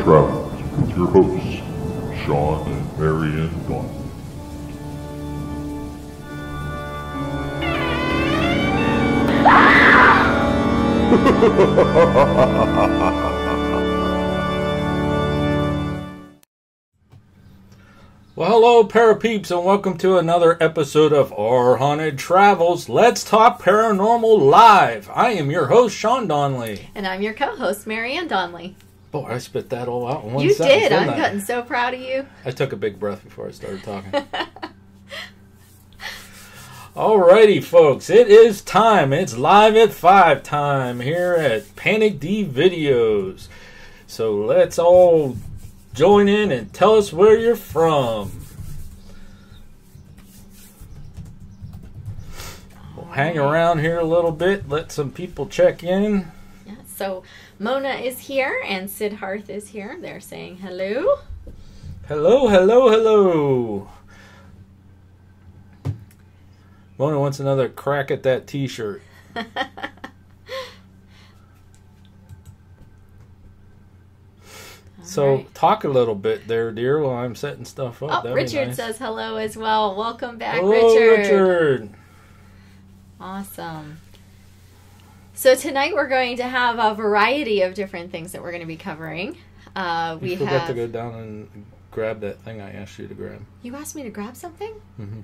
Travels with your hosts, Sean and Marianne Dawn. Well, hello, Parapeeps, and welcome to another episode of Our Haunted Travels. Let's talk paranormal live. I am your host, Sean Donnelly. And I'm your co-host, Marianne Donnelly. Boy, I spit that all out in one You sentence, did. didn't I'm getting so proud of you. I took a big breath before I started talking. Alrighty, folks. It is time. It's live at 5 time here at PANICdVideos. So let's all join in and tell us where you're from. We'll hang around here a little bit, let some people check in. Yeah, so Mona is here and Siddharth is here. They're saying hello. Hello, hello, hello. Mona wants another crack at that t-shirt. So, right. Talk a little bit there, dear, while I'm setting stuff up. Oh, That'd Richard nice. says hello as well. Welcome back, Hello, Richard. Awesome. So tonight we're going to have a variety of different things that we're going to be covering. We forgot to go down and grab that thing I asked you to grab. You asked me to grab something? Mm-hmm.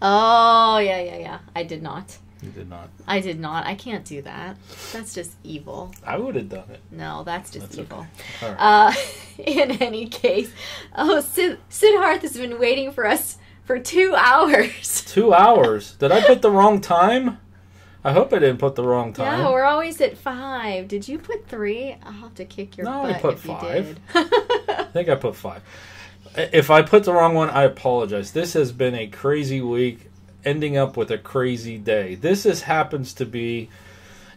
Oh, yeah. I did not. You did not. I did not. I can't do that. That's just evil. I would have done it. No, that's just evil. Okay. All right. In any case, Siddharth has been waiting for us for 2 hours. 2 hours? Did I put the wrong time? I hope I didn't put the wrong time. Yeah, we're always at 5. Did you put 3? I'll have to kick your butt I put if 5. you did. I think I put 5. If I put the wrong one, I apologize. This has been a crazy week, ending up with a crazy day. This happens to be,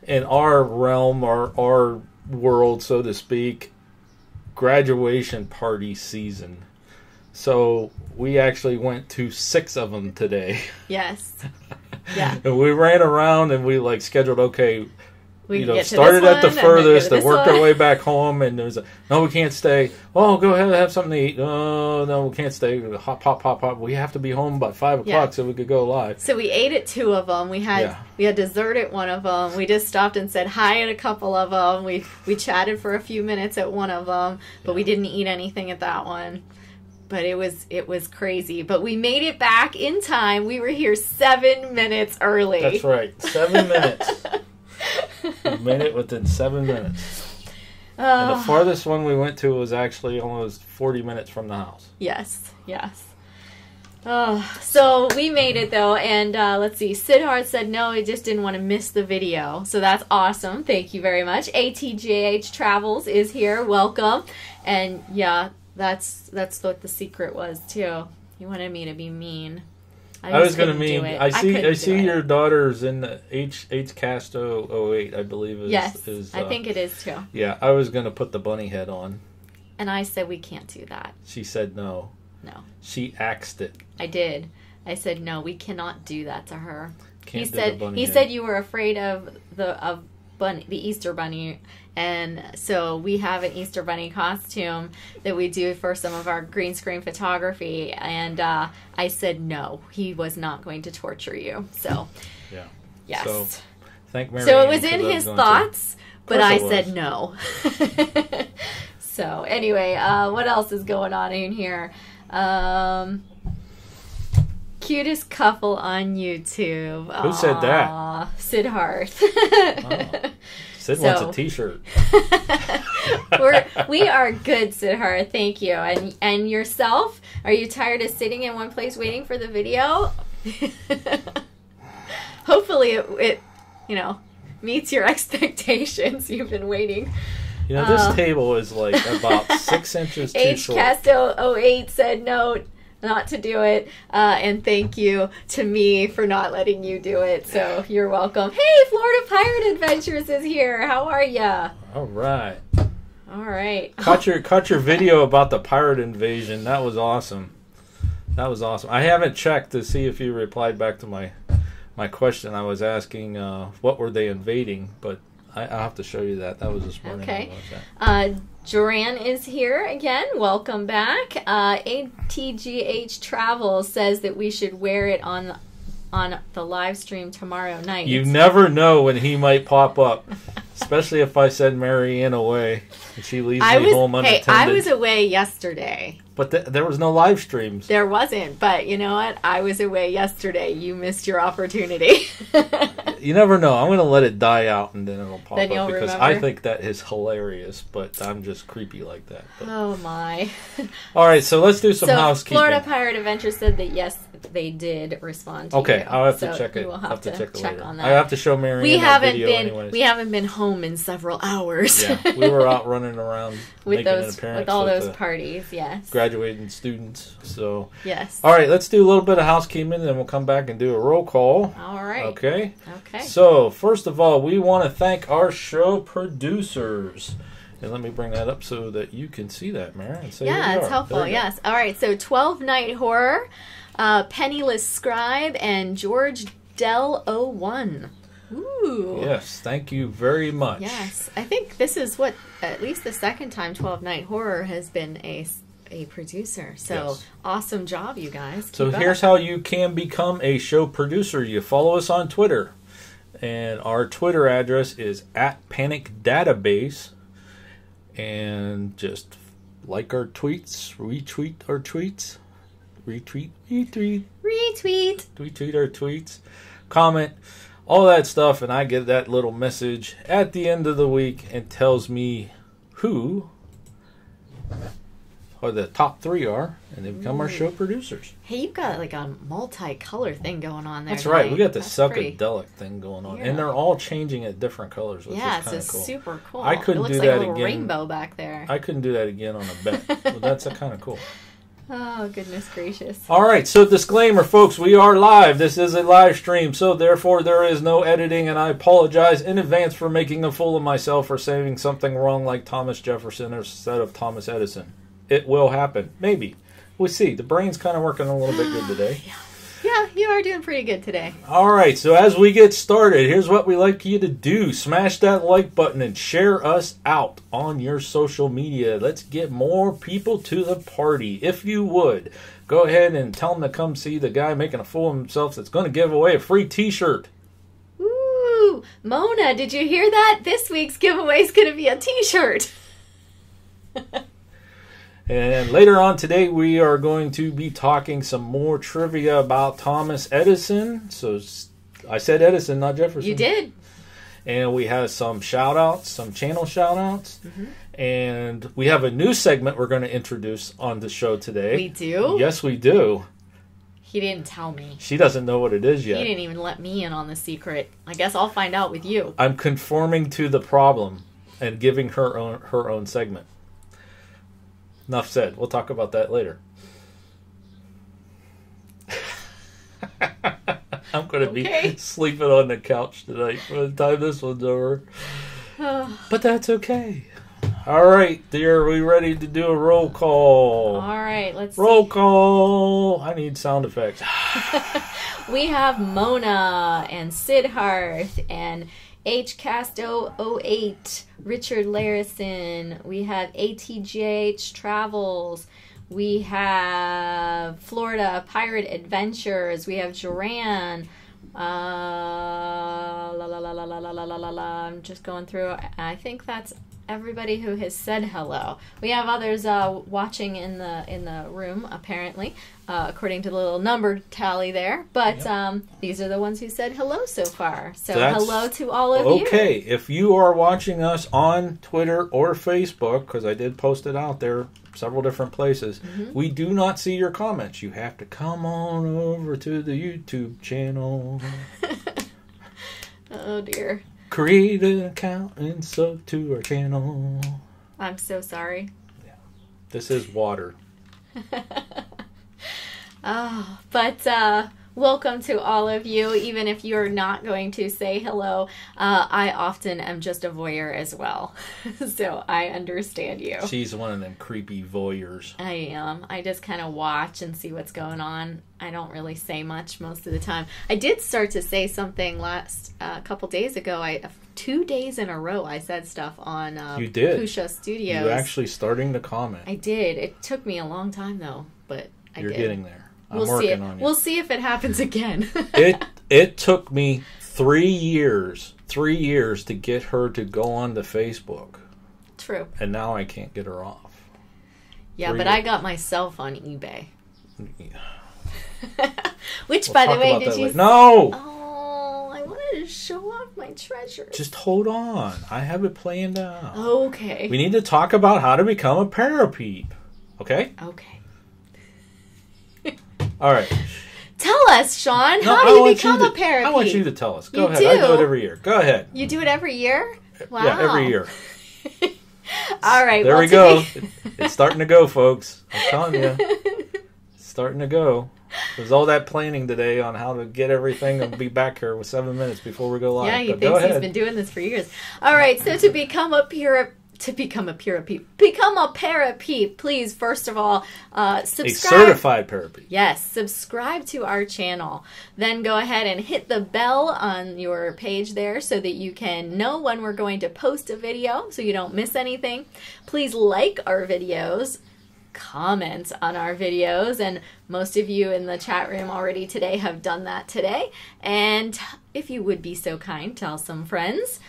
in our realm, our world, so to speak, graduation party season. So we actually went to 6 of them today. Yes. Yeah. And we ran around and we scheduled, okay, We started at the furthest and worked our way back home, and there was no, we can't stay. Oh, go ahead and have something to eat. Oh, no, we can't stay. Hop, pop, pop, pop. We have to be home by 5 o'clock so we could go live. So we ate at 2 of them. We had dessert at 1 of them. We just stopped and said hi at a couple of them. We chatted for a few minutes at 1 of them, but we didn't eat anything at that one. But it was crazy. But we made it back in time. We were here 7 minutes early. That's right, 7 minutes. We made it within 7 minutes. And the farthest one we went to was actually almost 40 minutes from the house. Yes. So we made it though, and let's see. Siddharth said no, he just didn't want to miss the video. So that's awesome. Thank you very much. ATJH Travels is here. Welcome. And yeah, that's what the secret was too. He wanted me to be mean. I was going to mean. I see your daughter's in the H-Cast 08, I believe. Yes, I think it is too. Yeah, I was going to put the bunny head on. And I said we can't do that. She said no. No. She axed it. I did. I said no, we cannot do that to her. He said you were afraid of the Easter bunny, and so we have an Easter bunny costume that we do for some of our green screen photography, and I said no, he was not going to torture you. So yeah, yes. So thank Mary. So it was in his thoughts, but I said no. So anyway, what else is going on in here? Cutest couple on YouTube. Who said that? Siddharth. Oh. Sid wants a t-shirt. We are good, Siddharth. Thank you. And yourself? Are you tired of sitting in one place waiting for the video? Hopefully it meets your expectations. You've been waiting. This table is about 6 inches too short. H-Cast 08 said no, not to do it, and thank you to me for not letting you do it, so you're welcome. Hey, Florida Pirate Adventures is here. How are ya? All right. Caught your video about the pirate invasion. That was awesome. I haven't checked to see if you replied back to my question. I was asking what were they invading, but I'll have to show you that. That was this morning. Okay. Joran is here again. Welcome back. ATGH Travel says that we should wear it on the live stream tomorrow night. You never know when he might pop up, especially if I send Marianne away and she leaves me home unattended. Hey, I was away yesterday. But there was no live streams. There wasn't, but you know what? I was away yesterday. You missed your opportunity. You never know. I'm going to let it die out and then it'll pop then up because remember. I think that is hilarious, but I'm just creepy like that. But. Oh my. All right, so let's do some housekeeping. Florida Pirate Adventure said that yes, they did respond to you. Okay, I'll have to check it. We'll have to check on that. I have to show Marianne that video anyways. We haven't been home in several hours. Yeah, we were out running around with all those parties, yes. Graduating students. So yes. All right, let's do a little bit of housekeeping, and then we'll come back and do a roll call. All right. Okay. Okay. So first of all, we want to thank our show producers. And let me bring that up so that you can see that, Mary. Yeah, it's helpful. Yes. All right. So 12 Night Horror, Penniless Scribe, and George Del 01. Ooh. Yes, thank you very much. Yes. I think this is at least the second time 12 Night Horror has been a producer. So yes. Awesome job, you guys. So here's how you can become a show producer. You follow us on Twitter. And our Twitter address is @PANICdVideos. And just like our tweets, retweet our tweets. Retweet our tweets, comment, all that stuff, and I get that little message at the end of the week and tells me who or the top 3 are, and they become our show producers. Hey, you've got like a multi-color thing going on there. That's right. We got the psychedelic thing going on, and they're all changing at different colors, which is kind of cool. Super cool. I couldn't do that again. It looks like a little again. Rainbow back there. I couldn't do that again on a bet, but that's kind of cool. Oh, goodness gracious. All right, so disclaimer, folks, we are live. This is a live stream, so therefore there is no editing, and I apologize in advance for making a fool of myself or saying something wrong like Thomas Jefferson instead of Thomas Edison. It will happen. Maybe. We'll see. The brain's kind of working a little bit good today. Yeah, you are doing pretty good today. All right, so as we get started, here's what we like you to do. Smash that like button and share us out on your social media. Let's get more people to the party. If you would, go ahead and tell them to come see the guy making a fool of himself that's going to give away a free t-shirt. Ooh, Mona, did you hear that? This week's giveaway is going to be a t-shirt. And later on today, we are going to be talking some more trivia about Thomas Edison. So I said Edison, not Jefferson. You did. And we have some shout-outs, some channel shout-outs. Mm-hmm. And we have a new segment we're going to introduce on the show today. We do? Yes, we do. He didn't tell me. She doesn't know what it is yet. He didn't even let me in on the secret. I guess I'll find out with you. I'm conforming to the problem and giving her own segment. Enough said. We'll talk about that later. I'm going to be sleeping on the couch tonight by the time this one's over. But that's okay. All right, dear. Are we ready to do a roll call? All right, let's roll call. I need sound effects. We have Mona and Sidharth and HCast008, Richard Larison. We have ATGH Travels. We have Florida Pirate Adventures. We have Joran. I'm just going through. I think that's everybody who has said hello. We have others watching in the room, apparently, according to the little number tally there. But these are the ones who said hello so far. So hello to all of you. Okay, if you are watching us on Twitter or Facebook, because I did post it out there several different places, we do not see your comments. You have to come on over to the YouTube channel. Oh, dear. Create an account and sub to our channel. I'm so sorry. Yeah. This is water. But welcome to all of you. Even if you're not going to say hello, I often am just a voyeur as well. So I understand you. She's one of them creepy voyeurs. I am. I just kind of watch and see what's going on. I don't really say much most of the time. I did start to say something last couple days ago. 2 days in a row I said stuff on you did. Pusha Studios. You're actually starting to comment. I did. It took me a long time though, but You're getting there. I'm we'll working see on you. We'll see if it happens again. It took me 3 years to get her to go on to Facebook. True. And now I can't get her off. Yeah, but I got myself on eBay. Yeah. Which, by the way, did you... No! Oh, I wanted to show off my treasures. Just hold on. I have it planned out. Okay. We need to talk about how to become a parapeep. Okay? Okay. All right. Tell us, Sean. How do you become a parapeep? I want you to tell us. Go ahead. Do? I do it every year. Go ahead. You do it every year? Wow. Yeah, every year. All right. There we go. It's starting to go, folks. I'm telling you. It's starting to go. There's all that planning today on how to get everything and be back here with 7 minutes before we go live. Yeah, he thinks he's been doing this for years. All right, so to become a parapeep, please, first of all, subscribe. A certified parapeep. Yes, subscribe to our channel. Then go ahead and hit the bell on your page there so that you can know when we're going to post a video so you don't miss anything. Please like our videos. Comment on our videos, and most of you in the chat room already today have done that today. And if you would be so kind, tell some friends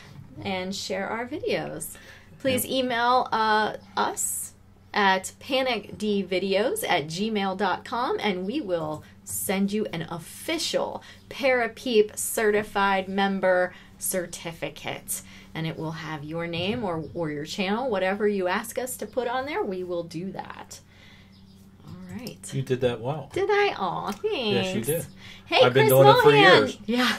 and share our videos. Please email us at PANICdVideos@gmail.com, and we will send you an official Parapeep certified member certificate. And it will have your name or your channel, whatever you ask us to put on there, we will do that. All right. You did that well. Did I? Aw, thanks. Yes, you did. Hey, I've been Chris doing Mohan. it for years. Yeah.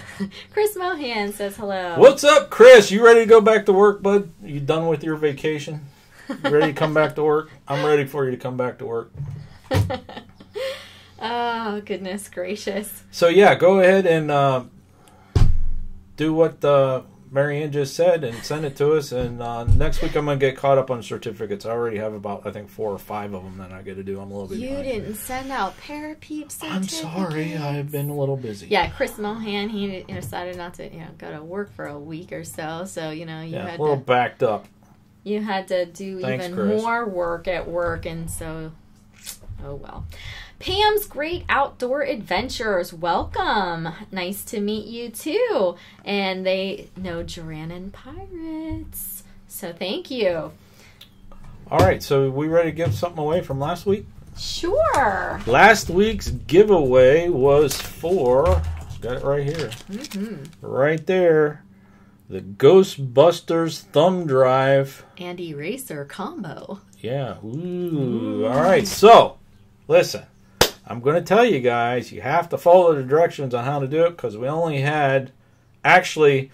Chris Mohan says hello. What's up, Chris? You ready to go back to work, bud? You done with your vacation? You ready to come back to work? I'm ready for you to come back to work. Oh, goodness gracious. So, yeah, go ahead and do what Marianne just said and send it to us. And next week I'm going to get caught up on certificates. I already have about, I think, 4 or 5 of them that I got to do. I'm a little bit behind. You didn't send out Parapeep certificates. I'm sorry. I've been a little busy. Yeah, Chris Mohan, he decided not to, go to work for a week or so. So, you had a little backed up. You had to do even Chris. more work at work, and so, oh well. Pam's Great Outdoor Adventures, welcome. Nice to meet you too. And they know Jorannon Pirates, so thank you. All right, so we ready to give something away from last week? Sure. Last week's giveaway was for, got it right here, right there, the Ghostbusters thumb drive and eraser combo. Yeah. Ooh. All right. So, listen. I'm going to tell you guys, you have to follow the directions on how to do it because we only had actually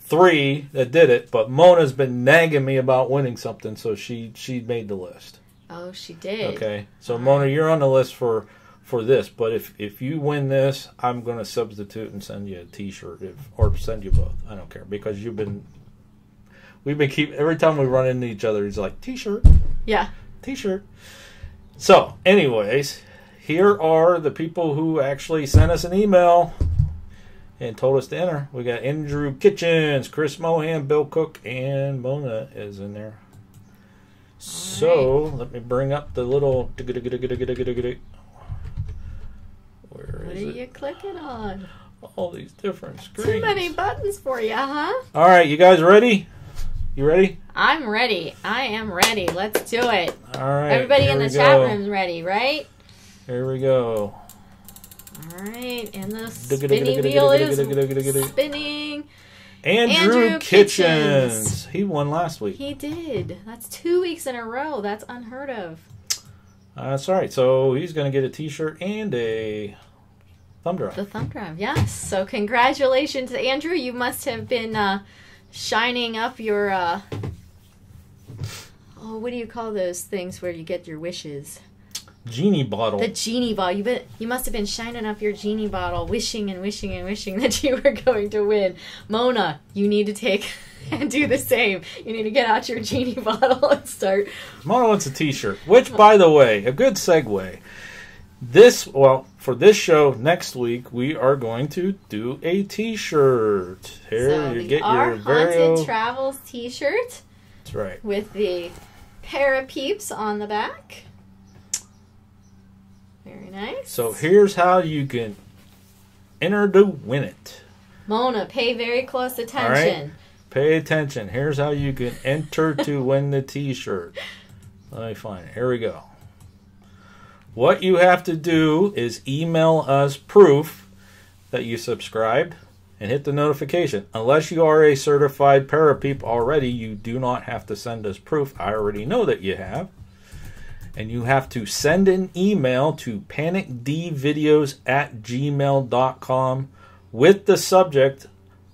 3 that did it, but Mona's been nagging me about winning something, so she made the list. Oh, she did. Okay. So, Mona, you're on the list for this, but if you win this, I'm going to substitute and send you a t-shirt or send you both. I don't care because we've been every time we run into each other, he's like, t-shirt. Yeah. T-shirt. So, anyways, here are the people who actually sent us an email and told us to enter. We got Andrew Kitchens, Chris Mohan, Bill Cook, and Mona is in there. So, let me bring up the little... Where what is are it? you clicking on? All these different screens. Too many buttons for you, huh? All right, you guys ready? You ready? I'm ready. I am ready. Let's do it. All right. Everybody in the chat room's ready, right? Here we go. All right, and the spinning wheel is spinning. Andrew Kitchens. He won last week. He did. That's 2 weeks in a row. That's unheard of. That's all right. So he's going to get a t-shirt and a thumb drive. The thumb drive, yes. So congratulations, Andrew. You must have been shining up your, what do you call those things where you get your wishes? Genie bottle. The genie bottle. You must have been shining up your genie bottle, wishing and wishing and wishing that you were going to win. Mona, you need to take and do the same. You need to get out your genie bottle and start. Mona wants a t-shirt, which, by the way, a good segue. For this show next week, we are going to do a t-shirt. Here, So you get our your very Haunted Travels t-shirt. That's right. With the Parapeeps on the back. Very nice. So here's how you can enter to win it. Mona, pay very close attention. All right? Pay attention. Here's how you can enter to win the t-shirt. Let me find it. Here we go. What you have to do is email us proof that you subscribed and hit the notification. Unless you are a certified Parapeep already, you do not have to send us proof. I already know that you have. And you have to send an email to PANICdVideos@gmail.com with the subject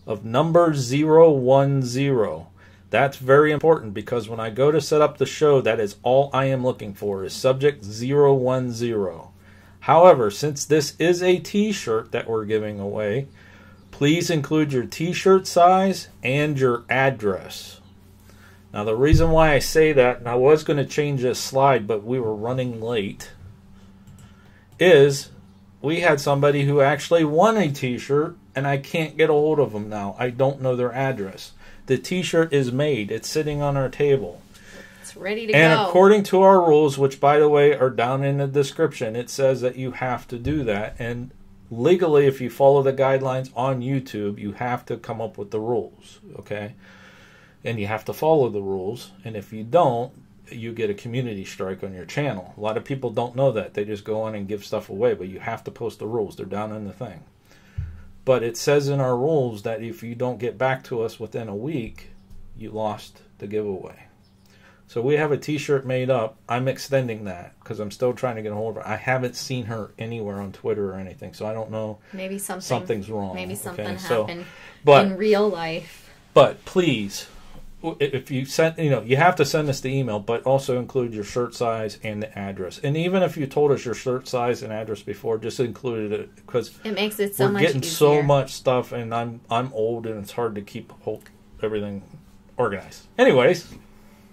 of number 010. That's very important because when I go to set up the show, that is all I am looking for is subject 010. However, since this is a t-shirt that we're giving away, please include your t-shirt size and your address. Now, the reason why I say that, and I was going to change this slide, but we were running late, is we had somebody who actually won a t-shirt, and I can't get a hold of them now. I don't know their address. The t-shirt is made. It's sitting on our table. It's ready to And go. according to our rules, which, by the way, are down in the description, it says that you have to do that. And legally, if you follow the guidelines on YouTube, you have to come up with the rules, okay? And you have to follow the rules. And if you don't, you get a community strike on your channel. A lot of people don't know that. They just go on and give stuff away. But you have to post the rules. They're down in the thing. But it says in our rules that if you don't get back to us within a week, you lost the giveaway. So we have a t-shirt made up. I'm extending that because I'm still trying to get a hold of her. I haven't seen her anywhere on Twitter or anything. So I don't know. Maybe something's wrong. Maybe something happened happened in real life. But please, if you send, you have to send us the email, but also include your shirt size and the address. And even if you told us your shirt size and address before, just include it because it makes it so much easier. We're getting so much stuff, and I'm old, and it's hard to keep everything organized. Anyways.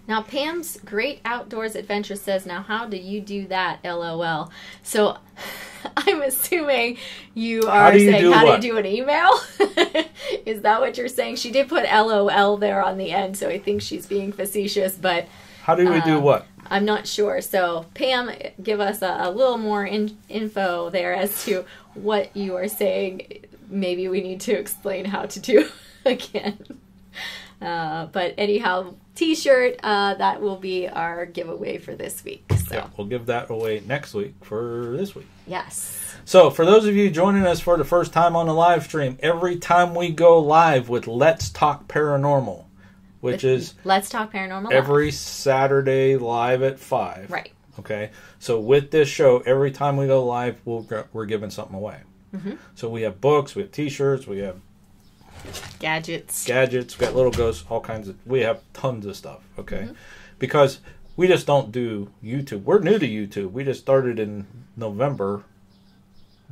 Now, Pam's Great Outdoors Adventure says, now how do you do that, LOL? So, I'm assuming you are saying, how do you do an email? Is that what you're saying? She did put LOL there on the end, so I think she's being facetious, but... How do we do what? I'm not sure. So, Pam, give us a little more info there as to what you are saying. Maybe we need to explain how to do again. But anyhow, t-shirt, that will be our giveaway for this week. So. Yeah, we'll give that away next week for this week. Yes. So for those of you joining us for the first time on the live stream, every time we go live with Let's Talk Paranormal, which is Let's Talk Paranormal every Saturday live at 5. Right. Okay. So with this show, every time we go live, we're giving something away. Mm-hmm. So we have books, we have t-shirts, we have gadgets, we got little ghosts, all kinds of, we have tons of stuff, okay? Mm-hmm. Because we just don't do YouTube. We're new to YouTube. We just started in November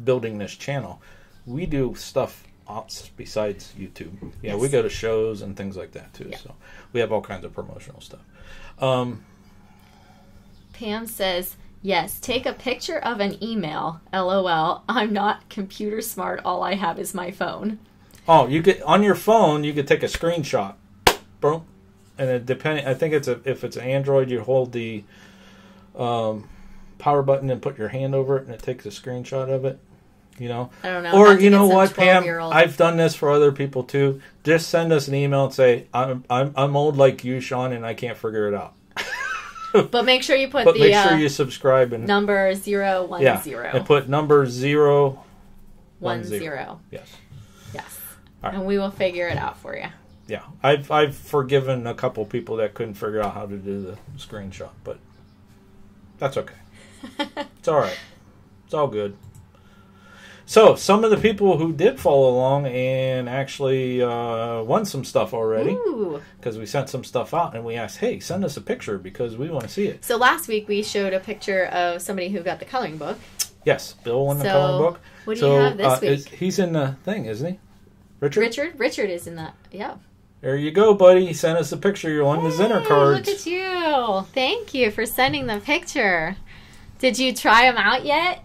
building this channel. We do stuff besides YouTube. Yeah, yes. We go to shows and things like that too. Yeah. So we have all kinds of promotional stuff. Pam says, yes, take a picture of an email. LOL. I'm not computer smart. All I have is my phone. Oh, you could on your phone. You could take a screenshot, boom, and it depending. I think if it's an Android, you hold the power button and put your hand over it, and it takes a screenshot of it. I don't know. Or you know what, Pam? I've done this for other people too. Just send us an email and say I'm old like you, Sean, and I can't figure it out. But make sure you put make sure you subscribe and number 010. Yeah, and put number 010. Yes. Yes. Right. And we will figure it out for you. Yeah, I've forgiven a couple people that couldn't figure out how to do the screenshot, but that's okay. It's all right. It's all good. So, some of the people who did follow along and actually won some stuff already, because we sent some stuff out and we asked, hey, send us a picture because we want to see it. So last week we showed a picture of somebody who got the coloring book. Yes, Bill won the coloring book. What do you have this week? He's in the thing, isn't he? Richard? Richard is in that, yeah. There you go, buddy. He sent us a picture. You won the Zinner cards. Look at you. Thank you for sending the picture. Did you try them out yet?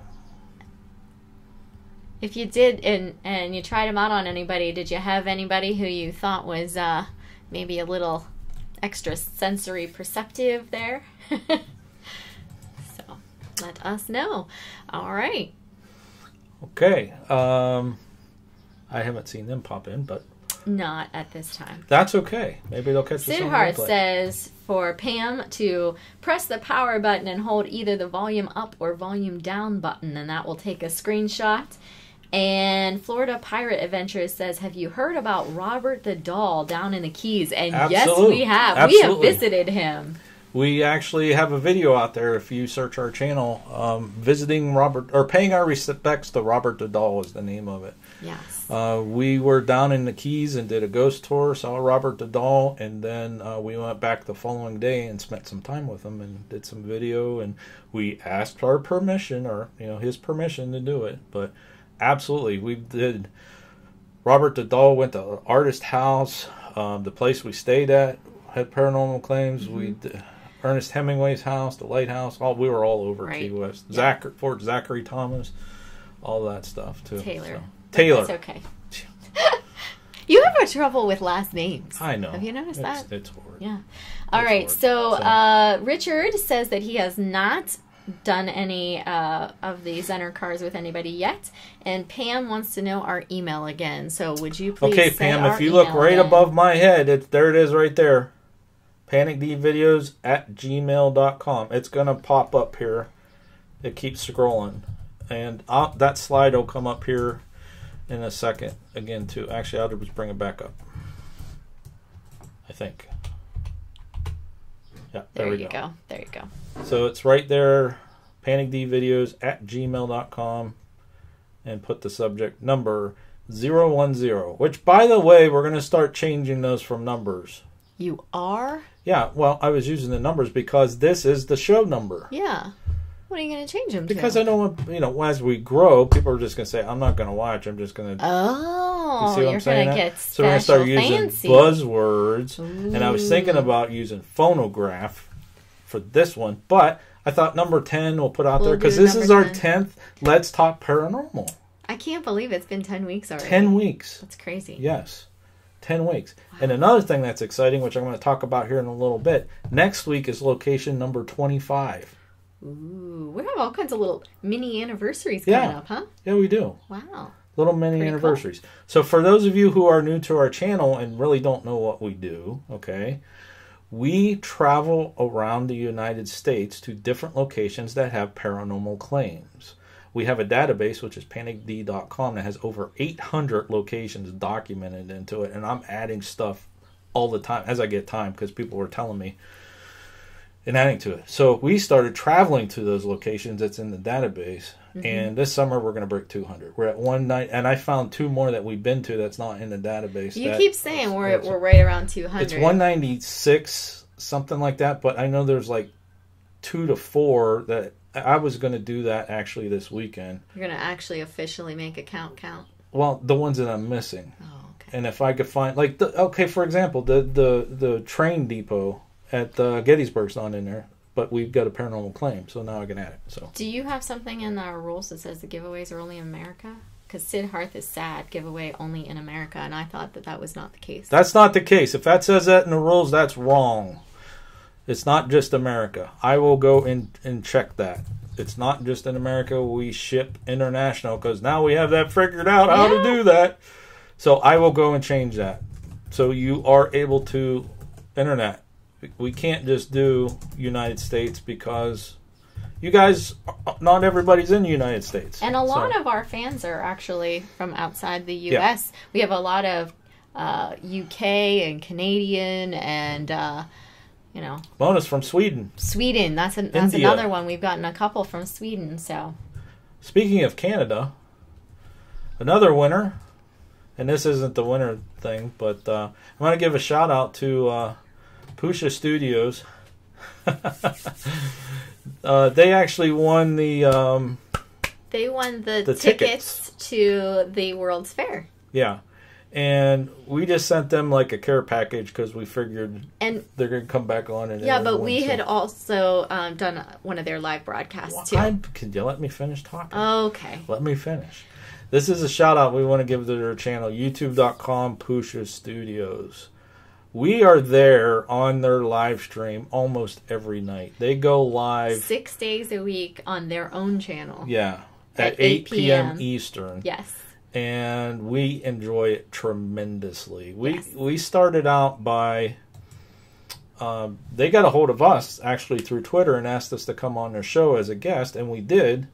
If you did, and you tried them out on anybody, did you have anybody who you thought was maybe a little extra sensory perceptive there? So, let us know. All right. Okay. I haven't seen them pop in, but... Not at this time. That's okay. Maybe they'll catch us on the replay. Sidharth says for Pam to press the power button and hold either the volume up or volume down button, and that will take a screenshot. And Florida Pirate Adventures says, have you heard about Robert the Doll down in the Keys? And Absolutely. Yes, we have. Absolutely. We have visited him. We actually have a video out there if you search our channel, visiting Robert, or paying our respects to Robert the Doll is the name of it. Yes. We were down in the Keys and did a ghost tour, saw Robert the Doll, and then we went back the following day and spent some time with him and did some video, and we asked our permission, or his permission to do it. But absolutely, we did. Robert the Doll went to Artist House, the place we stayed at had paranormal claims. We did Ernest Hemingway's house, the Lighthouse. We were all over Key West. Yeah. Fort Zachary Thomas, all that stuff too. Taylor. So. Taylor. That's okay. You have a trouble with last names. I know. Have you noticed that? It's horrid. Yeah. All right. So Richard says that he has not done any of the Zenner cards with anybody yet, and Pam wants to know our email again. So would you please? Okay, Pam. If you look right above my head, there it is, right there. PANICdVideos@gmail.com. It's gonna pop up here. It keeps scrolling, and that slide will come up here in a second again too. Actually, I'll just bring it back up. I think. Yeah, there you go. There you go. So it's right there, PANICdVideos@gmail.com, and put the subject number 010. Which, by the way, we're going to start changing those from numbers. You are? Yeah. Well, I was using the numbers because this is the show number. Yeah. What are you going to change them to? Because I don't want, as we grow, people are just going to say, I'm not going to watch. I'm just going to... Oh, you see what you're going to get So we're going to start using fancy buzzwords. Ooh. And I was thinking about using phonograph for this one. But I thought number 10 we'll put out there. Because this is our 10th Let's Talk Paranormal. I can't believe it's been 10 weeks already. 10 weeks. That's crazy. Yes. 10 weeks. Wow. And another thing that's exciting, which I'm going to talk about here in a little bit, next week is location number 25. Ooh, we have all kinds of little mini anniversaries coming up, huh? Yeah, we do. Wow. Little mini anniversaries. Cool. So for those of you who are new to our channel and really don't know what we do, okay, we travel around the United States to different locations that have paranormal claims. We have a database, which is PANICd.com, that has over 800 locations documented into it, and I'm adding stuff all the time as I get time because people were telling me and adding to it. So we started traveling to those locations that's in the database, and this summer we're going to break 200. We're at 190, and I found 2 more that we've been to that's not in the database. You keep saying we're right around 200. It's 196, something like that, but I know there's like 2 to 4 that I was going to do that actually this weekend. You're going to actually officially make a count? Well, the ones that I'm missing. Oh, okay. And if I could find, like, for example, the train depot at Gettysburg's not in there, but we've got a paranormal claim, so now I can add it. So, do you have something in our rules that says the giveaways are only in America? Because Sidharth is sad, giveaway only in America, and I thought that was not the case. That's not the case. If that says that in the rules, that's wrong. It's not just America. I will go and check that. It's not just in America. We ship international because now we have that figured out how to do that. So I will go and change that. So you are able to internet. We can't just do United States because you guys, not everybody's in the United States. And a lot of our fans are actually from outside the U.S. Yeah. We have a lot of UK and Canadian and... bonus from Sweden. Sweden, that's another one. We've gotten a couple from Sweden. So, speaking of Canada, another winner, and this isn't the winner thing, but I want to give a shout out to Pusha Studios. They actually won the tickets to the World's Fair. Yeah. And we just sent them like a care package because we figured they're going to come back on. And yeah, but we had also done one of their live broadcasts too. Can you let me finish talking? Okay. Let me finish. This is a shout out we want to give to their channel, youtube.com Pusha Studios. We are there on their live stream almost every night. They go live 6 days a week on their own channel. Yeah. At 8 p.m. Eastern. Yes. And we enjoy it tremendously. We started out by they got a hold of us actually through Twitter and asked us to come on their show as a guest, and we did.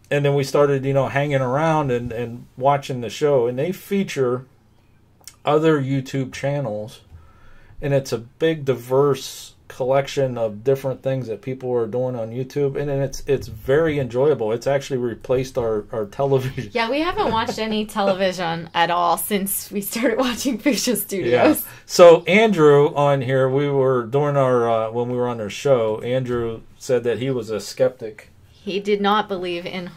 And then we started, hanging around and watching the show, and they feature other YouTube channels, and it's a big diverse collection of different things that people are doing on YouTube, and it's very enjoyable. It's actually replaced our television. Yeah, we haven't watched any television at all since we started watching Pusha Studios. Yeah. So Andrew on here, we were doing our when we were on their show, Andrew said that he was a skeptic. He did not believe in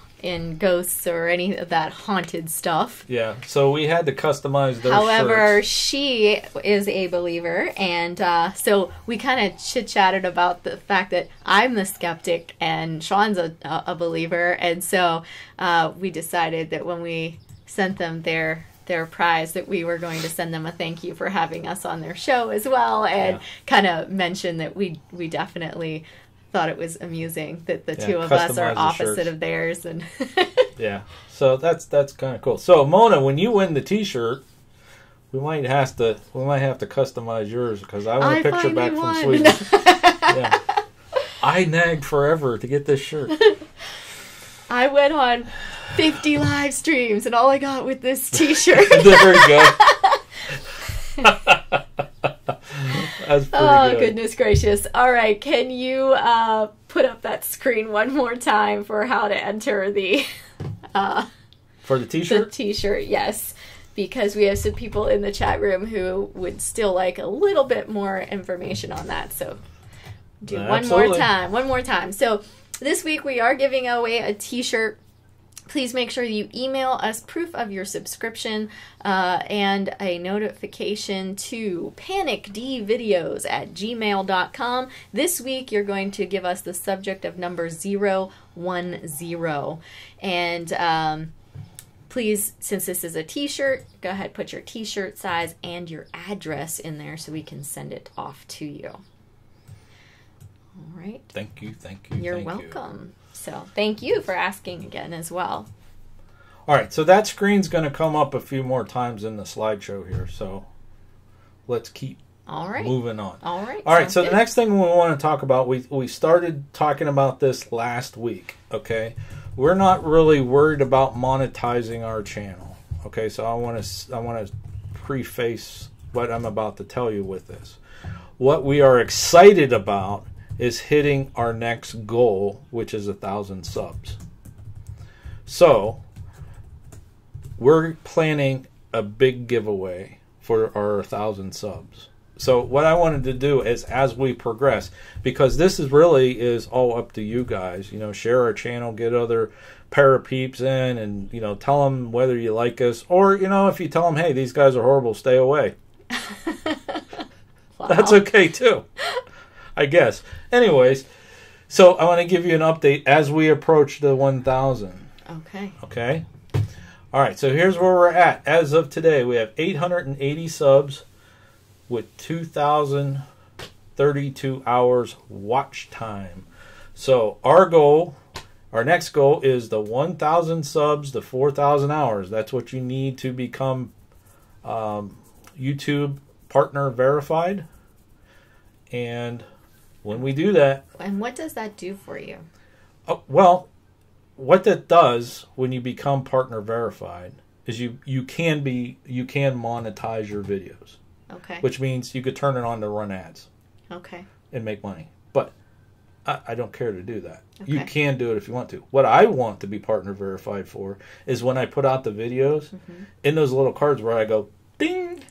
ghosts or any of that haunted stuff. Yeah, so we had to customize their However, shirts. She is a believer, and so we kind of chit-chatted about the fact that I'm the skeptic and Sean's a believer, and so we decided that when we sent them their prize that we were going to send them a thank you for having us on their show as well, and kind of mention that we definitely thought it was amusing that the two of us are opposite of theirs, and yeah, so that's kind of cool. So Mona, when you win the T-shirt, we might have to customize yours because I want a picture back from Sweden. Yeah, I nagged forever to get this shirt. I went on 50 live streams, and all I got with this T-shirt. There you go. That's pretty good. Goodness gracious. All right, can you put up that screen one more time for how to enter the for the T-shirt? The T-shirt, yes. Because we have some people in the chat room who would still like a little bit more information on that. So do one more time. So this week we are giving away a T-shirt. Please make sure you email us proof of your subscription and a notification to PANICdVideos@gmail.com. This week you're going to give us the subject of number 010. And please, since this is a T-shirt, go ahead, put your T-shirt size and your address in there so we can send it off to you. All right. Thank you. You're welcome. So thank you for asking again as well. All right, so that screen's going to come up a few more times in the slideshow here, so let's keep moving on. All right. All right, so the next thing we want to talk about, we started talking about this last week, okay? We're not really worried about monetizing our channel, okay? So I want to preface what I'm about to tell you with this. What we are excited about is hitting our next goal, which is 1,000 subs. So we're planning a big giveaway for our 1,000 subs. So what I wanted to do is, as we progress, because this is all up to you guys, share our channel, get other parapeeps in, and tell them whether you like us, or if you tell them, hey, these guys are horrible, stay away. Wow. That's okay too, I guess. Anyways, so I want to give you an update as we approach the 1,000. Okay. All right, so here's where we're at. As of today, we have 880 subs with 2,032 hours watch time. So our next goal is the 1,000 subs to 4,000 hours. That's what you need to become YouTube partner verified. And when we do that... And what does that do for you? Well, what that does when you become partner verified is you can monetize your videos. Okay. Which means you could turn it on to run ads. Okay. And make money. But I don't care to do that. Okay. You can do it if you want to. What I want to be partner verified for is when I put out the videos, in those little cards where I go, ding,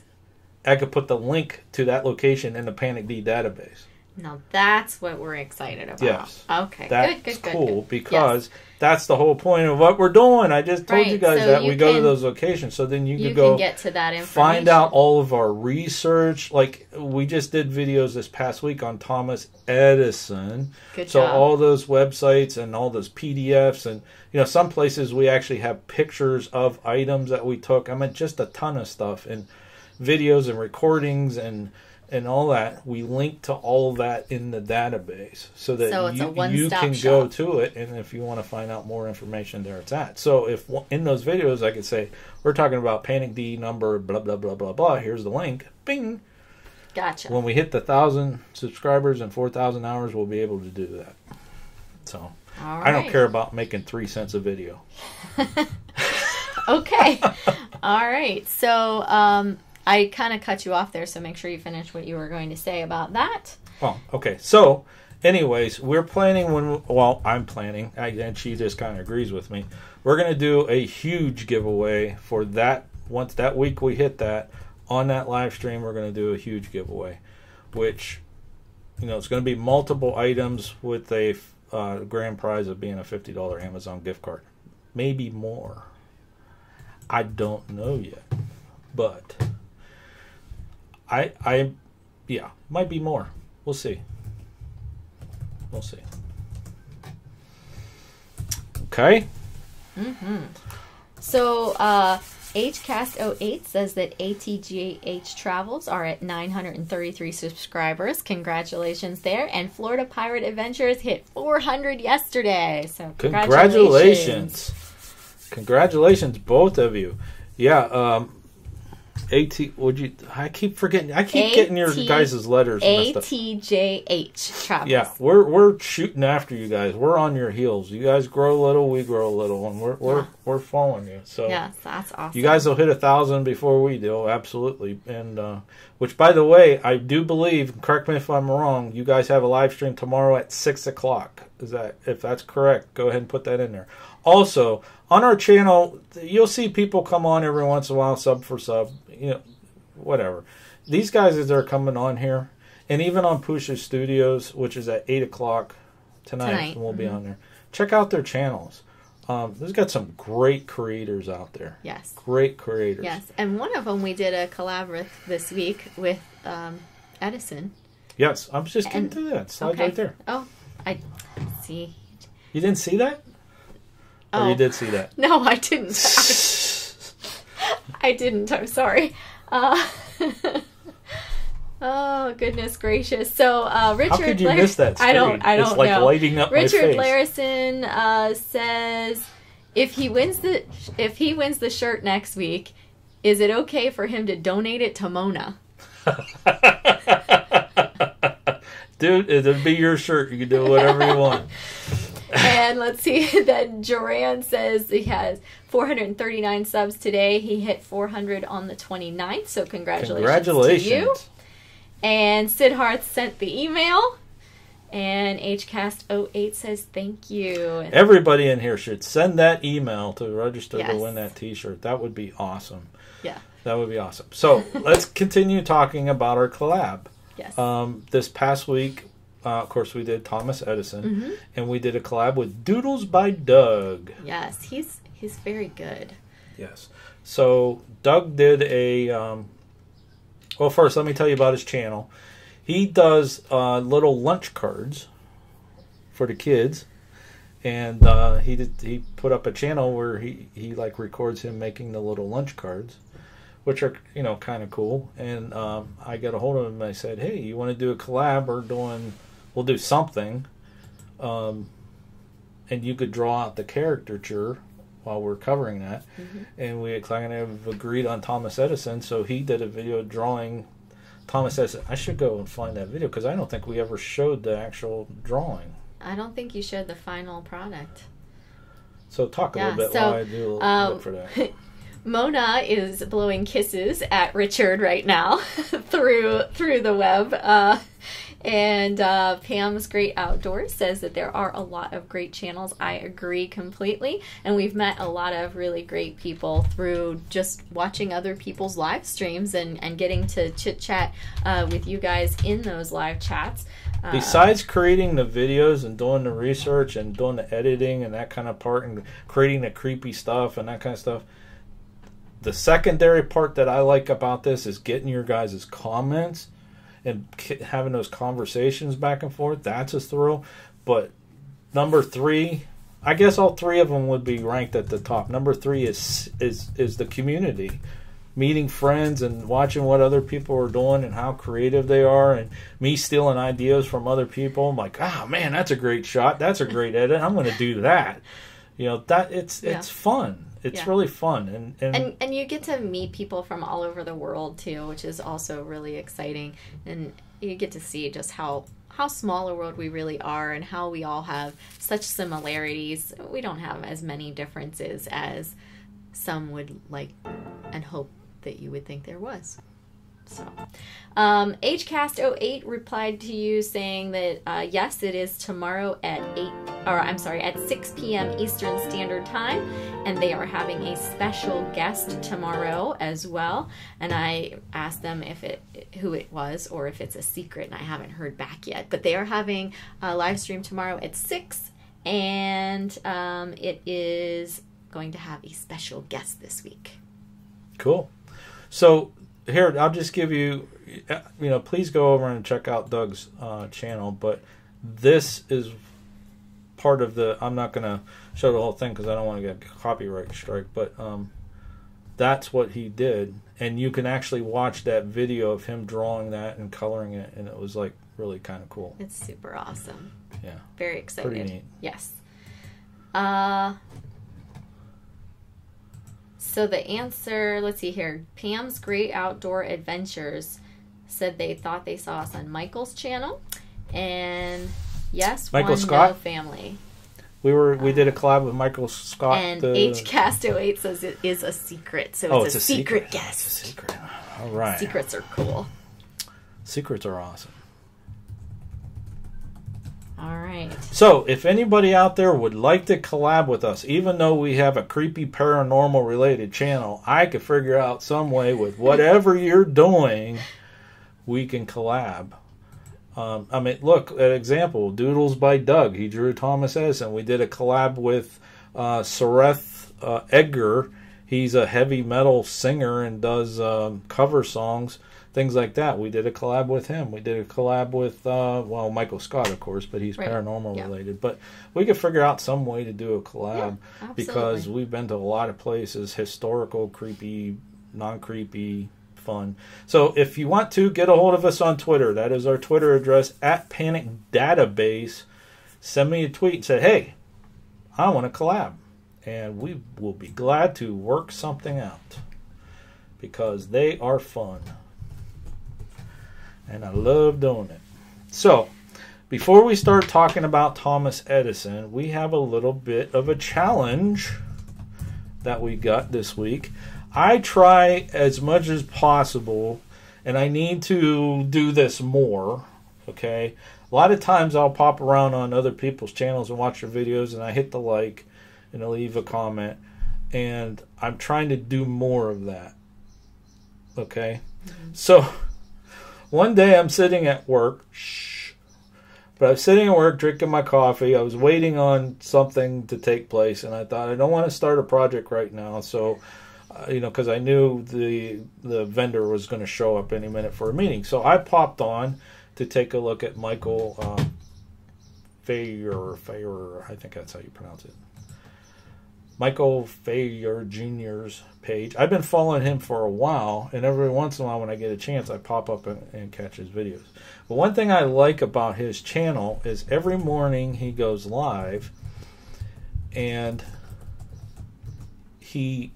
I could put the link to that location in the PANICd database. Now that's what we're excited about. Yes. Okay. That's cool good. because that's the whole point of what we're doing. I just told you guys that we go to those locations, so then you can go get to that information. Find out all of our research. Like we just did videos this past week on Thomas Edison. Good so job. all those websites and all those PDFs and some places we actually have pictures of items that we took. I mean, just a ton of stuff and videos and recordings and all that. We link to all of that in the database so that you can go to it, and if you want to find out more information, there it's at. So if in those videos I could say, we're talking about PANICd number, blah, blah, blah, blah, blah, here's the link, bing. Gotcha. When we hit the 1,000 subscribers and 4,000 hours, we'll be able to do that. So I don't care about making 3 cents a video. Okay. All right. So, I kind of cut you off there, so make sure you finish what you were going to say about that. Oh, okay. So, anyways, we're planning I'm planning, and she just kind of agrees with me. We're going to do a huge giveaway for that. Once that week we hit that, on that live stream, we're going to do a huge giveaway, which, it's going to be multiple items with a grand prize of being a $50 Amazon gift card. Maybe more. I don't know yet, but might be more. We'll see. Okay. So, HCast08 says that ATGH Travels are at 933 subscribers. Congratulations there. And Florida Pirate Adventures hit 400 yesterday. So, congratulations. Congratulations, both of you. Yeah, I keep forgetting. I keep getting your guys' letters messed up. ATJH Travels. Yeah, we're shooting after you guys. We're on your heels. You guys grow a little, we grow a little, and we're following you. So yeah, that's awesome. You guys will hit 1,000 before we do, absolutely. And which, by the way, I do believe. Correct me if I'm wrong. You guys have a live stream tomorrow at 6:00. If that's correct? Go ahead and put that in there. Also, on our channel, you'll see people come on every once in a while, sub for sub, whatever. These guys that are coming on here, and even on Pusha Studios, which is at 8:00 tonight, and we'll be on there. Check out their channels. They've got some great creators out there. Yes. Great creators. Yes, and one of them we did a collab with this week with Edison. Yes, I'm just getting to that. Slide right there. Oh, I see. You didn't see that? Or you did see that? No, I didn't. I didn't. I'm sorry. Oh, goodness gracious. So, Richard... How could you miss that screen? I don't it's like know. lighting up Richard my face. Larison says, if he wins the shirt next week, is it okay for him to donate it to Mona? Dude, it'll be your shirt. You can do whatever you want. And let's see, then Joran says he has 439 subs today. He hit 400 on the 29th, so congratulations to you. And Sidharth sent the email. And HCast08 says thank you. Everybody in here should send that email to register to win that t-shirt. That would be awesome. Yeah. That would be awesome. So let's continue talking about our collab. Yes. This past week, of course, we did Thomas Edison, and we did a collab with Doodles by Doug. Yes, he's very good. Yes. So Doug did a... well, first, let me tell you about his channel. He does little lunch cards for the kids, and he put up a channel where he like records him making the little lunch cards, which are kind of cool. And I got a hold of him and I said, hey, you want to do a collab or we'll do something, and you could draw out the caricature while we're covering that. And we kind of agreed on Thomas Edison, so he did a video drawing Thomas Edison. I should go and find that video because I don't think we ever showed the actual drawing. I don't think you showed the final product. So talk a little bit while I do look for that. Mona is blowing kisses at Richard right now through the web. And Pam's Great Outdoors says that there are a lot of great channels. I agree completely. And we've met a lot of really great people through just watching other people's live streams and getting to chit-chat with you guys in those live chats. Besides creating the videos and doing the research and doing the editing and that kind of part and creating the creepy stuff and that kind of stuff, the secondary part that I like about this is getting your guys' comments and having those conversations back and forth. That's a thrill. But number 3, I guess all 3 of them would be ranked at the top. Number 3 is the community. Meeting friends and watching what other people are doing and how creative they are, and me stealing ideas from other people. I'm like, oh man, that's a great shot. That's a great edit. I'm going to do that. You know, that it's fun. It's really fun. And you get to meet people from all over the world too, which is also really exciting. And you get to see just how small a world we really are and how we all have such similarities. We don't have as many differences as some would like and hope that you would think there was. So, HCast08 replied to you saying that yes, it is tomorrow at 6 p.m. Eastern Standard Time, and they are having a special guest tomorrow as well. And I asked them who it was or if it's a secret, and I haven't heard back yet. But they are having a live stream tomorrow at 6, and it is going to have a special guest this week. Cool. So here, I'll just give you, please go over and check out Doug's channel. But this is part of the, I'm not going to show the whole thing because I don't want to get a copyright strike. But that's what he did. And you can actually watch that video of him drawing that and coloring it. And it was like really kind of cool. It's super awesome. Yeah. Very excited. Pretty neat. Yes. So the answer, let's see here. Pam's Great Outdoor Adventures said they thought they saw us on Michael's channel, and yes, Michael Scott No family. We did a collab with Michael Scott. And HCast08 says it is a secret, so it's a secret guest. It's a secret. All right. Secrets are cool. Secrets are awesome. All right. So, if anybody out there would like to collab with us, even though we have a creepy paranormal related channel, I could figure out some way with whatever you're doing, we can collab. Look, an example, Doodles by Doug. He drew Thomas Edison. We did a collab with Sareth Edgar. He's a heavy metal singer and does cover songs. Things like that. We did a collab with him. We did a collab with, Michael Scott, of course, but he's paranormal related. But we could figure out some way to do a collab because we've been to a lot of places, historical, creepy, non-creepy, fun. So if you want to, get a hold of us on Twitter. That is our Twitter address, @PANICdVideos. Send me a tweet and say, hey, I want to collab. And we will be glad to work something out because they are fun. And I love doing it. So, before we start talking about Thomas Edison, we have a little bit of a challenge that we got this week. I try as much as possible, and I need to do this more, okay? A lot of times I'll pop around on other people's channels and watch their videos, and I hit the like and I leave a comment, and I'm trying to do more of that, okay? So, one day I'm sitting at work, but I was sitting at work drinking my coffee. I was waiting on something to take place, and I thought I don't want to start a project right now. So, because I knew the vendor was going to show up any minute for a meeting. So I popped on to take a look at Michael Fayer, I think that's how you pronounce it. Michael Fayer Jr.'s page. I've been following him for a while, and every once in a while when I get a chance, I pop up and catch his videos. But one thing I like about his channel is every morning he goes live, and he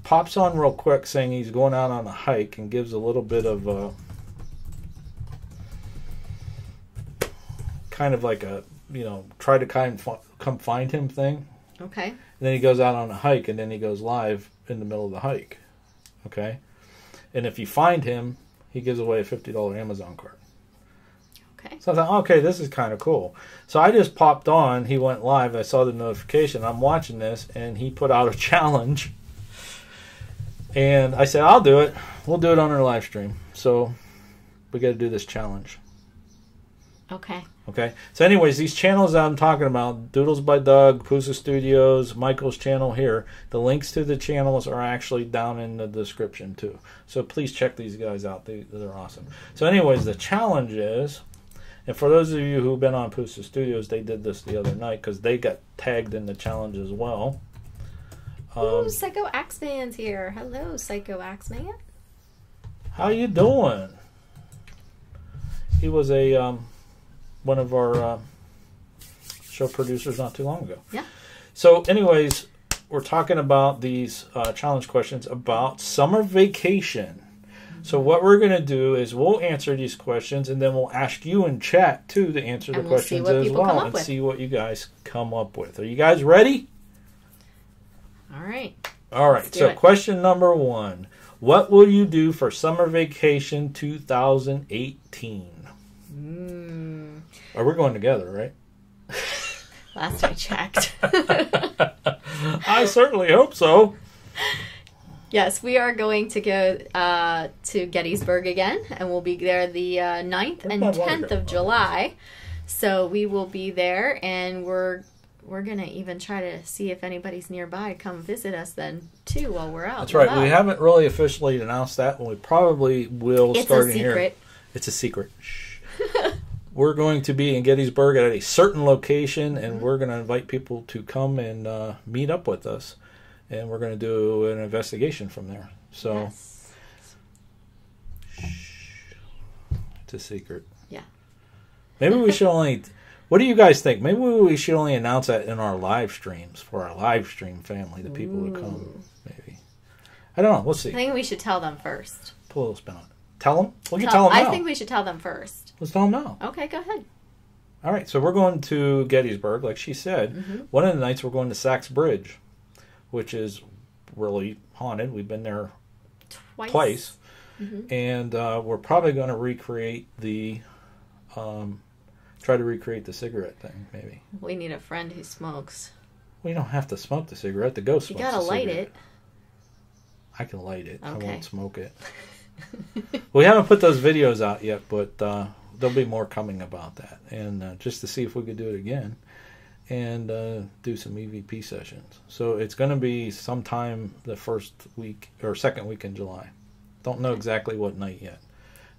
pops on real quick saying he's going out on a hike and gives a little bit of a kind of like a, try to come find him thing. Okay. And then he goes out on a hike, and then he goes live in the middle of the hike. Okay? And if you find him, he gives away a $50 Amazon card. Okay. So I thought, okay, this is kind of cool. So I just popped on. He went live. I saw the notification. I'm watching this, and he put out a challenge. And I said, I'll do it. We'll do it on our live stream. So we got to do this challenge. Okay. Okay. So anyways, these channels that I'm talking about, Doodles by Doug, Pusa Studios, Michael's channel here, the links to the channels are actually down in the description too. So please check these guys out. They're awesome. So anyways, the challenge is, and for those of you who've been on Pusa Studios, they did this the other night because they got tagged in the challenge as well. Ooh, Psycho Axeman's here. Hello, Psycho Axeman. How you doing? He was a one of our show producers not too long ago. Yeah. So anyways, we're talking about these challenge questions about summer vacation. So what we're going to do is we'll answer these questions, and then we'll ask you in chat too to answer the questions as well, and see what you guys come up with. Are you guys ready? All right. All right. So question number 1. What will you do for summer vacation 2018? Oh, we're going together, right? Last I checked. I certainly hope so. Yes, we are going to go to Gettysburg again, and we'll be there the 9th and 10th of July. So we will be there, and we're going to even try to see if anybody's nearby to come visit us then, too, while we're out. That's right. We haven't really officially announced that, and we probably will start in here. It's a secret. Shh. We're going to be in Gettysburg at a certain location, and we're going to invite people to come and meet up with us. And we're going to do an investigation from there. So, yes. It's a secret. Yeah. Maybe we should only... What do you guys think? Maybe we should only announce that in our live streams for our live stream family, the people who come. Maybe. I don't know. We'll see. I think we should tell them first. Put a little spin on it. Tell them? We can tell them now. I think we should tell them first. Let's tell them now. Okay, go ahead. All right. So we're going to Gettysburg, like she said. One of the nights we're going to Sachs Bridge, which is really haunted. We've been there twice. And we're probably going to recreate the... try to recreate the cigarette thing, maybe. We need a friend who smokes. We don't have to smoke the cigarette. The ghost smokes the cigarette. You gotta light it. I can light it. Okay. I won't smoke it. We haven't put those videos out yet, but there'll be more coming about that. And just to see if we could do it again and do some EVP sessions. So it's going to be sometime the first week or second week in July. Don't know exactly what night yet.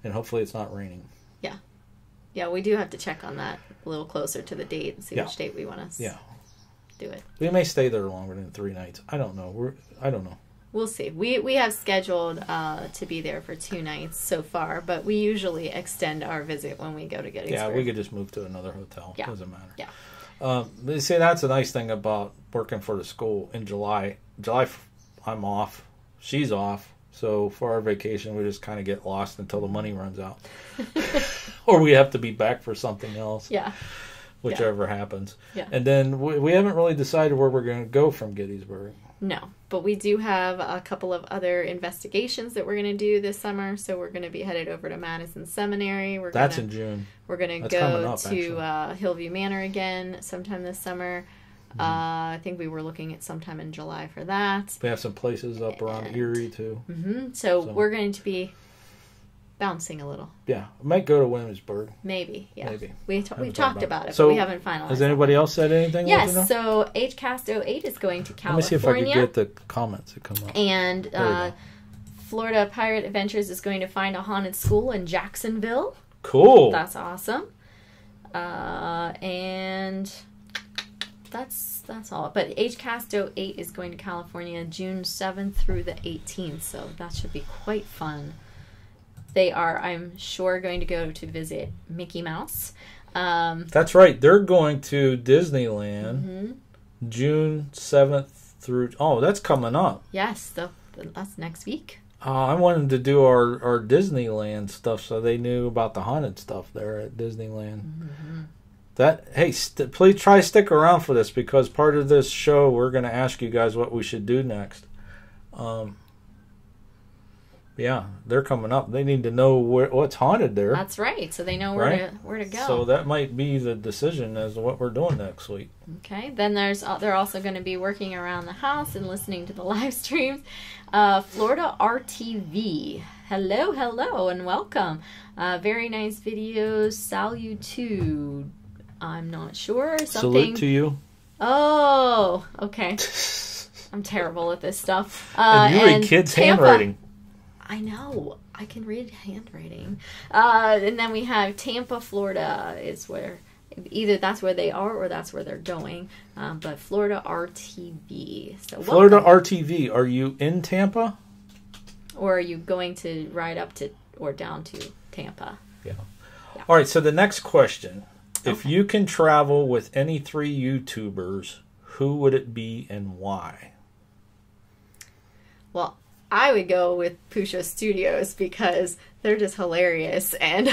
And hopefully it's not raining. Yeah. Yeah, we do have to check on that a little closer to the date and see which date we want to do it. We may stay there longer than 3 nights. I don't know. I don't know. We'll see. We have scheduled to be there for 2 nights so far, but we usually extend our visit when we go to Gettysburg. Yeah, we could just move to another hotel. Yeah. Doesn't matter. Yeah. See, that's a nice thing about working for the school in July. July, I'm off. She's off. So for our vacation, we just kind of get lost until the money runs out. Or we have to be back for something else. Yeah. Whichever happens. Yeah. And then we haven't really decided where we're going to go from Gettysburg. No, but we do have a couple of other investigations that we're going to do this summer. So we're going to be headed over to Madison Seminary. That's in June. We're going to go to Hillview Manor again sometime this summer. I think we were looking at sometime in July for that. We have some places up around Erie, too. So we're going to be bouncing a little. Yeah. I might go to Williamsburg. Maybe, yeah. Maybe. We've talked about it, but we haven't finalized. Has anybody else said anything? Yes, so HCast08 is going to California. Let me see if I can get the comments that come up. And Florida Pirate Adventures is going to find a haunted school in Jacksonville. Cool. That's awesome. And... That's all. But HCast08 is going to California June 7th through the 18th, so that should be quite fun. They are, I'm sure, going to go to visit Mickey Mouse. That's right. They're going to Disneyland June 7th through... Oh, that's coming up. Yes, that's next week. I wanted to do our Disneyland stuff so they knew about the haunted stuff there at Disneyland. Please try to stick around for this because part of this show we're going to ask you guys what we should do next. Yeah, they're coming up. They need to know what's haunted there. That's right. So they know where to go. So that might be the decision as to what we're doing next week. Okay. Then they're also going to be working around the house and listening to the live streams. Florida RTV. Hello, and welcome. Very nice videos. Salute. I'm not sure. Salute to you. Oh, okay. I'm terrible at this stuff. And you read kids' handwriting. I know. I can read handwriting. And then we have Tampa, Florida is where, either that's where they are or that's where they're going. But Florida RTV. So Florida RTV, are you in Tampa? Or are you going to ride up to or down to Tampa? Yeah. All right, so the next question. If you can travel with any 3 YouTubers, who would it be and why? Well, I would go with Pusha Studios because they're just hilarious and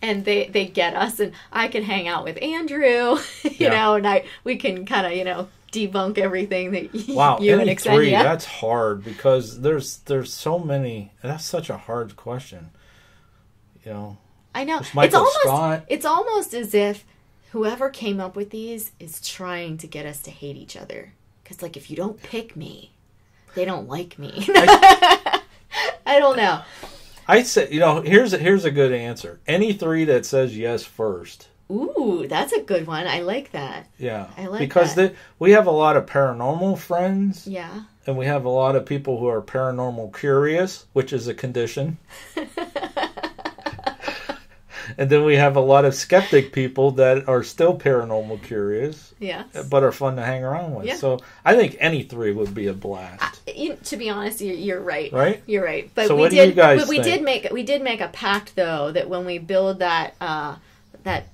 and they get us, and I can hang out with Andrew, you know, and we can kind of, you know, debunk everything that you and Xenia. That's hard because there's so many. That's such a hard question. You know. I know. It's almost as if whoever came up with these is trying to get us to hate each other. Because, like, if you don't pick me, they don't like me. I don't know. I'd say, you know, here's a good answer. Any 3 that says yes first. Ooh, that's a good one. I like that. Yeah. I like because that. We have a lot of paranormal friends. Yeah. And we have a lot of people who are paranormal curious, which is a condition. And then we have a lot of skeptic people that are still paranormal curious, but are fun to hang around with. Yeah. So I think any 3 would be a blast. To be honest, you're right. Right? You're right. But so what do you guys think? We did make a pact though that when we build that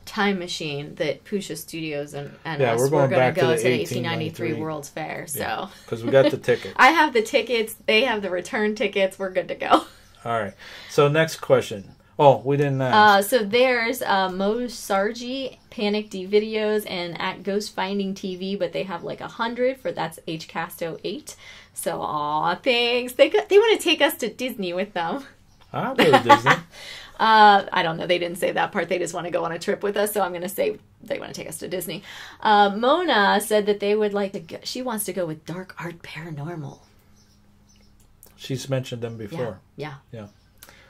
time machine, that Pusha Studios and us we're going to go to the 1893 World's Fair. So because we got the tickets. I have the tickets. They have the return tickets. We're good to go. All right. So next question. Oh, we didn't ask. So there's Mo Sargi, PANICdVideos, and at Ghost Finding TV, but they have like 100 for that's HCast08. So, thanks. They want to take us to Disney with them. I'll go to Disney. I don't know. They didn't say that part. They just want to go on a trip with us. So I'm going to say they want to take us to Disney. Mona said that they would like to go. She wants to go with Dark Art Paranormal. She's mentioned them before. Yeah.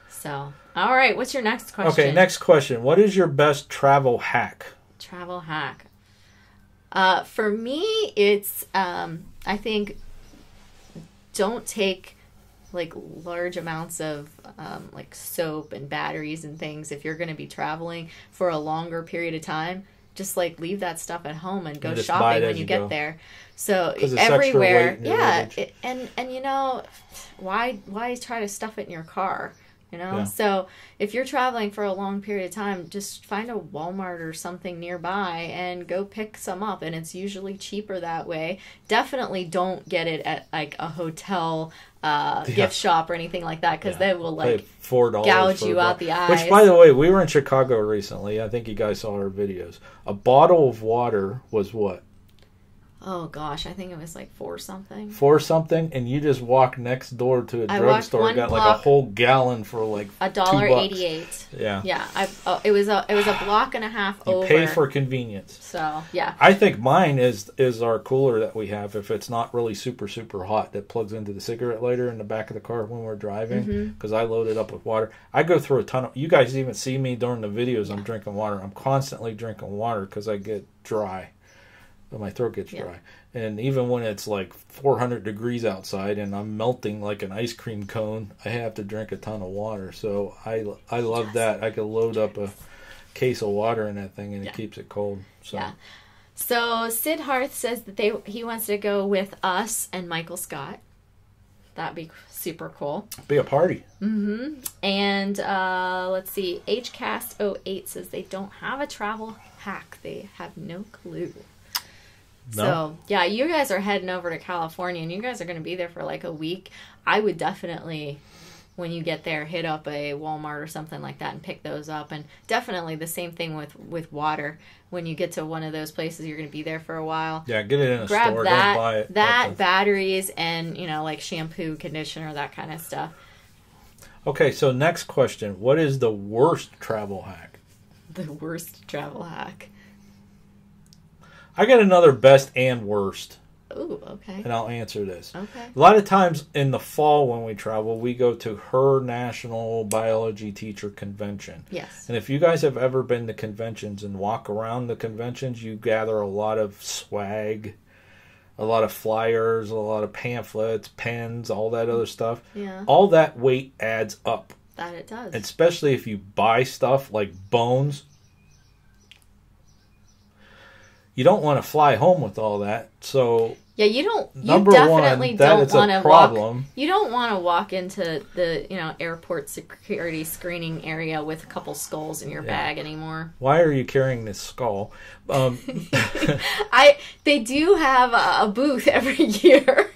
So, all right. What's your next question? Okay, next question. What is your best travel hack? Travel hack. For me, it's, I think, don't take, like, large amounts of, like, soap and batteries and things if you're going to be traveling for a longer period of time. Just, like, leave that stuff at home and go shopping when you get there. So, everywhere. Yeah. And, you know, why try to stuff it in your car? You know, so if you're traveling for a long period of time, just find a Walmart or something nearby and go pick some up. And it's usually cheaper that way. Definitely don't get it at like a hotel gift shop or anything like that, because they will like $4 gouge you out the eyes. Which, by the way, we were in Chicago recently. I think you guys saw our videos. A bottle of water was what? Oh gosh, I think it was like $4 something. $4 something, and you just walked next door to a drugstore and got like a whole gallon for like $1.88. Yeah. Yeah. It was a block and a half over. You pay for convenience. So yeah. I think mine is our cooler that we have. If it's not really super hot, that plugs into the cigarette lighter in the back of the car when we're driving, because I load it up with water. I go through a ton of. You guys even see me during the videos. I'm drinking water. I'm constantly drinking water because I get dry. But my throat gets dry. And even when it's like 400 degrees outside and I'm melting like an ice cream cone, I have to drink a ton of water. So I love that. I could load up a case of water in that thing and it keeps it cold. So. Yeah. So Sid Harth says that he wants to go with us and Michael Scott. That'd be super cool. Be a party. Mm-hmm. And let's see. HCast08 says they don't have a travel hack. They have no clue. No. So, yeah, you guys are heading over to California, and you guys are going to be there for like a week. I would definitely when you get there, hit up a Walmart or something like that and pick those up. And definitely the same thing with water. When you get to one of those places, you're going to be there for a while. Yeah, get it in a Grab store. That, don't buy it. That, batteries, and, like shampoo, conditioner, that kind of stuff. Okay, so next question. What is the worst travel hack? The worst travel hack. I got another best and worst. Ooh, okay. And I'll answer this. Okay. A lot of times in the fall when we travel, we go to her national biology teacher convention. Yes. And if you guys have ever been to conventions and walk around the conventions, you gather a lot of swag, a lot of flyers, a lot of pamphlets, pens, all that other stuff. Yeah. All that weight adds up. That it does. Especially if you buy stuff like bones. You don't want to fly home with all that. So yeah, you don't. You number definitely one, that don't is want a to problem. walk. You don't want to walk into the airport security screening area with a couple skulls in your bag anymore. Why are you carrying this skull? They do have a booth every year.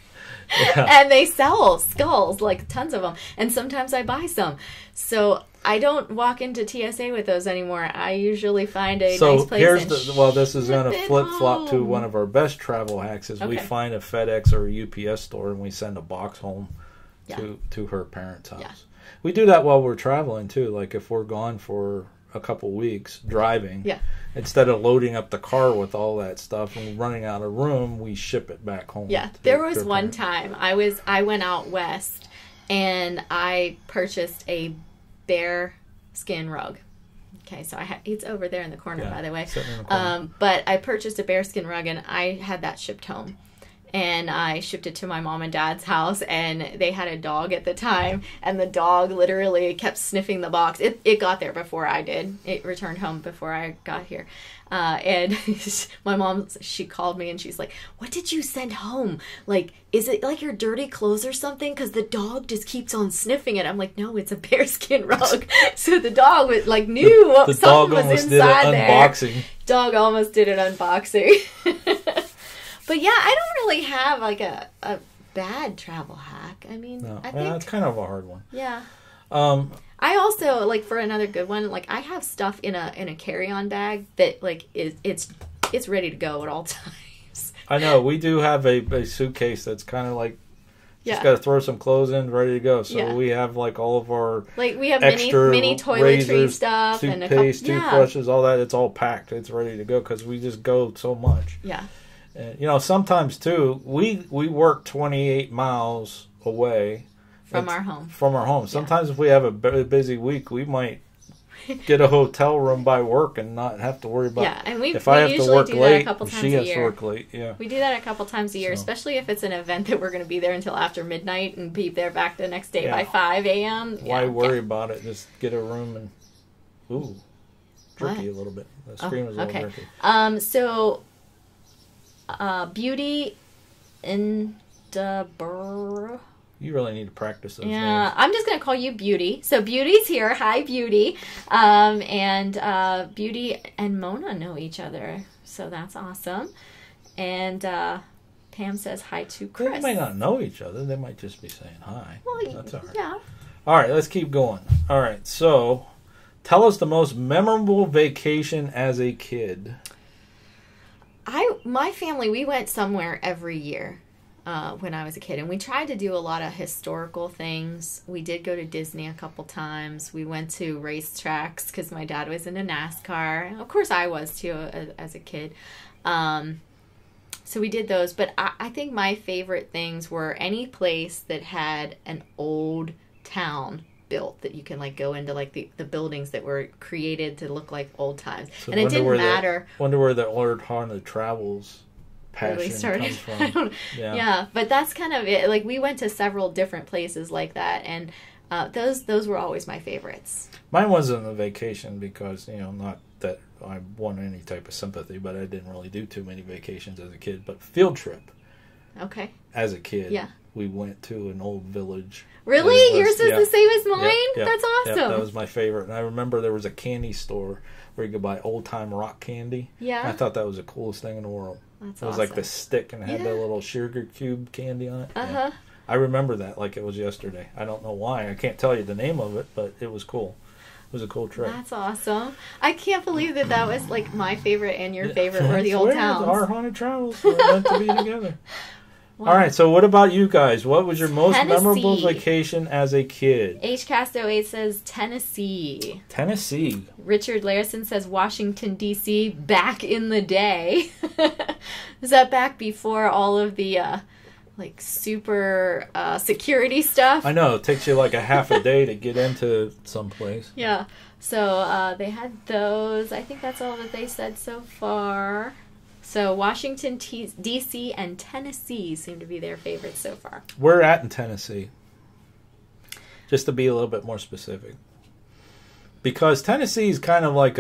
Yeah. And they sell skulls, like tons of them. And sometimes I buy some. So I don't walk into TSA with those anymore. I usually find a nice place. This is going to flip-flop to one of our best travel hacks is we find a FedEx or a UPS store and we send a box home to her parents' house. Yeah. We do that while we're traveling too. Like if we're gone for a couple weeks driving, instead of loading up the car with all that stuff and running out of room, we ship it back home. Yeah, there was one time I went out west and I purchased a bear skin rug. Okay, so it's over there in the corner, by the way. But I purchased a bear skin rug and I had that shipped home. And I shipped it to my mom and dad's house, and they had a dog at the time, and the dog literally kept sniffing the box. It got there before I did. It returned home before I got here. And my mom, she called me, and she's like, "What did you send home? Like, is it like your dirty clothes or something? Because the dog just keeps on sniffing it." I'm like, "No, it's a bearskin rug." So the dog was like knew what something was inside there. Unboxing. Dog almost did an unboxing. But yeah, I don't really have like a bad travel hack. I mean, I think it's kind of a hard one. Yeah. I also like for another good one. Like I have stuff in a carry-on bag that like it's ready to go at all times. I know we do have a suitcase that's kind of like just got to throw some clothes in, ready to go. So we have like all of our we have extra mini toiletry razors, stuff, toothpaste, and toothbrushes, all that. It's all packed. It's ready to go because we just go so much. Yeah. And, sometimes too, we work 28 miles away from our home. Sometimes if we have a busy week, we might get a hotel room by work and not have to worry about. Yeah, and if I have to work late, she has to work late. Yeah, we do that a couple times a year, especially if it's an event that we're going to be there until after midnight and be there back the next day by 5 a.m. Why worry about it? Just get a room and jerky a little bit. The screen was a little jerky. So. Beauty in the Burr. You really need to practice those names. I'm just going to call you Beauty. So Beauty's here. Hi, Beauty. And Beauty and Mona know each other. So that's awesome. And Pam says hi to Chris. They might not know each other. They might just be saying hi. Well, that's all right. Yeah. All right, let's keep going. All right, so tell us the most memorable vacation as a kid. My family, we went somewhere every year when I was a kid, and we tried to do a lot of historical things. We did go to Disney a couple times. We went to racetracks because my dad was into NASCAR. Of course, I was too as a kid. So we did those, but I think my favorite things were any place that had an old town built that you can like go into like the buildings that were created to look like old times. So and it didn't matter. Wonder where the Lord Haunted Travels passion really started. comes from. Yeah, but that's kind of it. Like we went to several different places like that, and those were always my favorites. Mine wasn't a vacation because not that I won any type of sympathy, but I didn't really do too many vacations as a kid. But field trip. Okay. As a kid, we went to an old village. Really? Yours is the same as mine? Yep, that's awesome. Yep, that was my favorite. And I remember there was a candy store where you could buy old-time rock candy. Yeah. And I thought that was the coolest thing in the world. That's It was awesome. like the stick and it had the little sugar cube candy on it. Uh-huh. I remember that like it was yesterday. I don't know why. I can't tell you the name of it, but it was cool. It was a cool trip. That's awesome. I can't believe that was like my favorite and your favorite were the old towns. Our haunted travels were meant to be together. Wow. All right, so what about you guys? What was your most memorable vacation as a kid? HCast08 says Tennessee. Tennessee. Richard Larison says Washington, D.C. back in the day. Is that back before all of the like super security stuff? I know. It takes you like a half a day to get into someplace. Yeah. So they had those. I think that's all that they said so far. So Washington, D.C., and Tennessee seem to be their favorites so far. We're at in Tennessee, just to be a little bit more specific. Because Tennessee is kind of like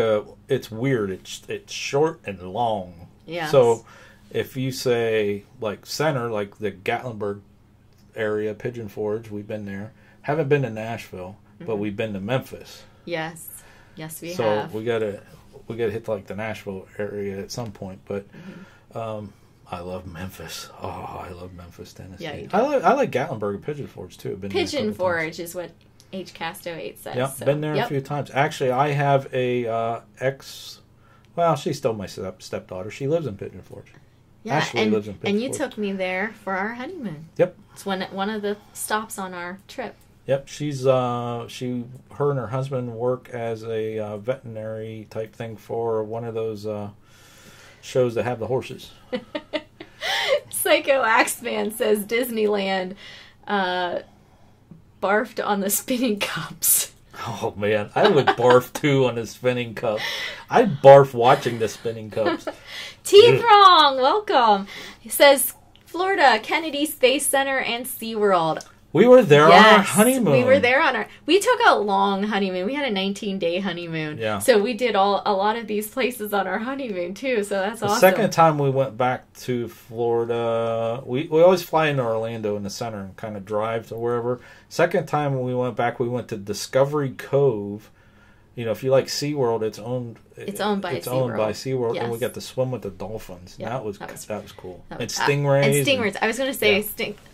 it's weird. It's short and long. Yeah. So if you say like center, like the Gatlinburg area, Pigeon Forge, we've been there. Haven't been to Nashville, but we've been to Memphis. Yes. Yes, we So have. we gotta hit like the Nashville area at some point, but I love Memphis. Oh, I love Memphis, Tennessee. Yeah, you do. I like Gatlinburg and Pigeon Forge too. Pigeon Forge is what HCast08 says. Yep, so. Been there a few times. Actually, I have a well, she's still my stepdaughter. She lives in Pigeon Forge. Yeah, Ashley lives in Pigeon Forge. And you took me there for our honeymoon. Yep. It's one of the stops on our trip. Yep, her and her husband work as a veterinary type thing for one of those shows that have the horses. Psycho Axeman says Disneyland barfed on the spinning cups. Oh man, I would barf too on the spinning cup. I'd barf watching the spinning cups. T-Throng, welcome. He says Florida, Kennedy Space Center, and SeaWorld. We were there on our honeymoon. We were there we took a long honeymoon. We had a 19-day honeymoon. Yeah. So we did a lot of these places on our honeymoon too. So that's awesome. The second time we went back to Florida, we always fly into Orlando in the center and kind of drive to wherever. Second time when we went back, we went to Discovery Cove. You know, if you like SeaWorld, it's owned by SeaWorld, yes. And we got to swim with the dolphins. Yeah, that was cool. And stingrays. I was going to say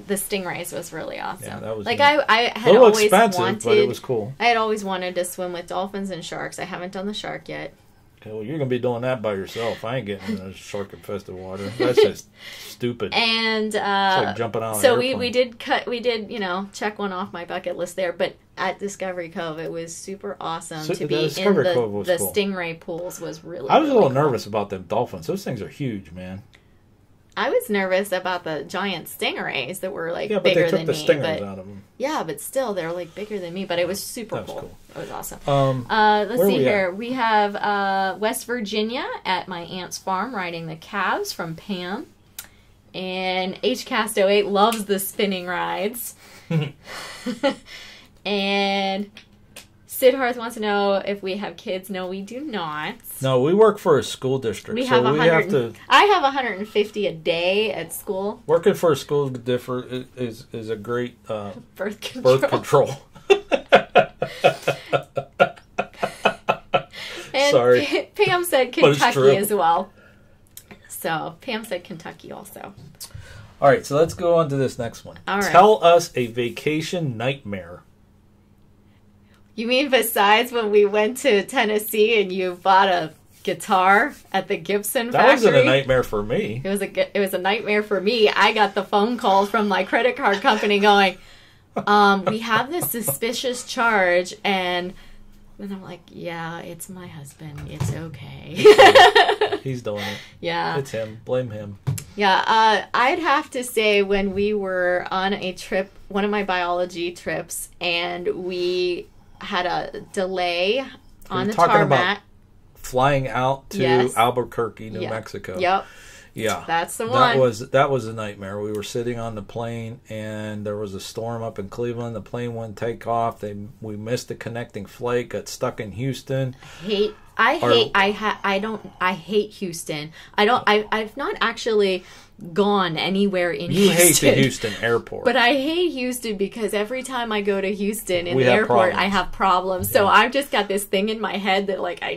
the stingrays was really awesome. Yeah, that was like neat. I had always wanted, but it was cool. I had always wanted to swim with dolphins and sharks. I haven't done the shark yet. Okay, well, you're going to be doing that by yourself. I ain't getting in the shark-infested water. That's just stupid. And it's like jumping out. So we did check one off my bucket list there, but at Discovery Cove, it was super awesome to be in the stingray pools. Was really. I was a little nervous about them dolphins. Those things are huge, man. I was nervous about the giant stingrays that were like bigger than me. Yeah, but they took the stingers out of them. Yeah, but still, they're like bigger than me. But it was super cool. It was awesome. Let's see here. We have West Virginia at my aunt's farm riding the calves from Pam. And HCast08 loves the spinning rides. And Sidharth wants to know if we have kids. No, we do not. No, we work for a school district. I have 150 a day at school. Working for a school is a great birth control. And sorry. Pam said Kentucky as well. So Pam said Kentucky also. All right, so let's go on to this next one. All right. Tell us a vacation nightmare. You mean besides when we went to Tennessee and you bought a guitar at the Gibson factory? That wasn't a nightmare for me. It was a nightmare for me. I got the phone calls from my credit card company going, we have this suspicious charge, and I'm like, yeah, it's my husband. It's okay. He's doing it. Yeah. It's him. Blame him. Yeah, I'd have to say when we were on a trip, one of my biology trips, and we had a delay on the tarmac. About flying out to Albuquerque, New Mexico. Yep. Yeah. That's the one. That was a nightmare. We were sitting on the plane and there was a storm up in Cleveland. The plane wouldn't take off. We missed the connecting flight, got stuck in Houston. I hate Houston. I've not actually gone anywhere in You Houston. hate the Houston airport. But I hate Houston because every time I go to Houston in We the have airport, problems. I have problems. So I've just got this thing in my head that like I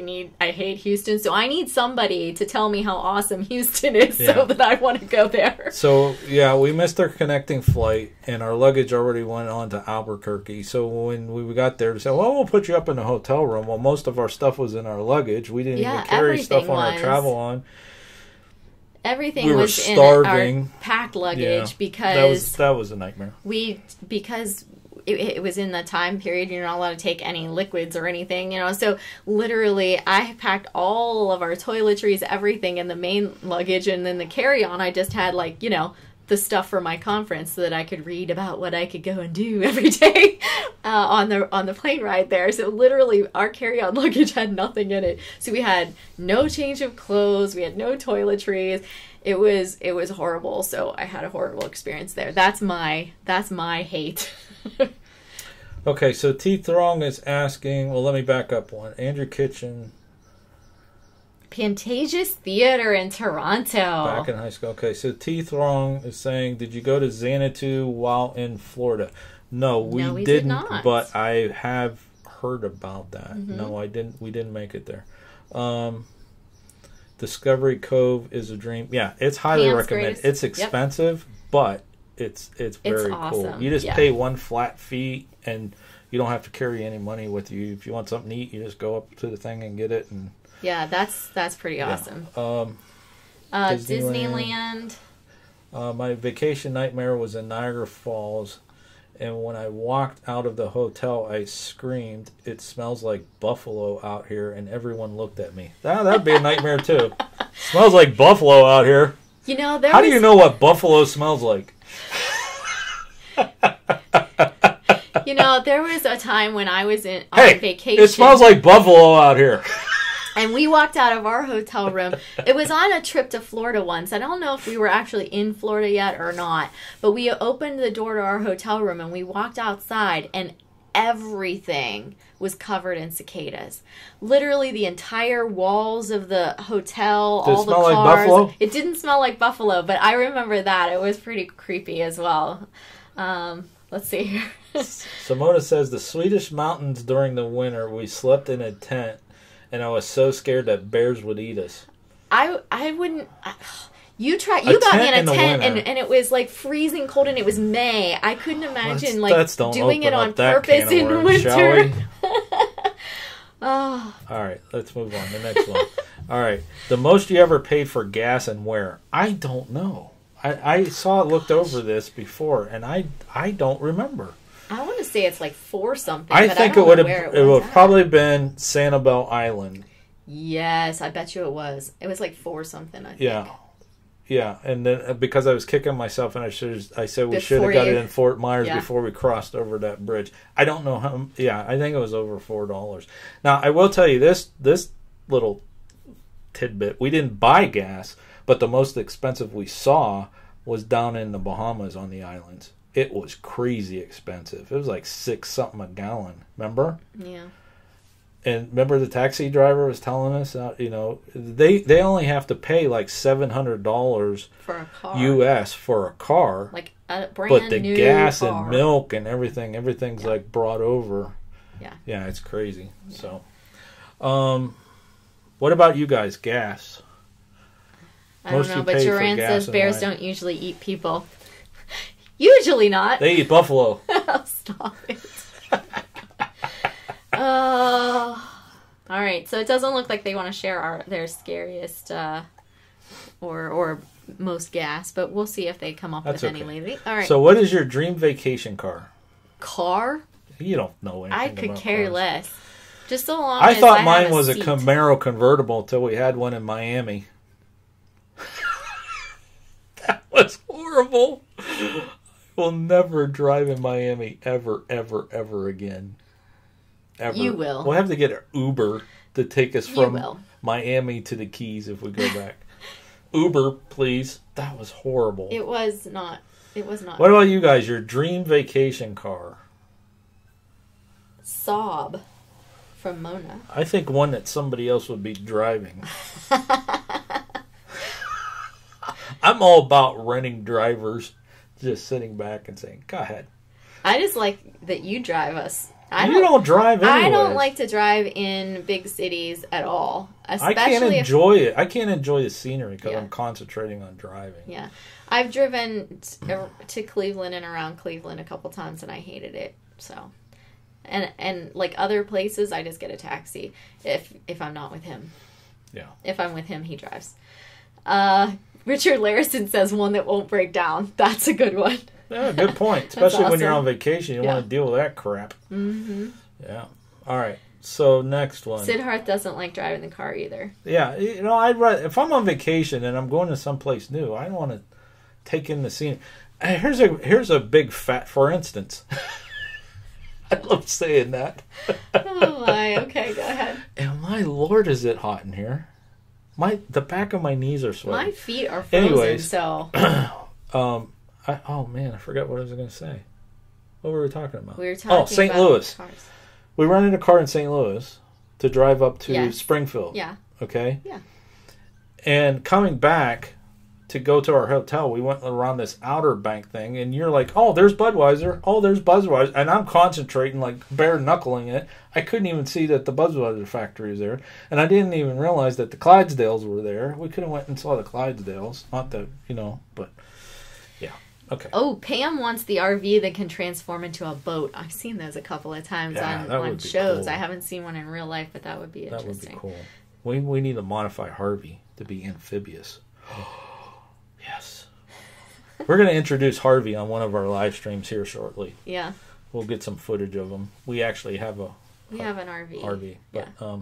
hate Houston. So I need somebody to tell me how awesome Houston is so that I want to go there. So, yeah, we missed our connecting flight, and our luggage already went on to Albuquerque. So when we got there, they said, well, we'll put you up in the hotel room. Well, most of our stuff was in our luggage. We didn't even carry stuff on our travel on. Everything was starving. in our packed luggage because that was a nightmare. Because it was in the time period you're not allowed to take any liquids or anything, you know. So literally, I packed all of our toiletries, everything in the main luggage, and then the carry-on I just had like, you know, the stuff for my conference so that I could read about what I could go and do every day on the plane ride there. So literally our carry-on luggage had nothing in it. So we had no change of clothes, we had no toiletries. It was horrible. So I had a horrible experience there. That's my hate. Okay, so T Throng is asking, well, let me back up one. Andrew Kitchen. Pantages Theater in Toronto. Back in high school. Okay, so T Throng is saying, did you go to Xanadu while in Florida? No, we didn't, not. But I have heard about that. Mm-hmm. No, I didn't. We didn't make it there. Discovery Cove is a dream. Yeah, it's highly recommended. It's expensive, but it's very awesome. Cool. You just pay one flat fee, and you don't have to carry any money with you. If you want something to eat, you just go up to the thing and get it. And yeah, that's pretty awesome. Disneyland. My vacation nightmare was in Niagara Falls, and when I walked out of the hotel, I screamed, "It smells like buffalo out here," and everyone looked at me. That'd be a nightmare too. Smells like buffalo out here. You know, how do you know what buffalo smells like? You know, there was a time when I was on vacation. It smells like buffalo out here. And we walked out of our hotel room. It was on a trip to Florida once. I don't know if we were actually in Florida yet or not. But we opened the door to our hotel room and we walked outside and everything was covered in cicadas. Literally the entire walls of the hotel, all the cars. Like buffalo? It didn't smell like buffalo, but I remember that. It was pretty creepy as well. Let's see here. Simona says, the Swedish mountains during the winter, we slept in a tent. And I was so scared that bears would eat us. I wouldn't. You got me in a tent and it was like freezing cold and it was May. I couldn't imagine doing it on purpose in winter. Oh. All right, let's move on. The next one. All right, the most you ever paid for gas and where? I don't know. I looked over this before and I don't remember. I want to say it's like 4 something. I think it would have probably been Sanibel Island. Yes, I bet you it was. It was like 4 something. I think. Yeah, and then because I was kicking myself, and I said we should have got it in Fort Myers before we crossed over that bridge. I don't know how. Yeah, I think it was over $4. Now I will tell you this little tidbit: we didn't buy gas, but the most expensive we saw was down in the Bahamas on the islands. It was crazy expensive. It was like $6 something a gallon. Remember? Yeah. And remember the taxi driver was telling us, they only have to pay like $700 for a car US for a car, like a brand new car. But the gas and milk and everything's like brought over. Yeah, it's crazy. Yeah. So, what about you guys? Gas? I don't know, but Joanne says bears don't usually eat people. Usually not. They eat buffalo. Stop it. All right. So it doesn't look like they want to share their scariest or most gas, but we'll see if they come up with any lately. All right. So what is your dream vacation car? Car? You don't know anything. I could care less. Just so long. I thought mine was a Camaro convertible until we had one in Miami. That was horrible. We'll never drive in Miami ever again. Ever. You will. We'll have to get an Uber to take us from Miami to the Keys if we go back. Uber, please. That was horrible. It was not. What about you guys? Your dream vacation car? Saab from Mona. I think one that somebody else would be driving. I'm all about renting drivers, just sitting back and saying, "Go ahead." I just like that you drive us. You don't drive anyways. I don't like to drive in big cities at all. I can't enjoy it. I can't enjoy the scenery because I'm concentrating on driving. Yeah. I've driven to Cleveland and around Cleveland a couple times, and I hated it. So, and like other places, I just get a taxi if I'm not with him. Yeah. If I'm with him, he drives. Richard Larison says one that won't break down. That's a good one. Yeah, good point. Especially when you're awesome. on vacation, you don't want to deal with that crap. Mm-hmm. Yeah. All right. So next one. Siddharth doesn't like driving the car either. Yeah, you know, I'd rather, if I'm on vacation and I'm going to someplace new, I don't want to take in the scene. And here's a big fat, for instance. I love saying that. Oh my. Okay, go ahead. And my Lord, is it hot in here? The back of my knees are sweating. My feet are frozen. Anyways, so. Oh man, I forgot what I was going to say. What were we talking about? We were talking St. about Louis. cars. We rented a car in St. Louis to drive up to Springfield. Yeah. Okay? Yeah. And coming back to go to our hotel, we went around this Outer Bank thing, and you're like, oh, there's Budweiser. Oh, there's Budweiser. And I'm concentrating, like bare-knuckling it. I couldn't even see that the Budweiser factory was there. And I didn't even realize that the Clydesdales were there. We could have went and saw the Clydesdales. Not that, but... Okay. Oh, Pam wants the RV that can transform into a boat. I've seen those a couple of times on shows. Cool. I haven't seen one in real life, but that would be interesting. That would be cool. We need to modify Harvey to be amphibious. Yes. We're going to introduce Harvey on one of our live streams here shortly. Yeah. We'll get some footage of him. We actually have an RV. But, yeah.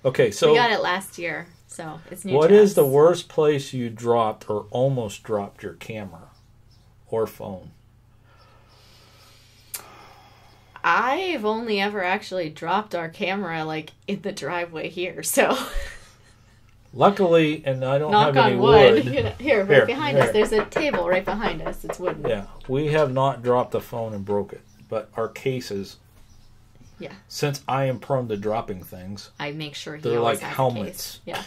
Okay, so... We got it last year, so it's new. What is the worst place you dropped or almost dropped your camera? Or phone? I've only ever actually dropped our camera like in the driveway here, so luckily, and I don't knock have any on wood. wood. Here, behind us. There's a table right behind us. It's wooden. Yeah, we have not dropped the phone and broke it, but our cases. Yeah. Since I am prone to dropping things, I make sure they're always like has helmets. A case.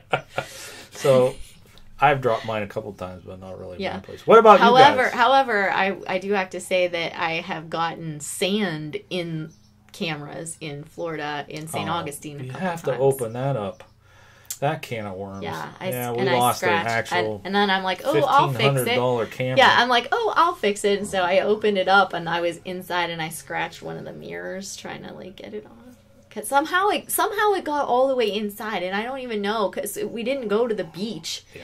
Yeah. So. I've dropped mine a couple times, but not really in one place. What about you guys? However, I do have to say that I have gotten sand in cameras in Florida, in St. Augustine. You have to open that up. That can of worms. Yeah, we lost an actual and then I'm like, oh, I'll fix it. $1,500 camera. Yeah, I'm like, oh, I'll fix it. And so I opened it up, and I was inside, and I scratched one of the mirrors trying to like get it on. Cause somehow it got all the way inside, and I don't even know because we didn't go to the beach. Yeah.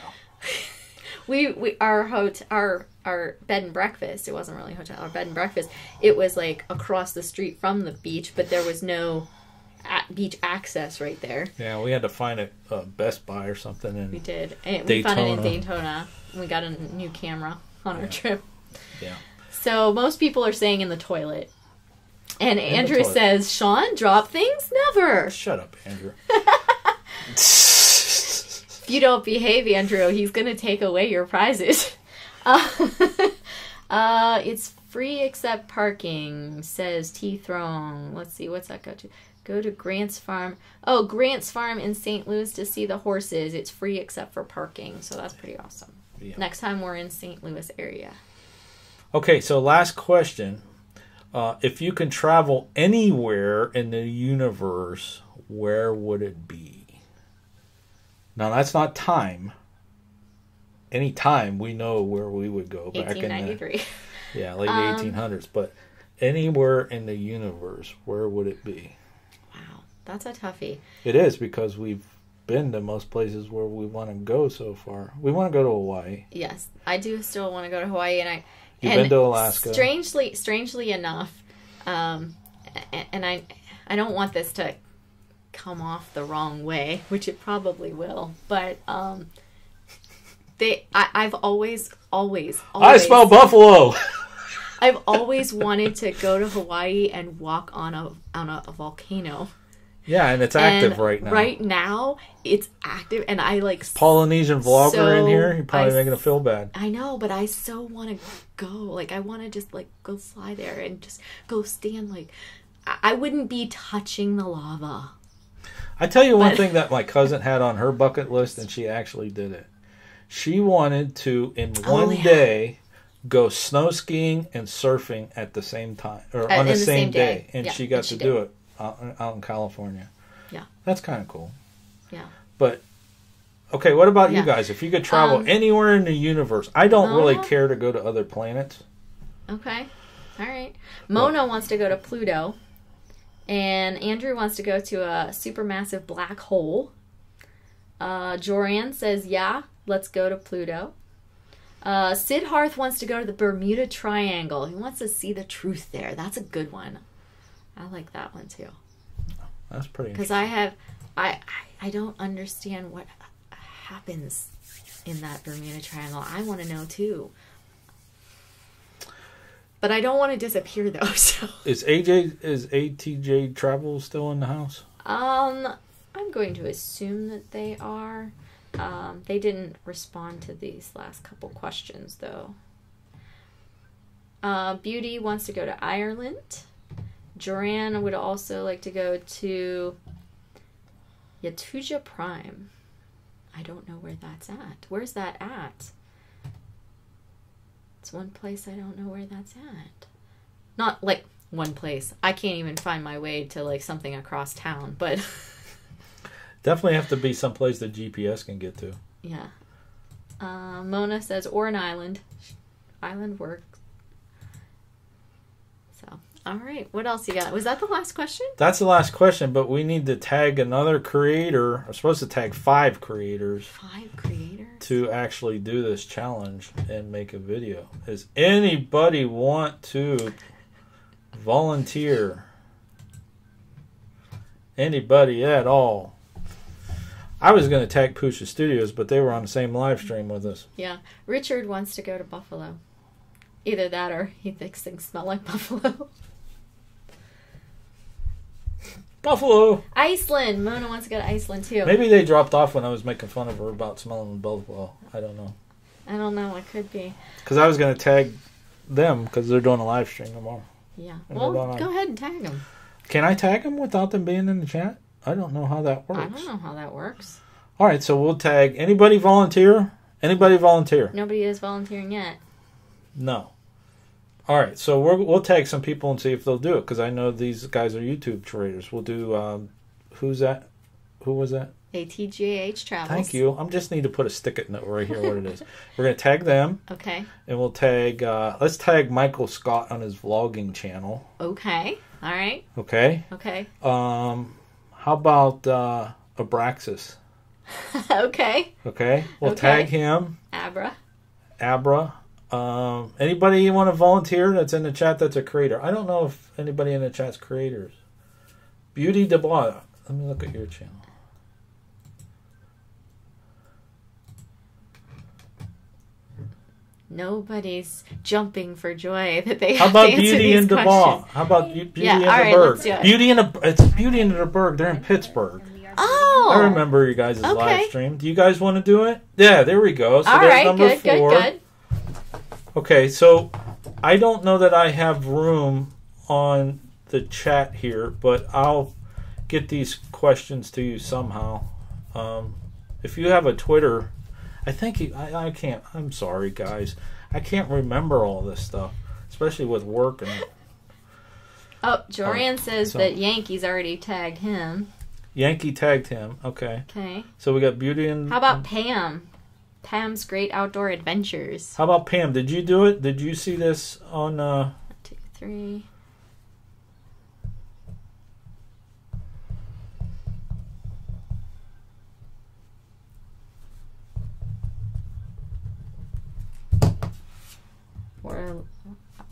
Our bed and breakfast, it wasn't really a hotel, our bed and breakfast, it was like across the street from the beach, but there was no beach access right there. Yeah, we had to find a Best Buy or something in We did. And Daytona. we found it in Daytona. We got a new camera on our trip. Yeah. So most people are saying in the toilet. And Andrew says, Sean, drop things? Never. Shut up, Andrew. If you don't behave, Andrew, he's going to take away your prizes. It's free except parking, says T. Throne. Let's see, what's that go to? Go to Grant's Farm. Oh, Grant's Farm in St. Louis to see the horses. It's free except for parking, so that's pretty awesome. Yeah. Next time we're in St. Louis area. Okay, so last question. If you can travel anywhere in the universe, where would it be? Now, that's not time. Any time, we know where we would go. Back 1893. Late 1800s. But anywhere in the universe, where would it be? Wow, that's a toughie. It is, because we've been to most places where we want to go so far. We want to go to Hawaii. Yes, I do still want to go to Hawaii, and You've been to Alaska. Strangely enough, and I don't want this to come off the wrong way, which it probably will, but I've always I smell buffalo. I've always wanted to go to Hawaii and walk on a volcano. Yeah, and it's active right now. Right now, it's active, and I like... Polynesian vlogger in here, you're probably making it feel bad. I know, but I so want to go. Like, I want to just, like, go fly there and just go stand, like... I wouldn't be touching the lava. I tell you one thing that my cousin had on her bucket list, and she actually did it. She wanted to, in one day, go snow skiing and surfing at the same time, or on the same day. And she got to do it out in California. Yeah. That's kind of cool. Yeah. But, okay, what about you guys? If you could travel anywhere in the universe, I don't really care to go to other planets. Okay. All right. Mona wants to go to Pluto. And Andrew wants to go to a supermassive black hole. Joran says, yeah, let's go to Pluto. Sid Harth wants to go to the Bermuda Triangle. He wants to see the truth there. That's a good one. I like that one too. That's pretty interesting. Because I don't understand what happens in that Bermuda Triangle. I want to know too. But I don't want to disappear though. So. Is ATJ Travel still in the house? I'm going to assume that they are. They didn't respond to these last couple questions though. Beauty wants to go to Ireland. Joran would also like to go to Yatuja Prime. I don't know where that's at. Where's that at? It's one place I don't know where that's at. Not like one place. I can't even find my way to like something across town, but definitely have to be someplace that GPS can get to. Yeah. Mona says, or an island. Island works. So, all right. What else you got? Was that the last question? That's the last question, but we need to tag another creator. We're supposed to tag 5 creators. 5 creators? To actually do this challenge and make a video. Does anybody want to volunteer? Anybody at all? I was going to tag Pusha Studios, but they were on the same live stream with us. Yeah. Richard wants to go to Buffalo. Either that or he thinks things smell like buffalo. Buffalo. Iceland. Mona wants to go to Iceland too. Maybe they dropped off when I was making fun of her about smelling buffalo. I don't know. I don't know. It could be. Because I was going to tag them because they're doing a live stream tomorrow. Yeah. Well, go ahead and tag them. Can I tag them without them being in the chat? I don't know how that works. I don't know how that works. All right. So we'll tag anybody volunteer. Anybody volunteer? Nobody is volunteering yet. No. All right, so we'll tag some people and see if they'll do it, because I know these guys are YouTube creators. We'll do, who's that? Who was that? ATGH Travels. Thank you. I just need to put a stick-it note right here what it is. We're going to tag them. Okay. And we'll tag, let's tag Michael Scott on his vlogging channel. Okay. All right. Okay. Okay. How about Abraxas? Okay. Okay. We'll tag him. Abra. Anybody you want to volunteer that's in the chat that's a creator? I don't know if anybody in the chat's creators. Beauty Dubois. Let me look at your channel. Nobody's jumping for joy that they have to answer these questions. How about Beauty and Dubois? How about Beauty and the Berg? Beauty and it's Beauty and the Berg. They're in Pittsburgh. Oh, I remember you guys' live stream. Do you guys want to do it? Yeah, there we go. So there's number 4. Good. Okay, so I don't know that I have room on the chat here, but I'll get these questions to you somehow. If you have a Twitter, I think I can't. I'm sorry, guys. I can't remember all this stuff, especially with work. And oh, Joran says that Yankee's already tagged him. Yankee tagged him. Okay. Okay. So we got Beauty and... How about Pam? Pam's Great Outdoor Adventures. How about Pam? Did you do it? Did you see this on... 1, 2, 3...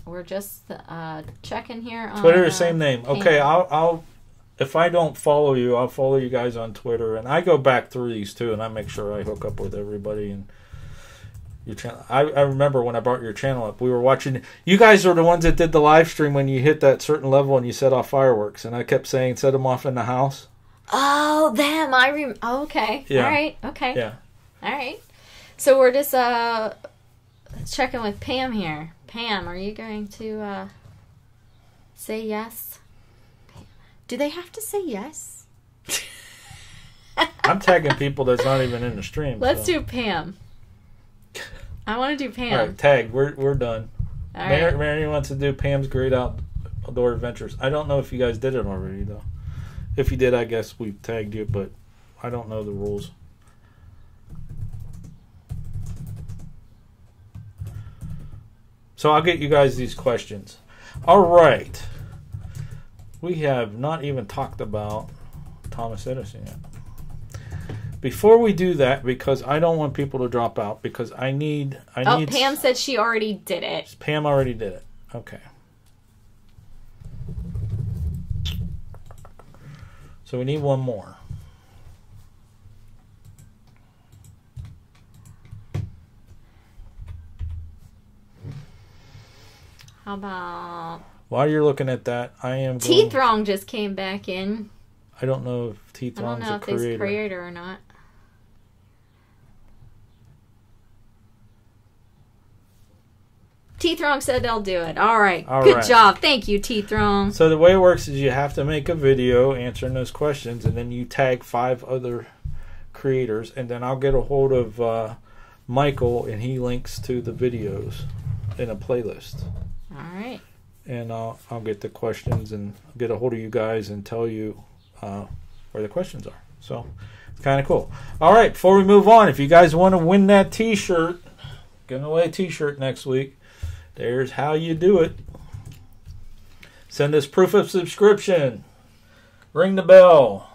We're just checking here on Twitter. Same name. Okay, I'll if I don't follow you, I'll follow you guys on Twitter, and I go back through these too, and I make sure I hook up with everybody and your channel. I remember when I brought your channel up, we were watching. You guys are the ones that did the live stream when you hit that certain level and you set off fireworks, and I kept saying set them off in the house. Oh, them! Oh, okay. Yeah. All right. Okay. Yeah. All right. So we're just checking with Pam here. Pam, are you going to say yes? Do they have to say yes? I'm tagging people that's not even in the stream. Let's do Pam. I want to do Pam. All right, tag. We're done. All right. Mary wants to do Pam's Great Outdoor Adventures. I don't know if you guys did it already, though. If you did, I guess we tagged you, but I don't know the rules. So I'll get you guys these questions. All right. We have not even talked about Thomas Edison yet. Before we do that, because I don't want people to drop out, because I need... Pam said she already did it. Pam already did it. Okay. So we need one more. How about... While you're looking at that, I am going... T-Throng just came back in. I don't know if T-Throng's a creator. I don't know if he's a creator or not. T-Throng said they'll do it. All right. Good job. Thank you, T-Throng. So the way it works is you have to make a video answering those questions, and then you tag 5 other creators, and then I'll get a hold of Michael, and he links to the videos in a playlist. All right. And I'll get the questions and get a hold of you guys and tell you where the questions are. So it's kind of cool. All right. Before we move on, if you guys want to win that T-shirt, giving away a T-shirt next week. There's how you do it. Send us proof of subscription. Ring the bell.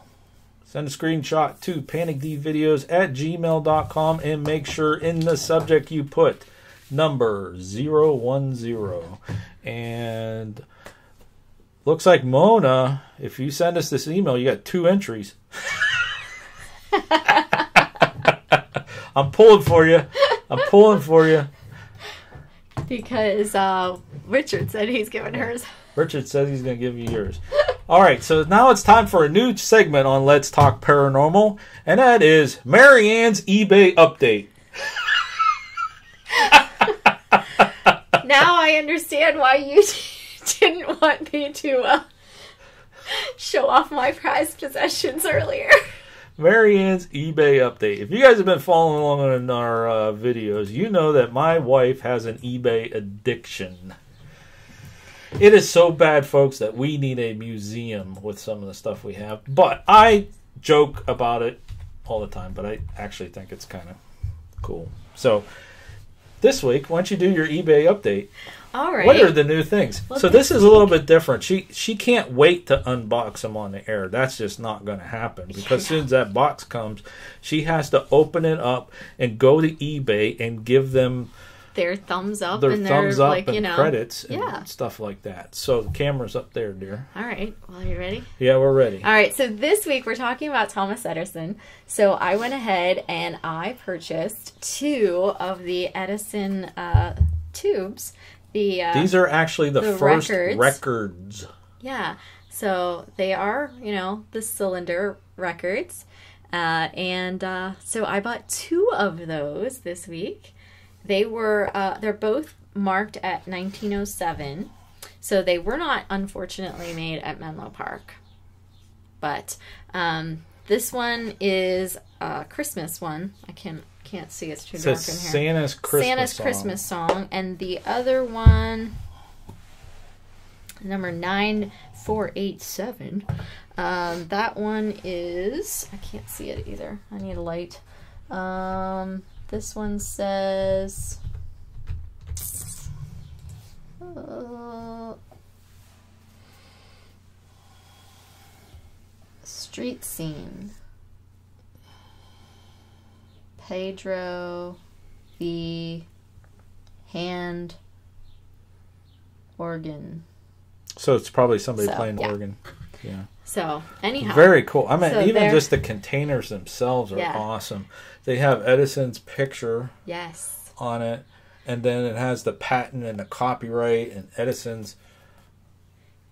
Send a screenshot to PANICdVideos@gmail.com and make sure in the subject you put number 010. And looks like Mona, if you send us this email, you got 2 entries. I'm pulling for you. I'm pulling for you. Because Richard said he's giving hers. Richard says he's going to give you yours. All right, so now it's time for a new segment on Let's Talk Paranormal, and that is Marianne's eBay update. Now I understand why you didn't want me to show off my prized possessions earlier. Marianne's eBay update. If you guys have been following along in our videos, you know that my wife has an eBay addiction. It is so bad, folks, that we need a museum with some of the stuff we have. But I joke about it all the time, but I actually think it's kind of cool. So this week, why don't you do your eBay update? All right. What are the new things? Well, so this is a little bit different. She can't wait to unbox them on the air. That's just not going to happen. Because as soon as that box comes, she has to open it up and go to eBay and give them their thumbs up and like, credits and stuff like that. So the camera's up there, dear. All right. Well, are you ready? Yeah, we're ready. All right. So this week we're talking about Thomas Edison. So I went ahead and I purchased 2 of the Edison tubes. These are actually the first records. Yeah. So they are, the cylinder records. So I bought 2 of those this week. They're both marked at 1907. So they were not, unfortunately, made at Menlo Park. But this one is a Christmas one. I can't see, it's too dark in here. Santa's Christmas song. And the other one, number 9487, that one is, I can't see it either. I need a light. This one says street scene. Pedro the hand organ. So it's probably somebody playing organ. Yeah. So anyhow, very cool. I mean, even just the containers themselves are awesome. They have Edison's picture on it, and then it has the patent and the copyright and Edison's.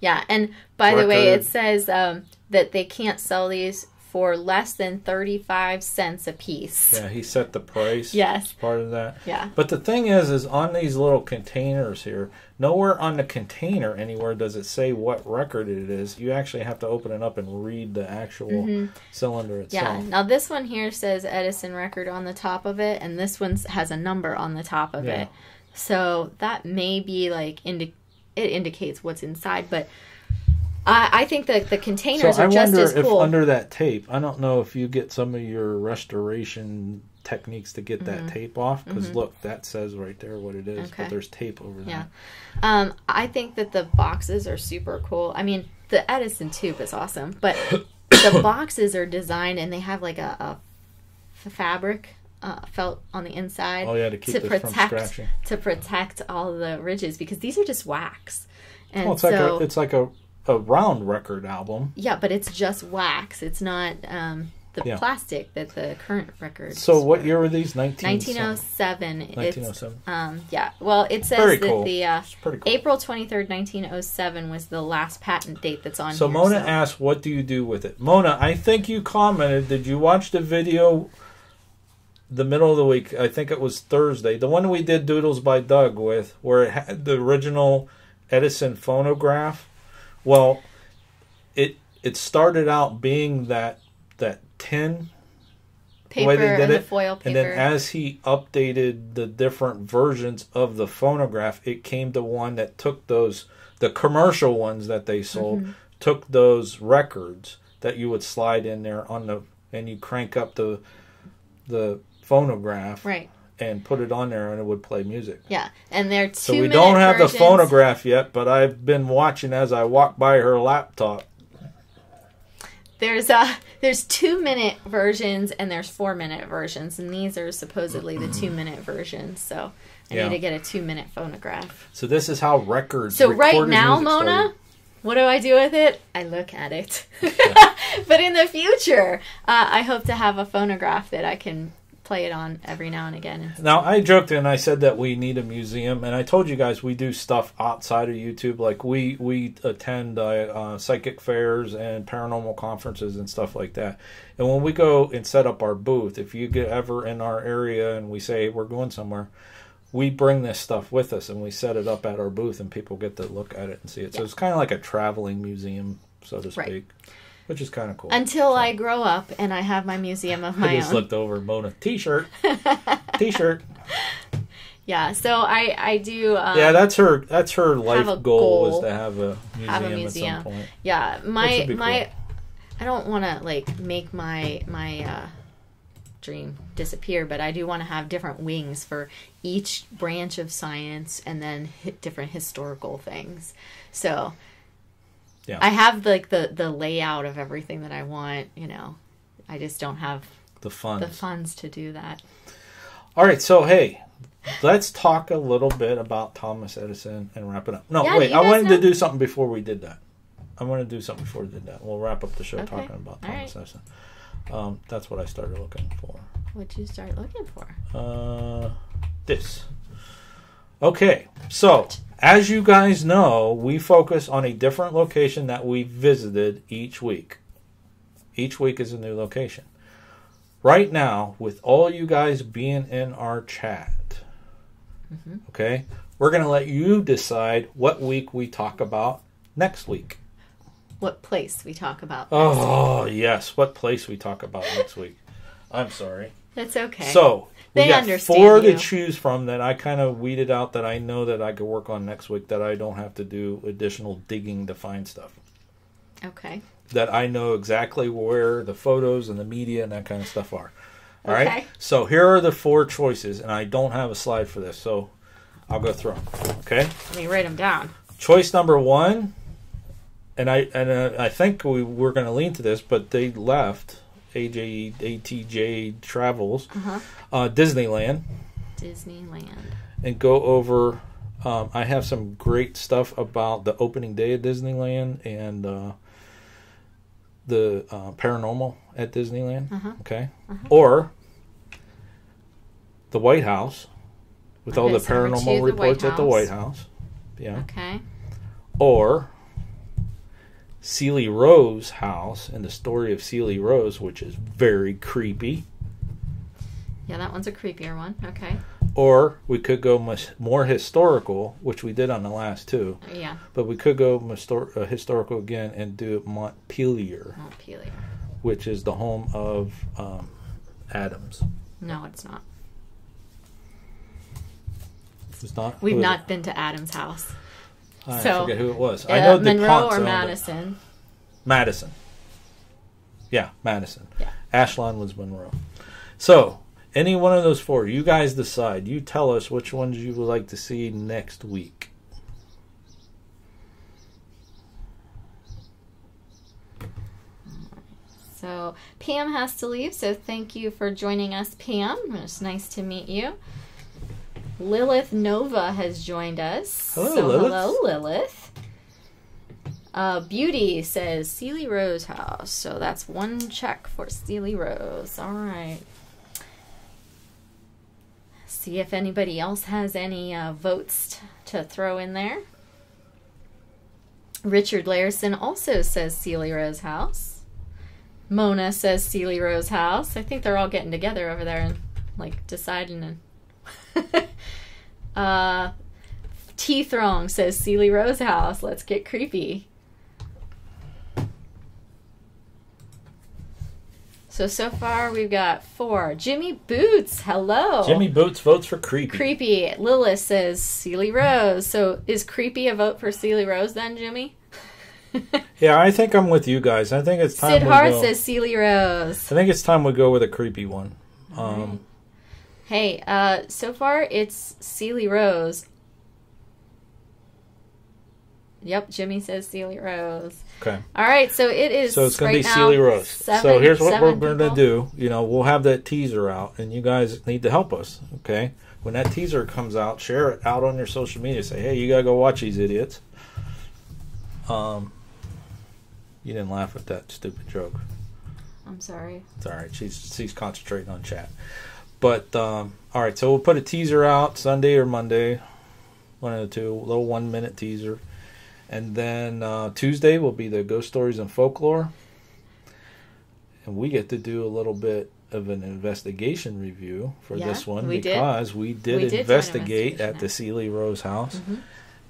Yeah, and by the way, it says that they can't sell these for less than 35 cents a piece. Yeah, he set the price. Yes. As part of that. Yeah. But the thing is on these little containers here, nowhere on the container anywhere does it say what record it is. You actually have to open it up and read the actual cylinder itself. Yeah. Now this one here says Edison record on the top of it, and this one has a number on the top of it. So that may be like it indicates what's inside, but I think that the containers are just as cool. I wonder if under that tape, I don't know if you get some of your restoration techniques to get that tape off, because look, that says right there what it is, but there's tape over there. Yeah. I think that the boxes are super cool. I mean, the Edison tube is awesome, but the boxes are designed and they have like a fabric felt on the inside to keep this from scratching, to protect all the ridges, because these are just wax. And it's like a round record album. Yeah, but it's just wax. It's not the plastic that the current records. So what year were these? 1907. 1907. Yeah. Well, it says Very that cool. the pretty cool. April 23rd, 1907 was the last patent date that's on so here. Mona asked, what do you do with it? Mona, I think you commented, did you watch the video the middle of the week? I think it was Thursday. The one we did Doodles by Doug with, where it had the original Edison phonograph. Well, it started out being that tin paper, the way they did and it, the foil paper. and then as he updated the different versions of the phonograph, it came to one that took the commercial ones that they sold, took those records that you would slide in there and you crank up the phonograph, right, and put it on there, and it would play music. Yeah, and they're 2-minute So we don't have versions. the phonograph yet, but I've been watching as I walk by her laptop. There's 2-minute versions and there's 4-minute versions, and these are supposedly the 2-minute versions. So I need to get a 2-minute phonograph. So this is how records. So right now, Mona, started. what do I do with it? I look at it. But in the future, I hope to have a phonograph that I can play it on every now and again. Now, I joked and I said that we need a museum, and I told you guys we do stuff outside of YouTube. Like we attend psychic fairs and paranormal conferences and stuff like that. And when we go and set up our booth, if you get ever in our area and we say we're going somewhere, we bring this stuff with us and we set it up at our booth, and people get to look at it and see it. So it's kind of like a traveling museum, so to speak. Right. Which is kind of cool. Until I grow up and I have my museum of my own. I just looked over, Mona. T-shirt. T-shirt. Yeah, so I do. Yeah, that's her life goal, is to have a museum at some point. Yeah, my cool. I don't want to like make my dream disappear, but I do want to have different wings for each branch of science, and then different historical things. So. Yeah. I have like the layout of everything that I want, I just don't have the funds to do that. All right, so hey, let's talk a little bit about Thomas Edison and wrap it up. No, wait, I wanted to do something before we did that. We'll wrap up the show talking about Thomas Edison. That's what I started looking for. What'd you start looking for? This. Okay, so as you guys know, we focus on a different location that we visited each week. Each week is a new location. Right now, with all you guys being in our chat, okay, we're going to let you decide what week we talk about next week. What place we talk about next week. Yes, what place we talk about next week. I'm sorry. That's okay. So, we got understand 4 to choose from that I kind of weeded out that I know that I could work on next week, that I don't have to do additional digging to find stuff. Okay. That I know exactly where the photos and the media and that kind of stuff are. All right? So here are the 4 choices, and I don't have a slide for this, so I'll go through them. Okay? Let me write them down. Choice number 1, and I think we were going to lean to this, but they left. ATJ Travels, Disneyland, and go over. I have some great stuff about the opening day of Disneyland and the paranormal at Disneyland. Okay, or the White House with all the paranormal reports at the White House. Yeah. Okay. Or Sealy Rose house and the story of Sealy Rose, which is very creepy. Yeah, that one's a creepier one. Okay. Or we could go much more historical, which we did on the last two. Yeah. But we could go historical again and do Montpelier. Montpelier. Which is the home of Adams. No, it's not. It's not? We've not been to Adams' house. I forget who it was. I know Monroe or Madison. Madison. Yeah, Madison. Yeah. Ashland was Monroe. So, any one of those four, you guys decide. You tell us which ones you would like to see next week. So, Pam has to leave, so thank you for joining us, Pam. It's nice to meet you. Lilith Nova has joined us. Hello, Lilith. Hello, Lilith. Beauty says Sealy Rose house. So that's one check for Sealy Rose. All right. See if anybody else has any votes to throw in there. Richard Larson also says Sealy Rose house. Mona says Sealy Rose house. I think they're all getting together over there and like deciding and T-Throng says Sealy Rose house. Let's get creepy. So far we've got 4. Jimmy Boots, hello. Jimmy Boots votes for creepy. Creepy. Lilith says Sealy Rose. So is creepy a vote for Sealy Rose then, Jimmy? Yeah, I think I'm with you guys. I think it's time Sid we Hart go. says Sealy Rose. I think it's time we go with a creepy one. Right. Hey, so far it's Sealy Rose. Yep, Jimmy says Sealy Rose. Okay. All right, so it is. So it's going to right be now, Sealy Rose. So here's what we're going to people. do. You know, we'll have that teaser out, and you guys need to help us. Okay. When that teaser comes out, share it out on your social media. Say, hey, you got to go watch these idiots. You didn't laugh at that stupid joke. I'm sorry. It's all right. She's concentrating on chat. But all right, so we'll put a teaser out Sunday or Monday, one of the two. A little 1-minute teaser. And then Tuesday will be the Ghost Stories and Folklore. And we get to do a little bit of an investigation review for this one because we did investigate at the Sealy Rose house. Mm-hmm.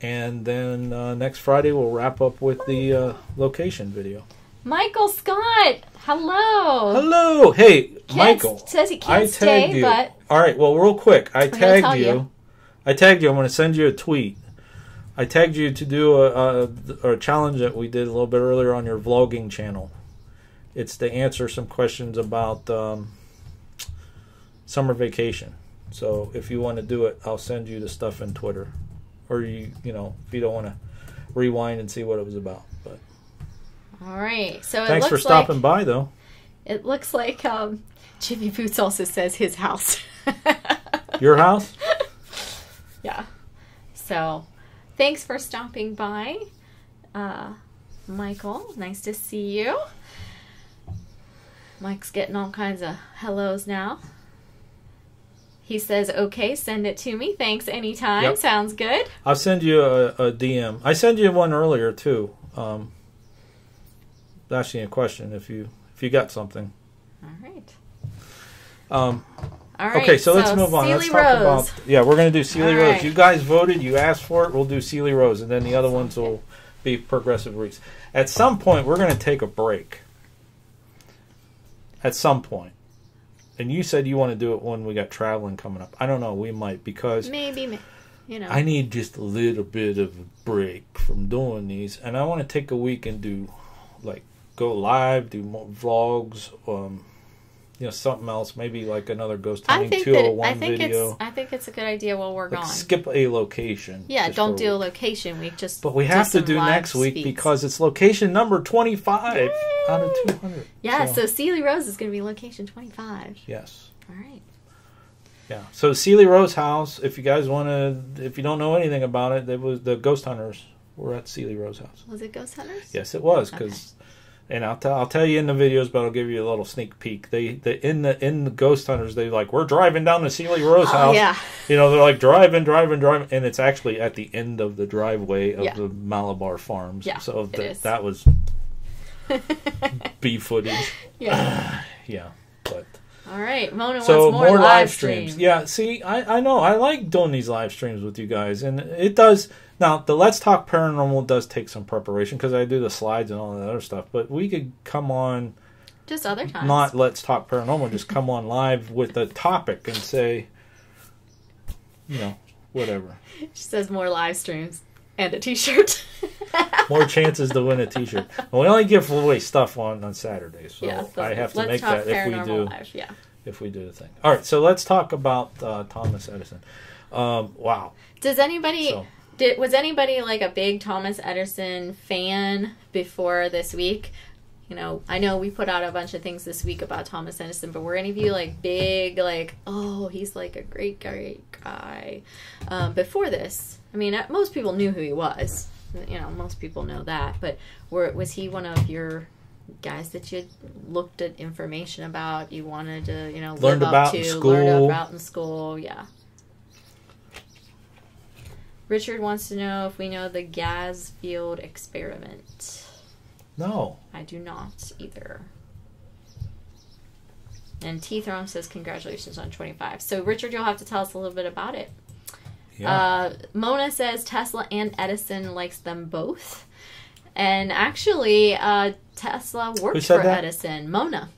And then next Friday we'll wrap up with the location video. Michael Scott, hello. Hello. Hey, Michael. Says he can't stay, but... All right, well, real quick. I tagged you. I'm going to send you a tweet. I tagged you to do a challenge that we did a little bit earlier on your vlogging channel. It's to answer some questions about summer vacation. So if you want to do it, I'll send you the stuff in Twitter. Or, you know, if you don't want to rewind and see what it was about. But all right. So thanks for stopping by, though. It looks like Jimmy Boots also says his house. Your house? Yeah. So... thanks for stopping by, Michael. Nice to see you. Mike's getting all kinds of hellos now. He says, okay, send it to me. Thanks anytime. Yep. Sounds good. I'll send you a DM. I sent you one earlier, too. Asking a question if you got something. All right. All right, okay, so let's move on. Let's talk about... yeah, we're going to do Sealy Rose. You guys voted. You asked for it. We'll do Sealy Rose. And then the other ones will be progressive weeks. At some point, we're going to take a break. At some point. And you said you want to do it when we got traveling coming up. I don't know. We might because... maybe, you know. I need just a little bit of a break from doing these. And I want to take a week and do, like, go live, do more vlogs, you know, something else, maybe like another Ghost Hunting 201 video. I think it's a good idea while we're gone. Skip a location. Yeah, don't do a location week. But we have to do next week because it's location number 25 out of 200. Yeah, so Sealy Rose is going to be location 25. Yes. All right. Yeah. So Sealy Rose house, if you guys want to, if you don't know anything about it, it was the Ghost Hunters were at Sealy Rose house. Was it Ghost Hunters? Yes, it was because. Okay. And I'll tell you in the videos, but I'll give you a little sneak peek. They in the Ghost Hunters, they like we're driving down the Sealy Rose house. Yeah. You know, they're like driving, and it's actually at the end of the driveway of the Malabar Farms. Yeah. So that was B footage. Yeah. Yeah, but... All right, Mona wants so more live streams. Yeah, see, I know. I like doing these live streams with you guys, and it does... Now, the Let's Talk Paranormal does take some preparation, because I do the slides and all that other stuff, but we could come on... Just other times. Not Let's Talk Paranormal, just come on live with a topic and say, you know, whatever. She says more live streams and a t-shirt. More chances to win a t-shirt. Well, we only give away stuff on Saturdays, so yeah, I have to Let's make Talk that if we do. Live. Yeah. If we do the thing. All right, so let's talk about Thomas Edison. Wow. Does anybody... was anybody like a big Thomas Edison fan before this week? You know, I know we put out a bunch of things this week about Thomas Edison, but were any of you like big, like, oh, he's like a great guy before this? I mean, most people knew who he was. You know, most people know that. But was he one of your guys that you looked at information about, you wanted to, you know, learn about in school? Yeah. Richard wants to know if we know the gas field experiment. No. I do not either. And T-Throne says, congratulations on 25. So, Richard, you'll have to tell us a little bit about it. Yeah. Mona says Tesla and Edison likes them both. And actually, Tesla worked for Edison. Mona.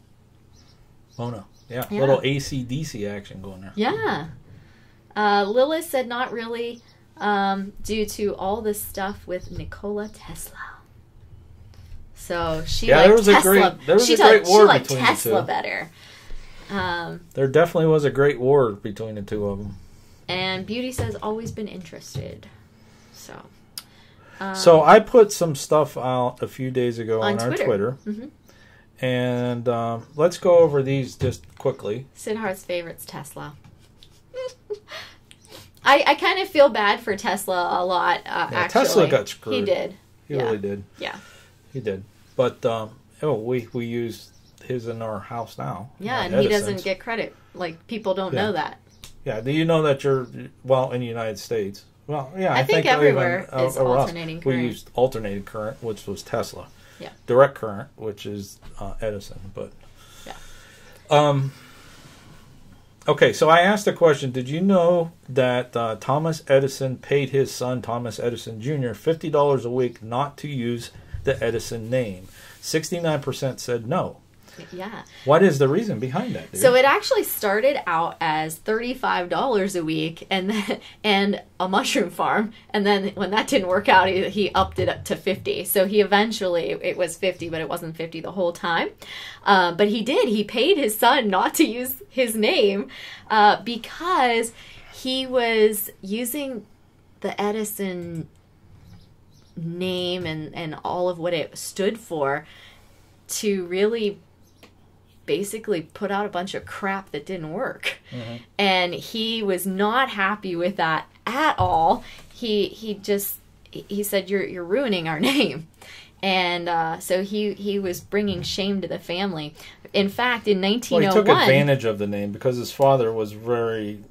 Yeah. Little AC/DC action going there. Yeah. Lilith said not really, due to all this stuff with Nikola Tesla. So she liked Tesla. There was a great war between Tesla the two. Better. There definitely was a great war between the two of them. And Beauty says always been interested. So I put some stuff out a few days ago on our Twitter. Mm-hmm. And let's go over these just quickly. Sid Hart's favorite's Tesla. I kind of feel bad for Tesla a lot, actually. Tesla got screwed. He did. He really did. Yeah. He did. But we use his in our house now. Yeah, and he doesn't get credit. Like, people don't know that. Yeah, do you know that in the United States? Well, yeah, I think everywhere is alternating current. We used alternating current, which was Tesla. Yeah. Direct current, which is Edison. But okay, so I asked a question. Did you know that Thomas Edison paid his son, Thomas Edison Jr., $50 a week not to use the Edison name? 69% said no. Yeah. What is the reason behind that, dude? So it actually started out as $35 a week and a mushroom farm. And then when that didn't work out, he upped it up to $50. So he eventually, it was $50, but it wasn't $50 the whole time. But he did. He paid his son not to use his name because he was using the Edison name and all of what it stood for to really basically put out a bunch of crap that didn't work. Mm-hmm. And he was not happy with that at all. He said, you're ruining our name. And so he was bringing shame to the family. In fact, in 1901... Well, he took advantage of the name because his father was very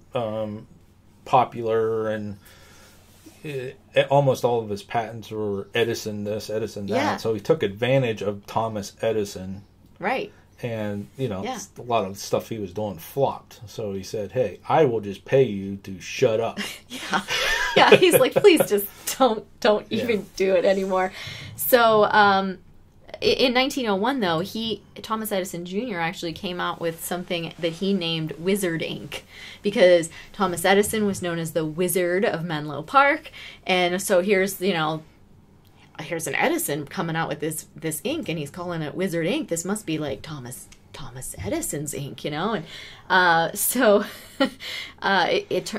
popular, and almost all of his patents were Edison this, Edison that. Yeah. So he took advantage of Thomas Edison. Right. And, a lot of stuff he was doing flopped. So he said, hey, I will just pay you to shut up. Yeah, he's like, please just don't even do it anymore. So in 1901, though, Thomas Edison Jr. actually came out with something that he named Wizard Ink, because Thomas Edison was known as the Wizard of Menlo Park. And so here's an Edison coming out with this ink, and he's calling it Wizard Ink. This must be like Thomas Edison's ink, And so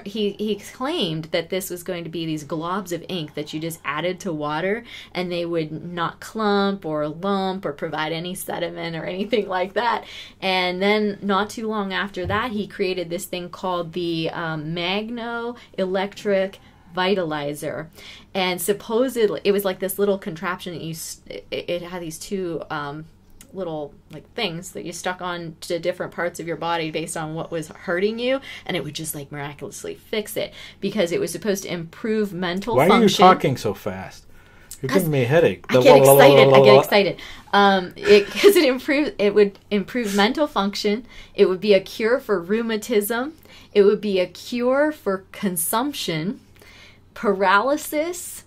he claimed that this was going to be these globs of ink that you just added to water, and they would not clump or lump or provide any sediment or anything like that. And then not too long after that, he created this thing called the magno-electric vitalizer. And supposedly it was like this little contraption that it had these two little like things that you stuck on to different parts of your body based on what was hurting you, and it would just like miraculously fix it, because it was supposed to improve mental function. Why are you talking so fast? You're giving me a headache. I get excited. Because it would improve mental function. It would be a cure for rheumatism. It would be a cure for consumption, paralysis,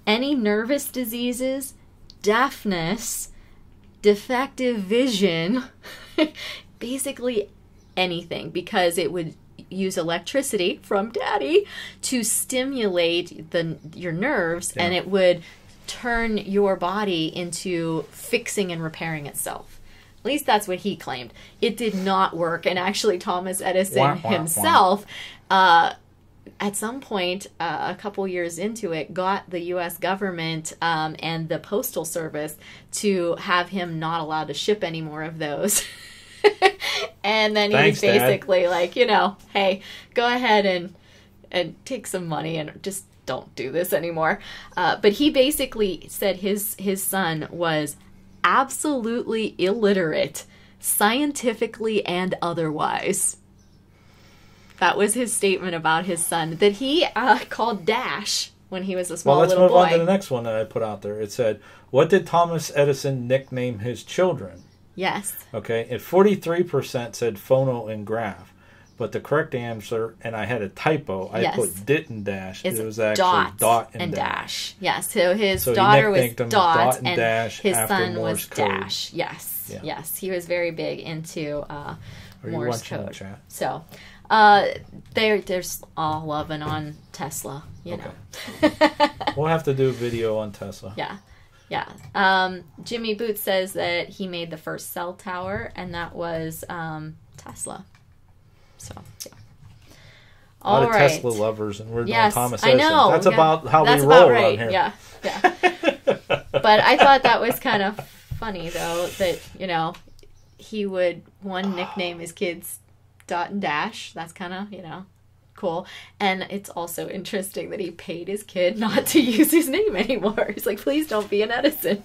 any nervous diseases, deafness, defective vision, basically anything, because it would use electricity from Daddy to stimulate your nerves, and it would turn your body into fixing and repairing itself. At least that's what he claimed. It did not work, and actually Thomas Edison himself, at some point, a couple years into it, got the U.S. government and the Postal Service to have him not allowed to ship any more of those. And then he's basically Dad. Like, hey, go ahead and take some money and just don't do this anymore. But he basically said his son was absolutely illiterate, scientifically and otherwise. That was his statement about his son, that he called Dash when he was a small little boy. Well, let's move on to the next one that I put out there. It said, what did Thomas Edison nickname his children? Yes. Okay, and 43% said phono and graph. But the correct answer, and I had a typo, I put dit and dash. It was actually dot and dash. Yes, so his daughter was dot and dash, his son was dash. Yes, yes. He was very big into Morse code. Chat? So they're all loving on Tesla, you know. We'll have to do a video on Tesla. Yeah. Yeah. Jimmy Boots says that he made the first cell tower, and that was Tesla. So, yeah. A lot of Tesla lovers, and we're doing Thomas Edison. I know. That's about how we roll around here. Yeah. But I thought that was kind of funny, though, that, he would, nickname his kids Dot and Dash. That's kind of, cool. And it's also interesting that he paid his kid not to use his name anymore. He's like, please don't be an Edison.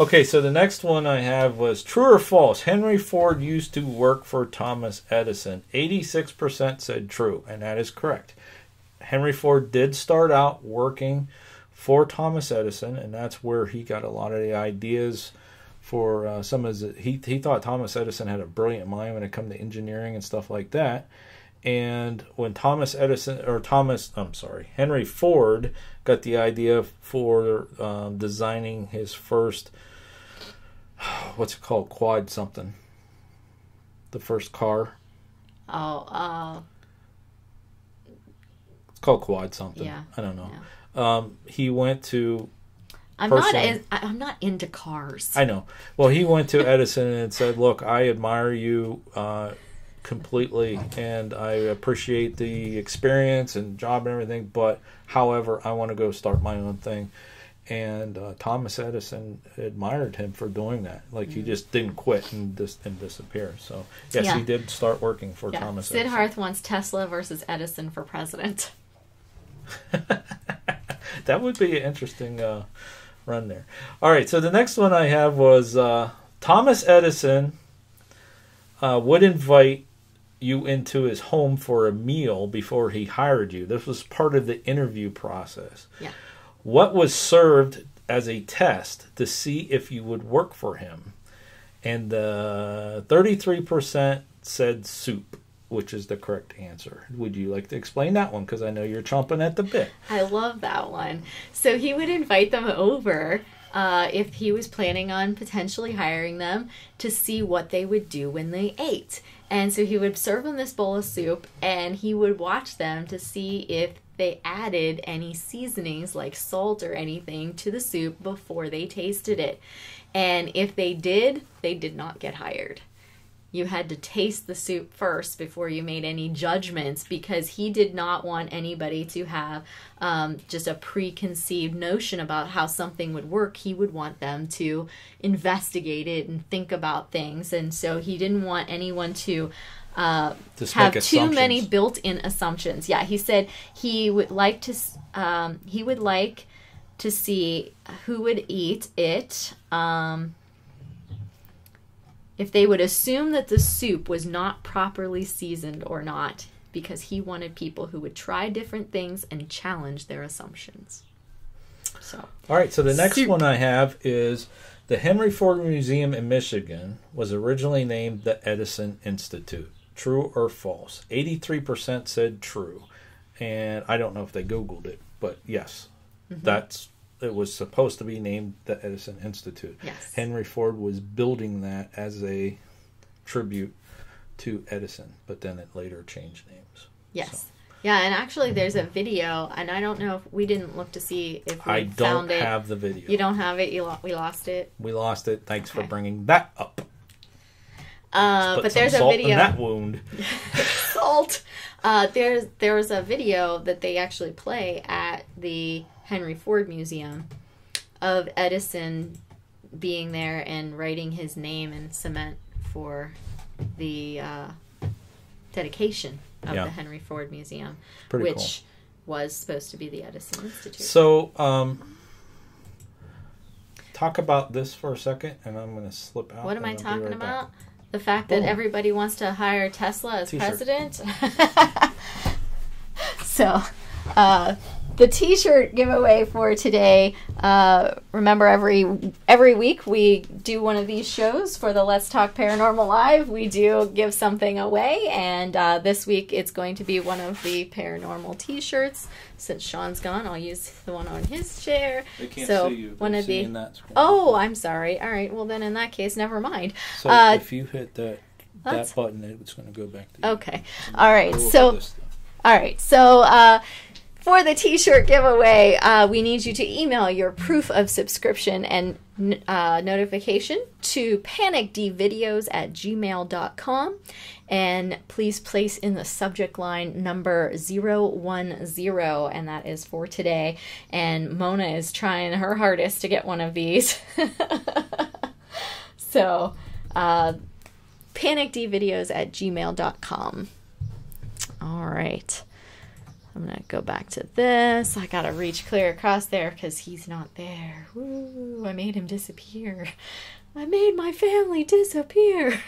Okay, so the next one I have was true or false. Henry Ford used to work for Thomas Edison. 86% said true, and that is correct. Henry Ford did start out working for Thomas Edison, and that's where he got a lot of the ideas for some of his... He thought Thomas Edison had a brilliant mind when it came to engineering and stuff like that. And when Henry Ford got the idea for designing his first... what's it called? Quad something. The first car. It's called Quad something. Yeah. I don't know. Yeah. He went to... I'm not into cars. I know. Well, he went to Edison and said, look, I admire you completely, and I appreciate the experience and job and everything, but however, I want to go start my own thing. And Thomas Edison admired him for doing that. Like, he just didn't quit and disappear. So, yes, he did start working for Thomas Sid Edison. Harth wants Tesla versus Edison for president. That would be an interesting run there. All right, so the next one I have was Thomas Edison would invite you into his home for a meal before he hired you. This was part of the interview process. Yeah. What was served as a test to see if you would work for him? And 33% said soup, which is the correct answer. Would you like to explain that one? Because I know you're chomping at the bit. I love that one. So he would invite them over if he was planning on potentially hiring them to see what they would do when they ate. And so he would serve them this bowl of soup, and he would watch them to see if they added any seasonings like salt or anything to the soup before they tasted it. And if they did not get hired. You had to taste the soup first before you made any judgments, because he did not want anybody to have just a preconceived notion about how something would work. He would want them to investigate it and think about things. And so he didn't want anyone to have too many built-in assumptions. Yeah, he said he would like to see who would eat it. If they would assume that the soup was not properly seasoned or not, because he wanted people who would try different things and challenge their assumptions. So. All right, so the next one I have is the Henry Ford Museum in Michigan was originally named the Edison Institute. True or false? 83% said true. And I don't know if they Googled it, but yes, it was supposed to be named the Edison Institute. Yes. Henry Ford was building that as a tribute to Edison, but then it later changed names. Yes. So. Yeah, and actually there's a video, and I don't know if we didn't look to see if we found it. I don't have the video. You don't have it? We lost it? We lost it. Thanks for bringing that up. But there's a video. In that wound. Salt. There was a video that they actually play at the Henry Ford Museum of Edison being there and writing his name in cement for the dedication of the Henry Ford Museum, which was supposed to be the Edison Institute. So, talk about this for a second, and I'm going to slip out. What am I talking about? The fact that everybody wants to hire Tesla as president? So, the T-shirt giveaway for today. Remember, every week we do one of these shows for the Let's Talk Paranormal Live. We do give something away, and this week it's going to be one of the paranormal T-shirts. Since Sean's gone, I'll use the one on his chair. They can't so see you. One of the. Oh, I'm sorry. All right. Well, then in that case, never mind. So if you hit that button, it's going to go back to you. Okay. All right. So. For the T-shirt giveaway, we need you to email your proof of subscription and notification to PANICdVideos@gmail.com, and please place in the subject line number 010, and that is for today. And Mona is trying her hardest to get one of these. So, PANICdVideos@gmail.com. All right. I'm going to go back to this. I got to reach clear across there because he's not there. Woo, I made him disappear. I made my family disappear.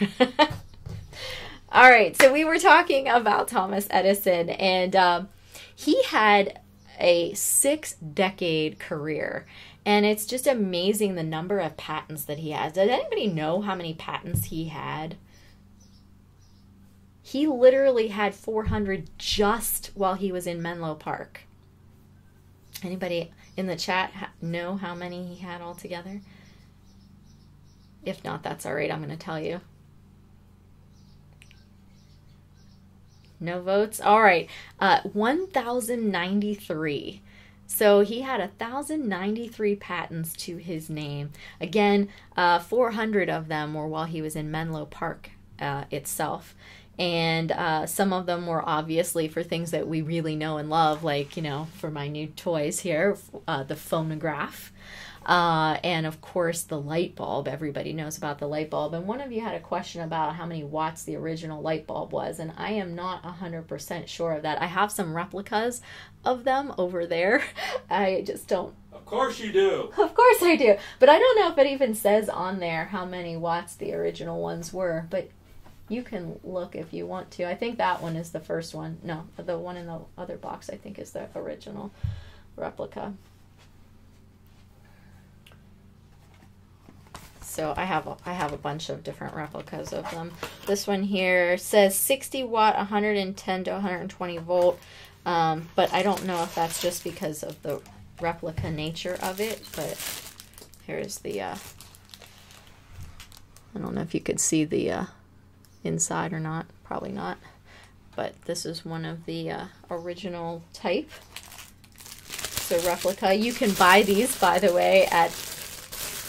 All right, so we were talking about Thomas Edison, and he had a 6-decade career. And it's just amazing the number of patents that he has. Does anybody know how many patents he had? He literally had 400 just while he was in Menlo Park. Anybody in the chat know how many he had altogether? If not, that's all right. I'm going to tell you. No votes? All right. 1,093. So he had 1,093 patents to his name. Again, 400 of them were while he was in Menlo Park itself. And some of them were obviously for things that we really know and love, like, for my new toys here, the phonograph. And of course the light bulb. Everybody knows about the light bulb. And one of you had a question about how many watts the original light bulb was, and I am not 100% sure of that. I have some replicas of them over there. I just don't. Of course you do. Of course I do. But I don't know if it even says on there how many watts the original ones were. But you can look if you want to. I think that one is the first one. No, the one in the other box I think is the original replica. So I have a bunch of different replicas of them. This one here says 60 watt, 110 to 120 volt. But I don't know if that's just because of the replica nature of it. But here's the. I don't know if you could see the inside or not. Probably not. But this is one of the original type. So replica. You can buy these, by the way, at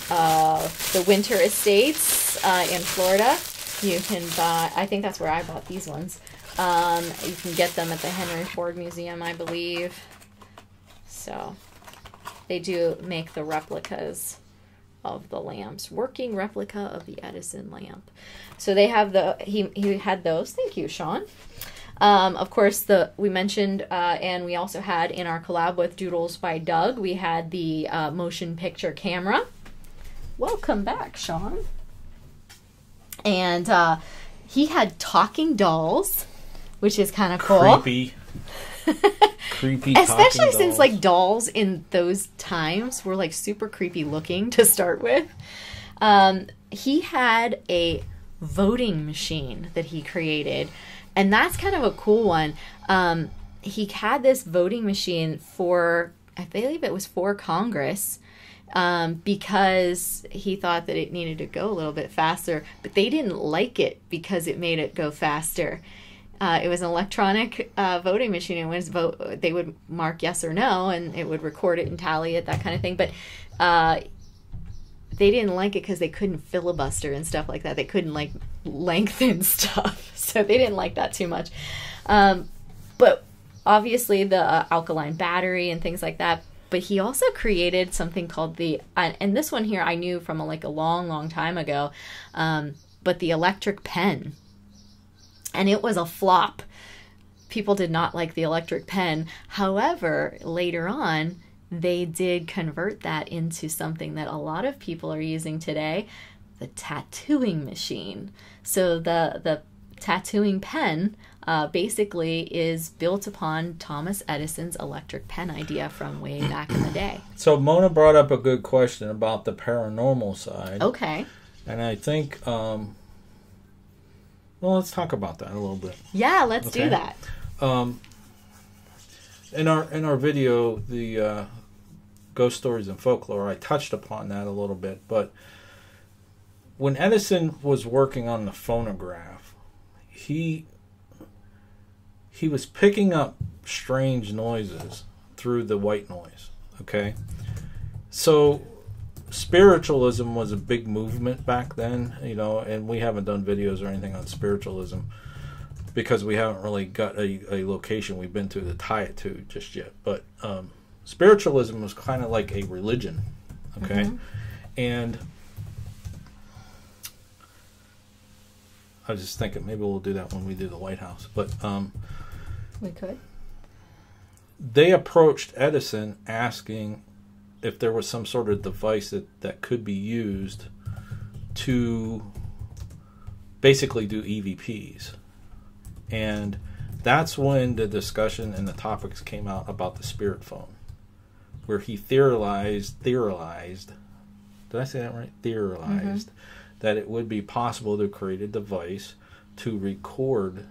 the Winter Estates in Florida. You can buy, I think that's where I bought these ones. You can get them at the Henry Ford Museum, I believe. So they do make the replicas of the lamps. Working replica of the Edison lamp. So they have he had those. Thank you, Sean. Of course, we mentioned, and we also had in our collab with Doodles by Doug, we had the motion picture camera. Welcome back, Sean. And he had talking dolls, which is kind of cool. Creepy. Creepy, especially since dolls. like dolls in those times were like super creepy looking to start with. He had a voting machine that he created, and that's kind of a cool one. He had this voting machine for, I believe it was for Congress, because he thought that it needed to go a little bit faster, but they didn't like it because it made it go faster. It was an electronic voting machine, and they would mark yes or no, and it would record it and tally it, that kind of thing. But they didn't like it because they couldn't filibuster and stuff like that. They couldn't like lengthen stuff, so they didn't like that too much. But obviously the alkaline battery and things like that. But he also created something called and this one here I knew from a long time ago, but the electric pen. And it was a flop. People did not like the electric pen. However, later on, they did convert that into something that a lot of people are using today, the tattooing machine. So the tattooing pen basically is built upon Thomas Edison's electric pen idea from way back in the day. So Mona brought up a good question about the paranormal side. Okay. And I think, well, let's talk about that a little bit. Yeah, let's do that. In our video, the Ghost Stories and Folklore, I touched upon that a little bit. But when Edison was working on the phonograph, he was picking up strange noises through the white noise. Okay, so spiritualism was a big movement back then, and we haven't done videos or anything on spiritualism because we haven't really got a location we've been to tie it to just yet. But spiritualism was kind of like a religion, okay? Mm-hmm. And I was just thinking maybe we'll do that when we do the White House. But we could. They approached Edison asking if there was some sort of device that could be used to basically do EVPs. And that's when the discussion and the topics came out about the spirit phone, where he theorized, did I say that right? Theorized that it would be possible to create a device to record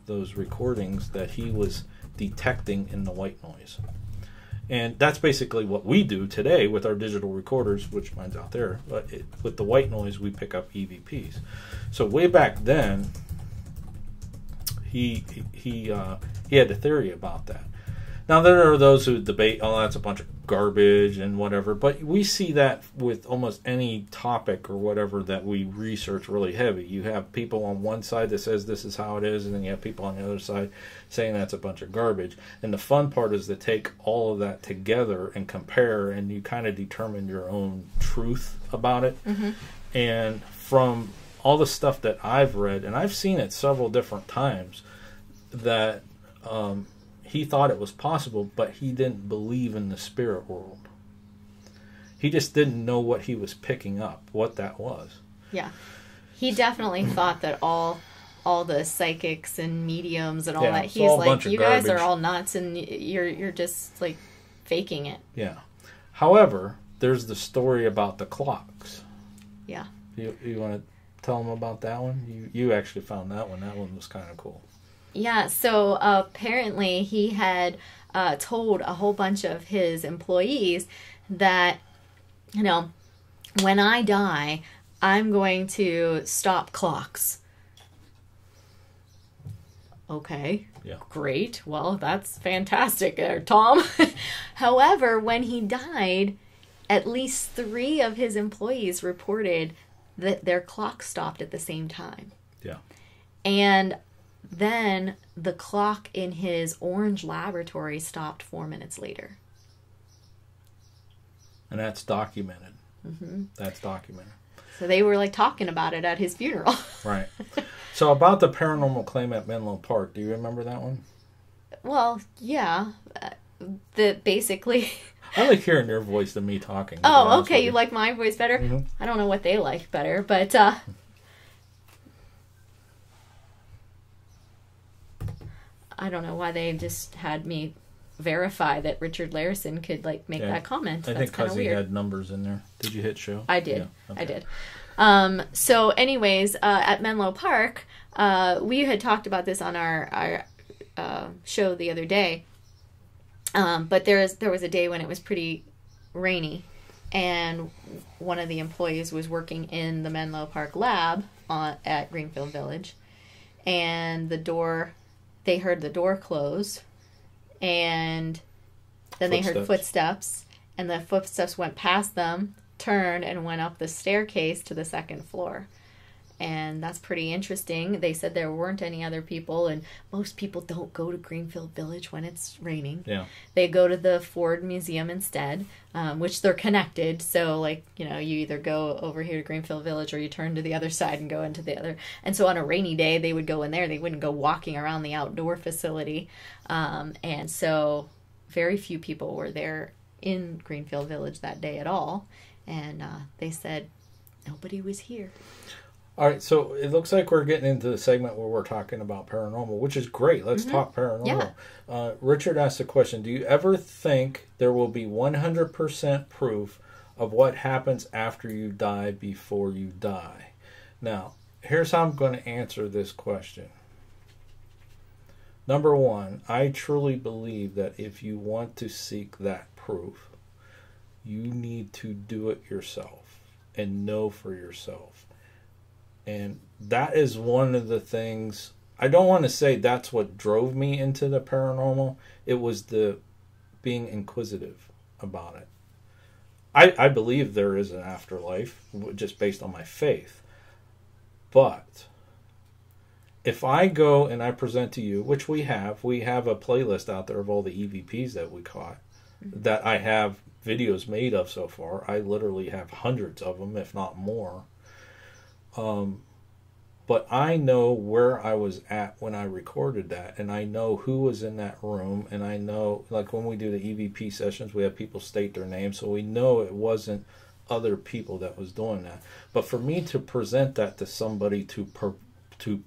those recordings that he was detecting in the white noise. And that's basically what we do today with our digital recorders, which mine's out there. But with the white noise, we pick up EVPs. So way back then, he had a theory about that. Now there are those who debate, oh, that's a bunch of garbage and whatever. But we see that with almost any topic or whatever that we research really heavy. You have people on one side that says this is how it is, and then you have people on the other side saying that's a bunch of garbage. And the fun part is to take all of that together and compare, and you kind of determine your own truth about it. Mm-hmm. And from all the stuff that I've read, and I've seen it several different times, that he thought it was possible, but he didn't believe in the spirit world. He just didn't know what he was picking up, what that was. Yeah. He definitely thought that all the psychics and mediums and all that, he's like, you guys are all nuts and you're just like faking it. Yeah. However, there's the story about the clocks. Yeah. You want to tell them about that one? You actually found that one. That one was kind of cool. Yeah, so apparently he had told a whole bunch of his employees that, when I die, I'm going to stop clocks. Okay. Yeah. Great. Well, that's fantastic there, Tom. However, when he died, at least 3 of his employees reported that their clock stopped at the same time. Yeah. And then the clock in his orange laboratory stopped 4 minutes later. And that's documented. Mm-hmm. That's documented. So they were like talking about it at his funeral. Right. So about the paranormal claim at Menlo Park, do you remember that one? Well, yeah. Basically... I like hearing your voice than me talking. Oh, okay. You like my voice better? Mm-hmm. I don't know what they like better, but... I don't know why they just had me verify that Richard Larison could like make that comment. I think because he had numbers in there. Did you hit show? I did. Yeah. Okay. I did. So anyways, at Menlo Park, we had talked about this on our show the other day. But there was a day when it was pretty rainy, and one of the employees was working in the Menlo Park lab at Greenfield Village, and they heard the door close, and then they heard footsteps, and the footsteps went past them, turned, and went up the staircase to the second floor. And that's pretty interesting. They said there weren't any other people, and most people don't go to Greenfield Village when it's raining. Yeah. They go to the Ford Museum instead, which they're connected. So, like, you know, you either go over here to Greenfield Village or you turn to the other side and go into the other. And so on a rainy day, they would go in there. They wouldn't go walking around the outdoor facility. And so very few people were there in Greenfield Village that day at all. And they said nobody was here. All right, so it looks like we're getting into the segment where we're talking about paranormal, which is great. Let's talk paranormal. Yeah. Richard asked a question. Do you ever think there will be 100% proof of what happens after you die before you die? Now, here's how I'm going to answer this question. Number one, I truly believe that if you want to seek that proof, you need to do it yourself and know for yourself. And that is one of the things, I don't want to say that's what drove me into the paranormal. It was the being inquisitive about it. I believe there is an afterlife, just based on my faith. But if I go and I present to you, which we have a playlist out there of all the EVPs that we caught, that I have videos made of so far. I literally have hundreds of them, if not more. But I know where I was at when I recorded that, and I know who was in that room, and I know, like when we do the EVP sessions, we have people state their names, so we know it wasn't other people that was doing that. But for me to present that to somebody to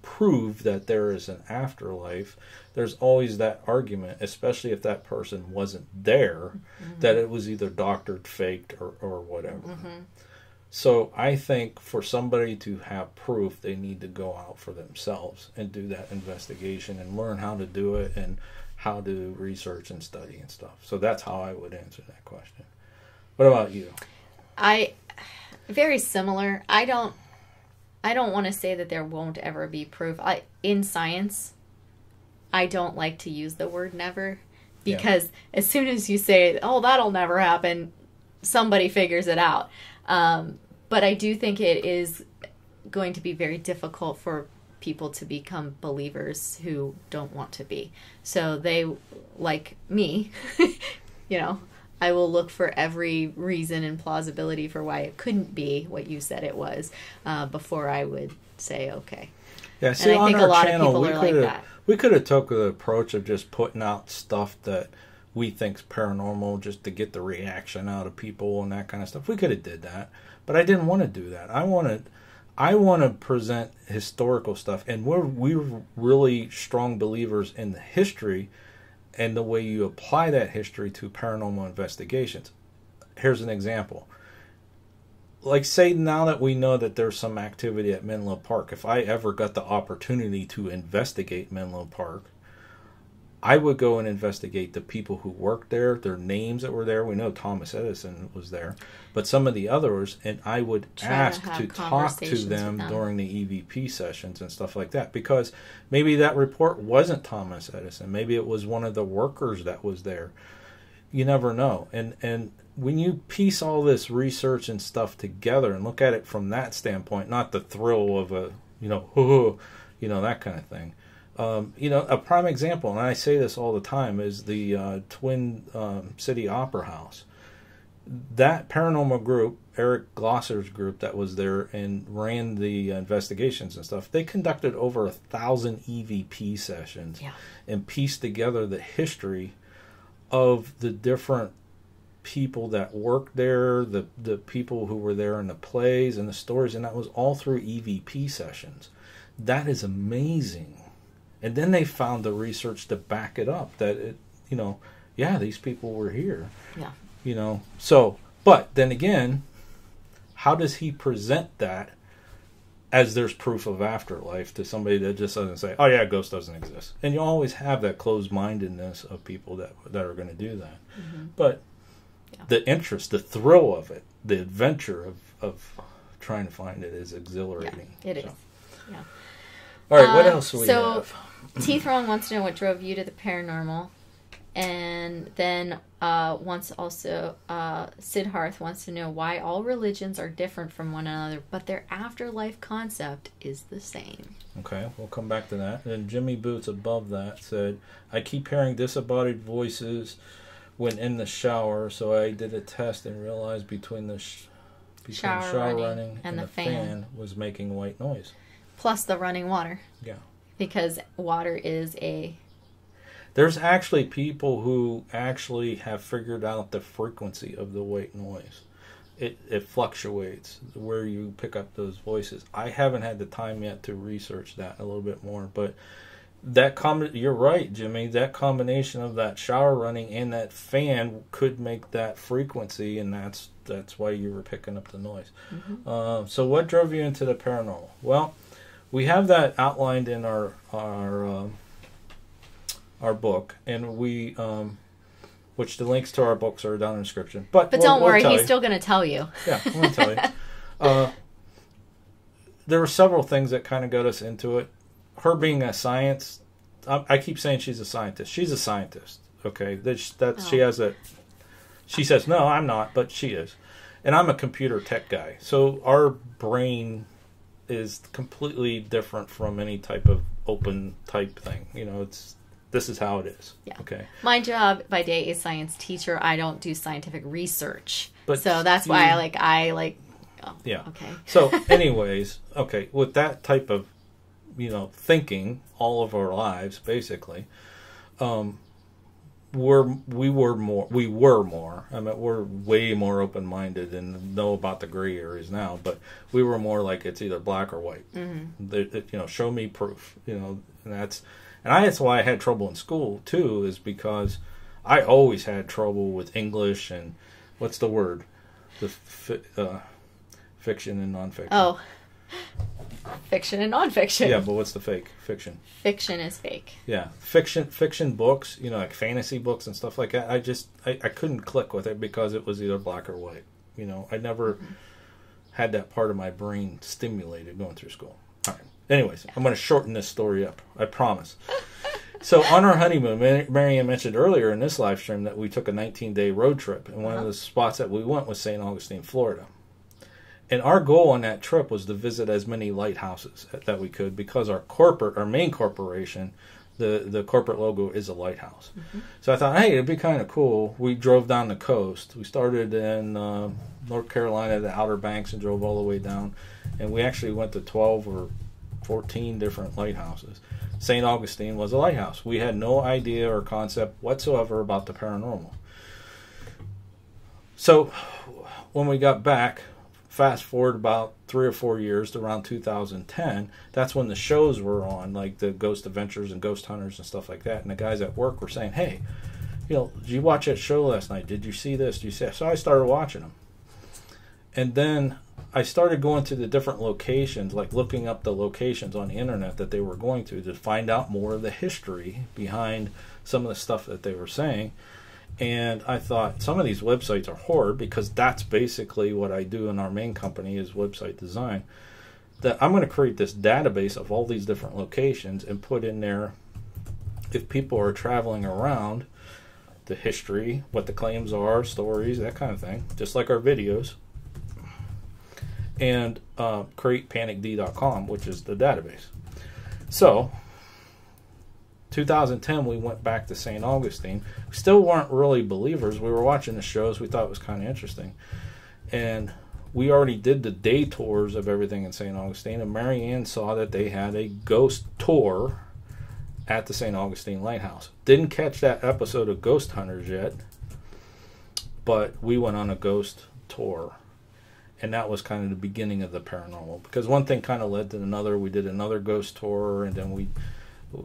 prove that there is an afterlife, there's always that argument, especially if that person wasn't there, that it was either doctored, faked, or whatever. So I think for somebody to have proof, they need to go out for themselves and do that investigation and learn how to do it and how to research and study and stuff. So that's how I would answer that question. What about you? Very similar. I don't want to say that there won't ever be proof. In science, I don't like to use the word never, because as soon as you say, oh, that'll never happen, somebody figures it out. But I do think it is going to be very difficult for people to become believers who don't want to be. So they, like me, you know, I will look for every reason and plausibility for why it couldn't be what you said it was, before I would say, okay. Yeah, see, and I think a lot of people are like that. We could have took the approach of just putting out stuff that we think's paranormal just to get the reaction out of people and that kind of stuff. We could have did that, but I didn't want to do that. I want to present historical stuff, and we're really strong believers in the history and the way you apply that history to paranormal investigations. Here's an example. Like, say now that we know that there's some activity at Menlo Park, if I ever got the opportunity to investigate Menlo Park, I would go and investigate the people who worked there, their names that were there. We know Thomas Edison was there, but some of the others, and I would ask to talk to them during the EVP sessions and stuff like that, because maybe that report wasn't Thomas Edison. Maybe it was one of the workers that was there. You never know. And when you piece all this research and stuff together and look at it from that standpoint, not the thrill of a, that kind of thing. A prime example, and I say this all the time, is the Twin City Opera House. That paranormal group, Eric Glosser's group that was there and ran the investigations and stuff, they conducted over 1,000 EVP sessions and pieced together the history of the different people that worked there, the people who were there in the plays and the stories, and that was all through EVP sessions. That is amazing. And then they found the research to back it up that it, yeah, these people were here. Yeah. So, but then again, how does he present that as there's proof of afterlife to somebody that just doesn't say, oh yeah, ghost doesn't exist? And you always have that closed-mindedness of people that are going to do that. Mm-hmm. But the interest, the thrill of it, the adventure of trying to find it is exhilarating. Yeah, it is. Yeah. All right, what else do we have? Teeth Wrong wants to know what drove you to the paranormal. And then Sidharth wants to know why all religions are different from one another, but their afterlife concept is the same. Okay, we'll come back to that. And Jimmy Boots above that said, I keep hearing disembodied voices when in the shower, so I did a test and realized between the shower running and the fan was making white noise. Plus the running water. Yeah. Because water is a... There's actually people who actually have figured out the frequency of the white noise. It fluctuates where you pick up those voices. I haven't had the time yet to research that a little bit more, but you're right, Jimmy. That combination of that shower running and that fan could make that frequency, and that's why you were picking up the noise. Mm-hmm. So what drove you into the paranormal? Well, we have that outlined in our book, and we which the links to our books are down in the description. But don't worry, he's still going to tell you. Yeah, I'm going to tell you. There were several things that kind of got us into it. Her being a science, I keep saying she's a scientist. She's a scientist. Okay, she has a. She says no, I'm not, but she is, and I'm a computer tech guy. So our brain is completely different from any type of open type thing. This is how it is. Yeah. Okay. My job by day is science teacher. I don't do scientific research. So that's why I like. Oh, yeah. Okay. So anyways, okay, with that type of, thinking all of our lives, basically, we were more. I mean, we're way more open-minded and know about the gray areas now, but we were more like it's either black or white. Mm-hmm. Show me proof. That's why I had trouble in school too, is because I always had trouble with English and what's the word, fiction and nonfiction. Oh, fiction and nonfiction. Yeah, but what's the fake fiction? Fiction is fake. Yeah, fiction books, like fantasy books and stuff like that. I couldn't click with it because it was either black or white. I never had that part of my brain stimulated going through school. All right. Anyways, I'm going to shorten this story up. I promise. So on our honeymoon, Marianne mentioned earlier in this live stream that we took a 19-day road trip. And one of the spots that we went was St. Augustine, Florida. And our goal on that trip was to visit as many lighthouses that we could because our main corporation, the corporate logo is a lighthouse. Mm-hmm. So I thought, hey, it'd be kind of cool. We drove down the coast. We started in North Carolina, the Outer Banks, and drove all the way down. And we actually went to 12 or 14 different lighthouses. St. Augustine was a lighthouse. We had no idea or concept whatsoever about the paranormal. So when we got back, fast forward about 3 or 4 years to around 2010, that's when the shows were on, like the Ghost Adventures and Ghost Hunters and stuff like that. And the guys at work were saying, hey, did you watch that show last night? Did you see this? Did you see that? So I started watching them. And then I started going to the different locations, like looking up the locations on the internet that they were going to find out more of the history behind some of the stuff that they were saying. And I thought, some of these websites are horror, because that's basically what I do in our main company is website design. That I'm going to create this database of all these different locations and put in there, if people are traveling around, the history, what the claims are, stories, that kind of thing, just like our videos. And create PANICd.com, which is the database. So 2010 we went back to St. Augustine. We still weren't really believers. We were watching the shows. We thought it was kind of interesting. And we already did the day tours of everything in St. Augustine. And Marianne saw that they had a ghost tour at the St. Augustine Lighthouse. Didn't catch that episode of Ghost Hunters yet. But we went on a ghost tour. And that was kind of the beginning of the paranormal. Because one thing kind of led to another. We did another ghost tour. And then we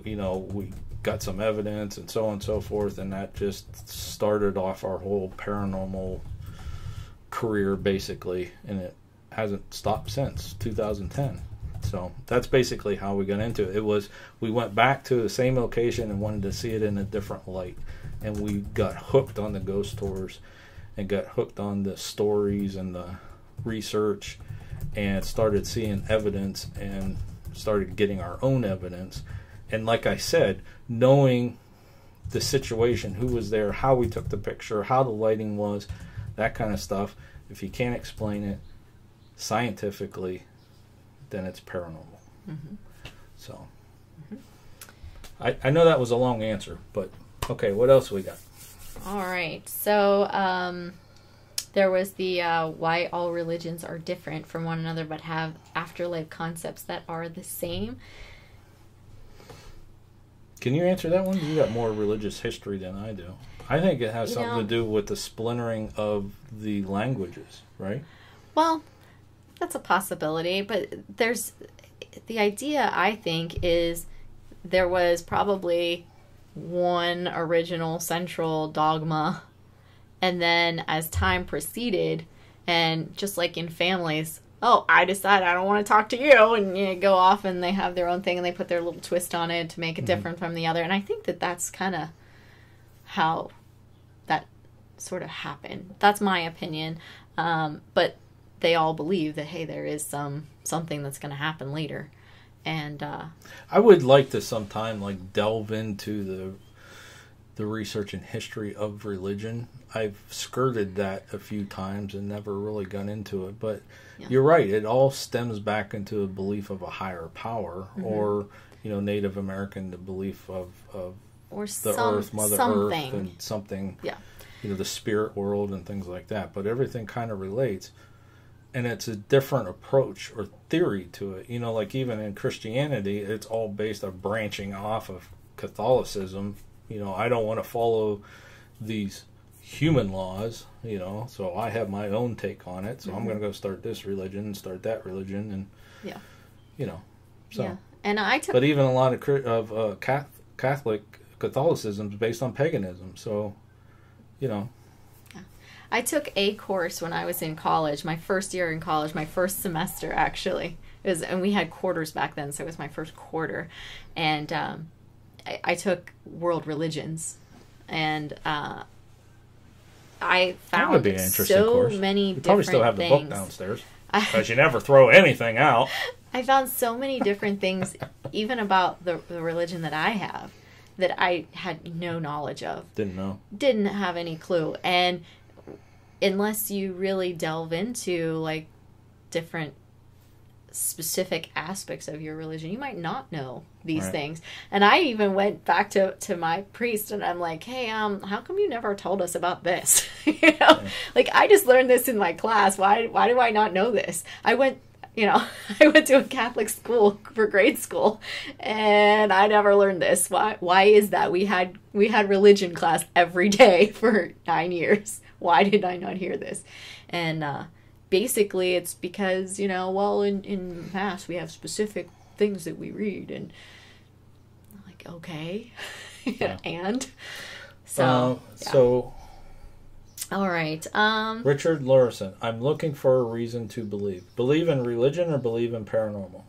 you know, we got some evidence and so on and so forth, and that just started off our whole paranormal career, basically, and it hasn't stopped since 2010. So that's basically how we got into it. It was, we went back to the same location and wanted to see it in a different light, and we got hooked on the ghost tours and got hooked on the stories and the research, and started seeing evidence and started getting our own evidence. And like I said, knowing the situation, who was there, how we took the picture, how the lighting was, that kind of stuff, if you can't explain it scientifically, then it's paranormal. Mm-hmm. So, I know that was a long answer, but okay, what else we got? All right, so there was the why all religions are different from one another but have afterlife concepts that are the same. Can you answer that one? You got more religious history than I do. I think it has something to do with the splintering of the languages, right? Well, that's a possibility, but there's the idea, I think, is there was probably one original central dogma, and then as time proceeded, and just like in families, oh, I decide I don't want to talk to you, and you go off and they have their own thing and they put their little twist on it to make it different from the other. And I think that that's kind of how that sort of happened. That's my opinion. But they all believe that, hey, there is something that's going to happen later. And I would like to sometime like delve into the research and history of religion. I've skirted that a few times and never really got into it, but you're right. It all stems back into a belief of a higher power, or Native American, the belief of or the Earth, Mother Earth, and something. Yeah. The spirit world and things like that. But everything kind of relates, and it's a different approach or theory to it. Like even in Christianity, it's all based on branching off of Catholicism. I don't want to follow these human laws, so I have my own take on it. So I'm going to go start this religion and start that religion, and so. Yeah. And I took, but even a lot of Catholicism is based on paganism. So, I took a course when I was in college, my first year in college, my first semester actually. And we had quarters back then, so it was my first quarter. And I took world religions, and I found that would be an interesting so course. many you different probably still have things. the book downstairs, because you never throw anything out. I found so many different things, even about the religion that I have, that I had no knowledge of. Didn't have any clue. And unless you really delve into like different specific aspects of your religion, you might not know these things. And I even went back to my priest, and I'm like, hey, how come you never told us about this? Like, I just learned this in my class. Why do I not know this? I went to a Catholic school for grade school, and I never learned this. Why is that? We had religion class every day for 9 years. Why did I not hear this? And basically, it's because, in Mass, we have specific things that we read. And I'm like, okay. And? So. All right. Richard Lorison, I'm looking for a reason to believe. Believe in religion or believe in paranormal?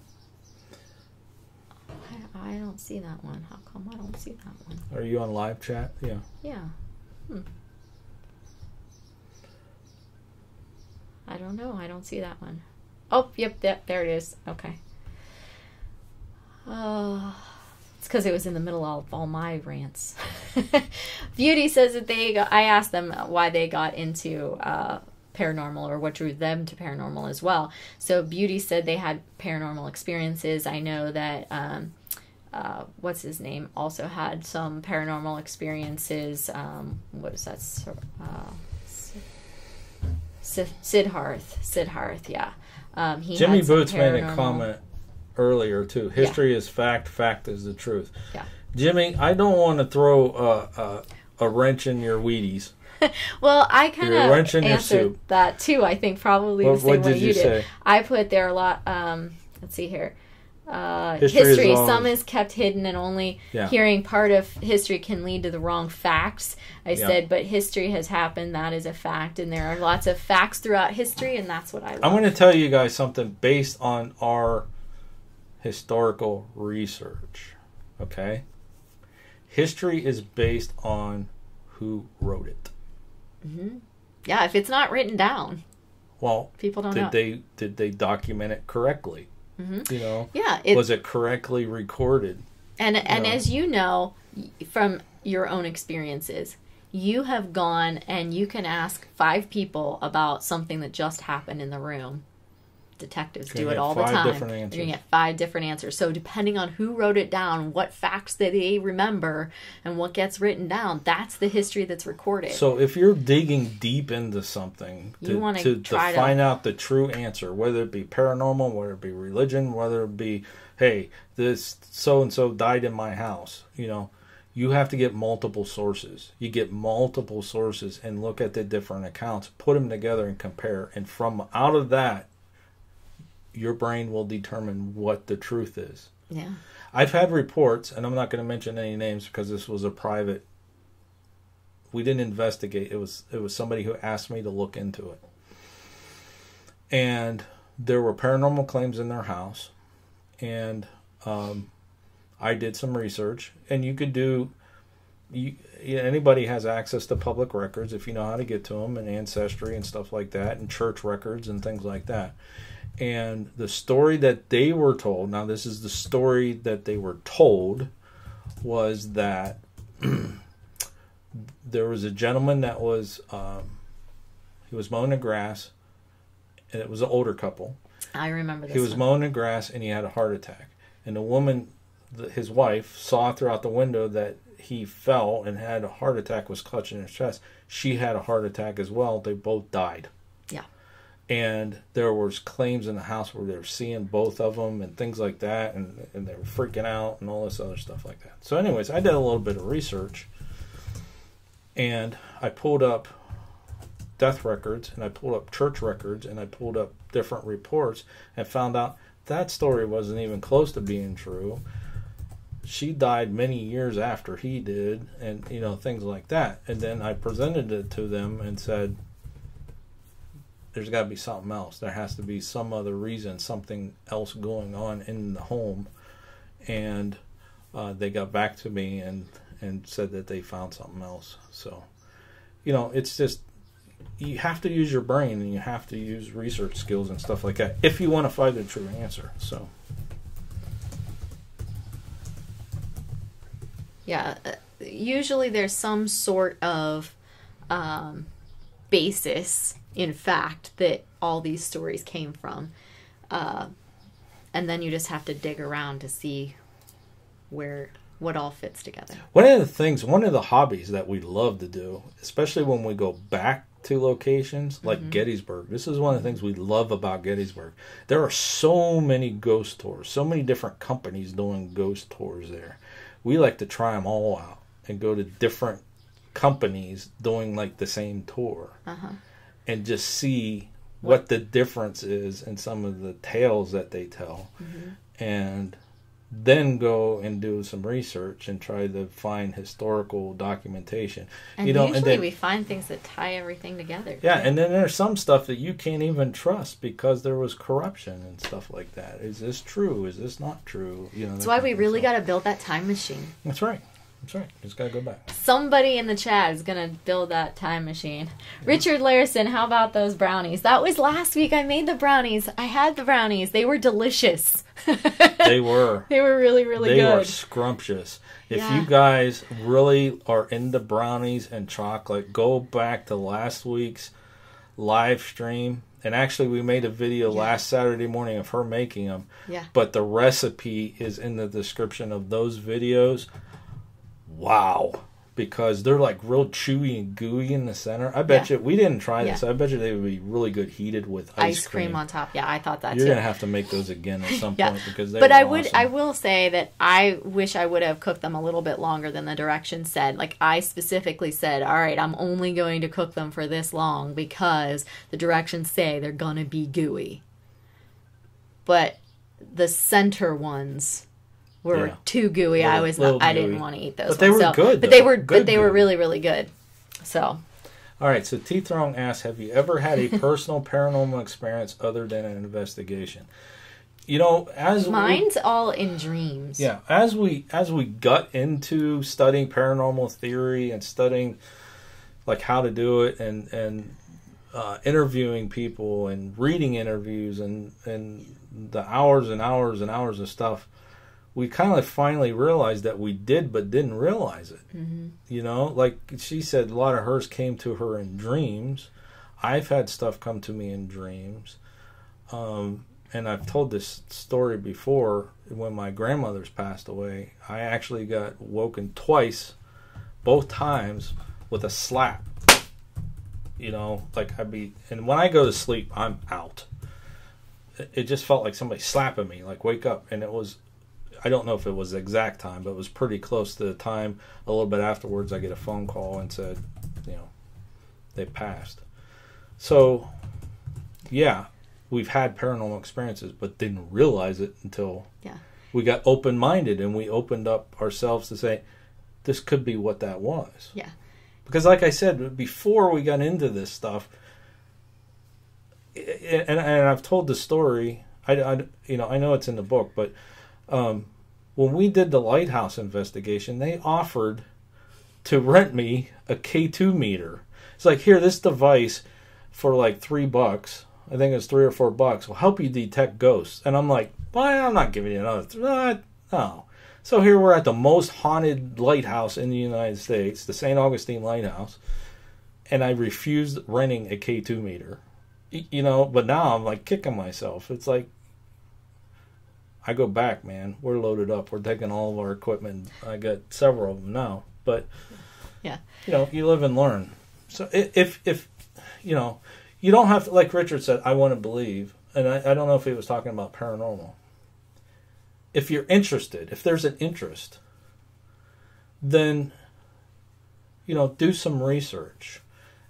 I don't see that one. How come I don't see that one? Are you on live chat? Yeah. Yeah. I don't know. I don't see that one. Oh, yep, there it is. Okay. It's because it was in the middle of all my rants. Beauty says that I asked them why they got into paranormal, or what drew them to paranormal as well. So Beauty said they had paranormal experiences. I know that what's his name also had some paranormal experiences. What is that? Siddharth, yeah. Jimmy Boots made a comment earlier too. History is fact, fact is the truth. Yeah. Jimmy, I don't want to throw a wrench in your Wheaties. Well, I kind of answered that too. I think probably the same way you did. Say? I put there a lot. Let's see here. history. Some is kept hidden, and only hearing part of history can lead to the wrong facts. I said, but history has happened. That is a fact, and there are lots of facts throughout history, and that's what I love. I'm going to tell you guys something based on our historical research. Okay? History is based on who wrote it. Mm-hmm. Yeah, if it's not written down, well, people don't know. Did they document it correctly? Mm-hmm. You know, was it correctly recorded? And as you know from your own experiences, you have gone and you can ask 5 people about something that just happened in the room. Detectives do it all the time. You're going to get 5 different answers. So depending on who wrote it down, what facts that they remember, and what gets written down, that's the history that's recorded. So if you're digging deep into something to find out the true answer, whether it be paranormal, whether it be religion, whether it be, hey, this so-and-so died in my house, you know, you have to get multiple sources. You get multiple sources and look at the different accounts, put them together and compare. And from out of that, your brain will determine what the truth is. Yeah. I've had reports, and I'm not going to mention any names because this was a private. We didn't investigate. It was somebody who asked me to look into it. And there were paranormal claims in their house. And I did some research. And you could do... anybody has access to public records if you know how to get to them, and ancestry and stuff like that, and church records and things like that. And the story that they were told, now this is the story that they were told, was that there was a gentleman that was, he was mowing the grass, and it was an older couple. I remember this. He was mowing the grass, and he had a heart attack. And the woman, his wife, saw throughout the window that he fell and had a heart attack, was clutching his chest. She had a heart attack as well. They both died. Yeah. And there was claims in the house where they were seeing both of them and things like that, and they were freaking out and all this other stuff like that. So anyways, I did a little bit of research, and I pulled up death records, and I pulled up church records, and I pulled up different reports, and found out that story wasn't even close to being true. She died many years after he did, and, you know, things like that. And then I presented it to them and said, there's got to be something else. There has to be some other reason, something else going on in the home. And they got back to me and said that they found something else. So, you know, it's just, you have to use your brain, and you have to use research skills and stuff like that if you want to find the true answer. So, yeah, usually there's some sort of basis in fact that all these stories came from, and then you just have to dig around to see what all fits together. One of the hobbies that we love to do, especially when we go back to locations like Gettysburg, this is one of the things we love about Gettysburg. There are so many ghost tours, so many different companies doing ghost tours there. We like to try them all out and go to different companies doing like the same tour. And just see what the difference is in some of the tales that they tell. And then go and do some research and try to find historical documentation. And usually we find things that tie everything together. Yeah, and then there's some stuff that you can't even trust because there was corruption and stuff like that. Is this true? Is this not true? You know, that's why we really got to build that time machine. That's right. That's right. Just got to go back. Somebody in the chat is going to build that time machine. Richard Larison, how about those brownies? That was last week. I made the brownies. I had the brownies. They were delicious. They were. They were really, really good. They were scrumptious. If you guys really are into brownies and chocolate, go back to last week's live stream. And actually, we made a video last Saturday morning of her making them. Yeah. But the recipe is in the description of those videos. Wow, because they're like real chewy and gooey in the center. I bet you, we didn't try this. I bet you they would be really good heated with ice cream on top. Yeah, I thought that You're gonna have to make those again at some point because they. But awesome. I will say that I wish I would have cooked them a little bit longer than the directions said. Like I specifically said, all right, I'm only going to cook them for this long because the directions say they're gonna be gooey. But the center ones were Yeah. too gooey. Little- I was little not, I gooey. didn't want to eat those. But they ones. were good, But they though. were Good they were gooey. really, really good. So All right, so Teeth Wrong asks, have you ever had a personal paranormal experience other than an investigation? You know, mine's all in dreams. Yeah, as we got into studying paranormal theory and studying like how to do it and interviewing people and reading interviews and the hours and hours and hours of stuff, we kind of finally realized that we did but didn't realize it. Mm-hmm. You know, like she said, a lot of hers came to her in dreams. I've had stuff come to me in dreams. And I've told this story before. When my grandmother's passed away, I actually got woken twice, both times, with a slap. You know, like and when I go to sleep, I'm out. It just felt like somebody slapping me, like wake up. And it was, I don't know if it was the exact time, but it was pretty close to the time. A little bit afterwards, I get a phone call and said, you know, they passed. So, yeah. We've had paranormal experiences, but didn't realize it until we got open-minded and we opened up ourselves to say, this could be what that was. Yeah. Because like I said, before we got into this stuff, and I've told the story, I know it's in the book, but when we did the lighthouse investigation, they offered to rent me a K2 meter. It's like, here, this device for like $3. I think it's $3 or $4 will help you detect ghosts. And I'm like, well, I'm not giving you another. No. So here we're at the most haunted lighthouse in the United States, the St. Augustine Lighthouse. And I refused renting a K2 meter. You know, but now I'm like kicking myself. It's like, I go back, man. We're loaded up. We're taking all of our equipment. I got several of them now. But, yeah, you know, you live and learn. So if you know, you don't have to, like Richard said, I want to believe, and I don't know if he was talking about paranormal. If you're interested, if there's an interest, then, you know, do some research.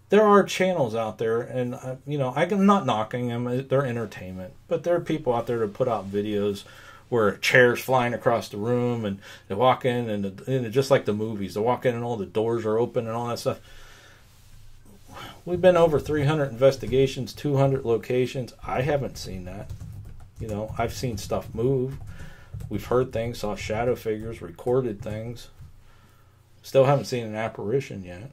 There are channels out there, and, you know, I'm not knocking them. They're entertainment. But there are people out there that put out videos where a chair's flying across the room, and they walk in, and just like the movies, they walk in and all the doors are open and all that stuff. We've been over 300 investigations, 200 locations. I haven't seen that. You know, I've seen stuff move. We've heard things, saw shadow figures, recorded things. Still haven't seen an apparition yet.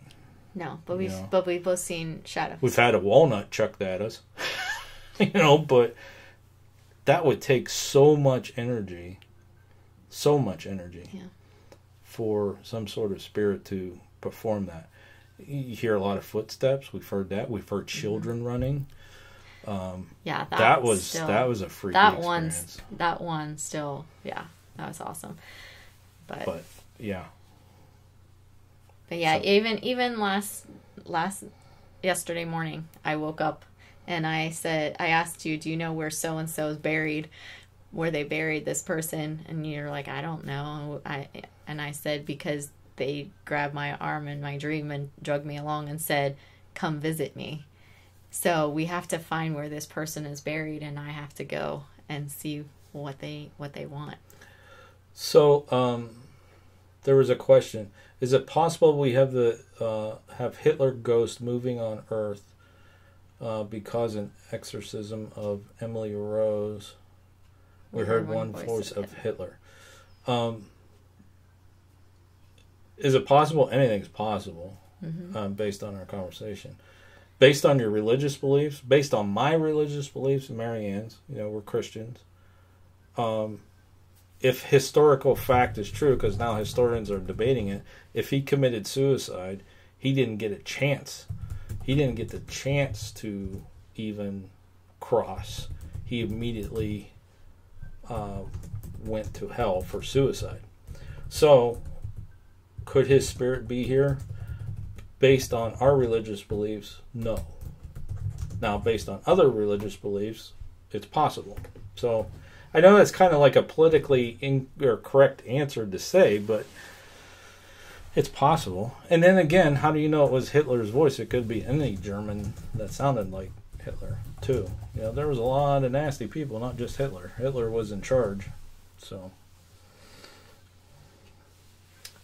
No, but we've both seen shadows. We've had a walnut chucked at us. You know, but that would take so much energy for some sort of spirit to perform that. You hear a lot of footsteps. We've heard that. We've heard children running. That was a freaky experience. That one still, yeah, that was awesome. But yeah. But yeah, so, even yesterday morning, I woke up and I asked you, do you know where so and so is buried? Where they buried this person? And you're like, I don't know. And I said, because they grabbed my arm in my dream and dragged me along and said, come visit me. So we have to find where this person is buried, and I have to go and see what they want. So there was a question. Is it possible we have have Hitler ghost moving on Earth because an exorcism of Emily Rose? We heard one voice of Hitler. Is it possible? Anything's possible, based on our conversation. Based on your religious beliefs, based on my religious beliefs and Mary Ann's, you know, we're Christians. If historical fact is true, because now historians are debating it, if he committed suicide, he didn't get a chance. He didn't get the chance to even cross. He immediately went to hell for suicide. So, could his spirit be here? Based on our religious beliefs, no. Now, based on other religious beliefs, it's possible. So, I know that's kind of like a politically incorrect answer to say, but it's possible. And then again, how do you know it was Hitler's voice? It could be any German that sounded like Hitler. too. You know, there was a lot of nasty people, not just Hitler. Hitler was in charge. So,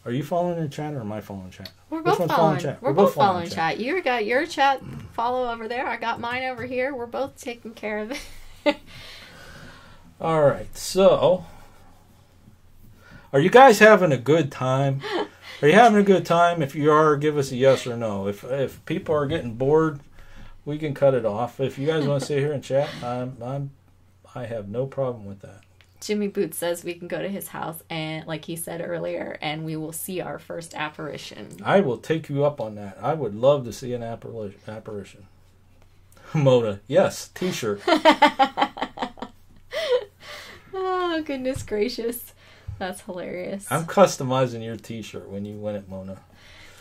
are you following the chat or am I following chat? We're both following chat. We're both following chat. You got your chat follow over there. I got mine over here. We're both taking care of it. All right. So, are you guys having a good time? Are you having a good time? If you are, give us a yes or no. If people are getting bored, we can cut it off. If you guys want to sit here and chat, I have no problem with that. Jimmy Boots says we can go to his house and, like he said earlier, and we will see our first apparition. I will take you up on that. I would love to see an apparition. Mona, yes, T-shirt. Oh, goodness gracious. That's hilarious. I'm customizing your T-shirt when you win it, Mona.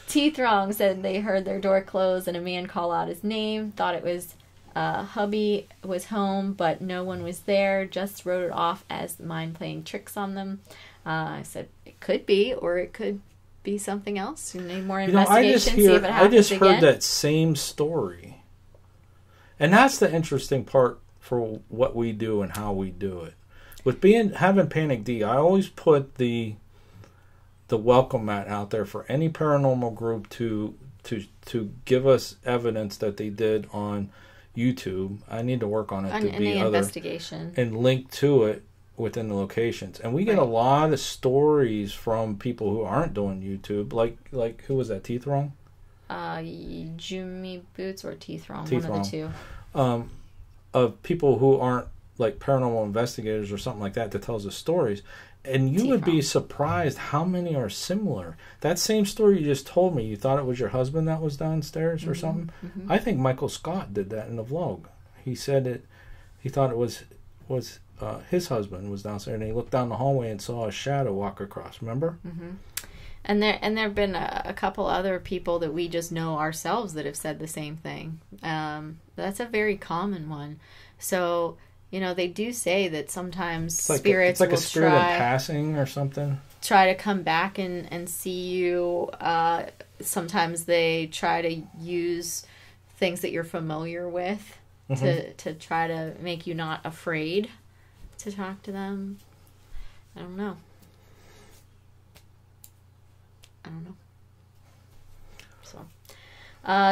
T-Throng said they heard their door close and a man call out his name. Thought it was hubby was home, but no one was there. Just wrote it off as the mind playing tricks on them. I said it could be, or it could be something else. You need more investigation, see if it happens again. I just heard that same story. And that's the interesting part for what we do and how we do it. With having Panic D, I always put the welcome mat out there for any paranormal group to give us evidence that they did on YouTube. I need to work on it to be other investigation and link to it within the locations. And we get a lot of stories from people who aren't doing YouTube. Like who was that? T-Throng? Jimmy Boots or T-Throng, one of the two. Of people who aren't like paranormal investigators or something like that tells us stories. And you would be surprised how many are similar. That same story you just told me, you thought it was your husband that was downstairs or something? Mm-hmm. I think Michael Scott did that in the vlog. He said he thought it was his husband was downstairs, and he looked down the hallway and saw a shadow walk across, remember? Mm-hmm. And there have been a couple other people that we just know ourselves that have said the same thing. That's a very common one. So... You know, they do say that sometimes spirits will a spirit in passing or something. Try to come back and see you. Sometimes they try to use things that you're familiar with to try to make you not afraid to talk to them. I don't know. So...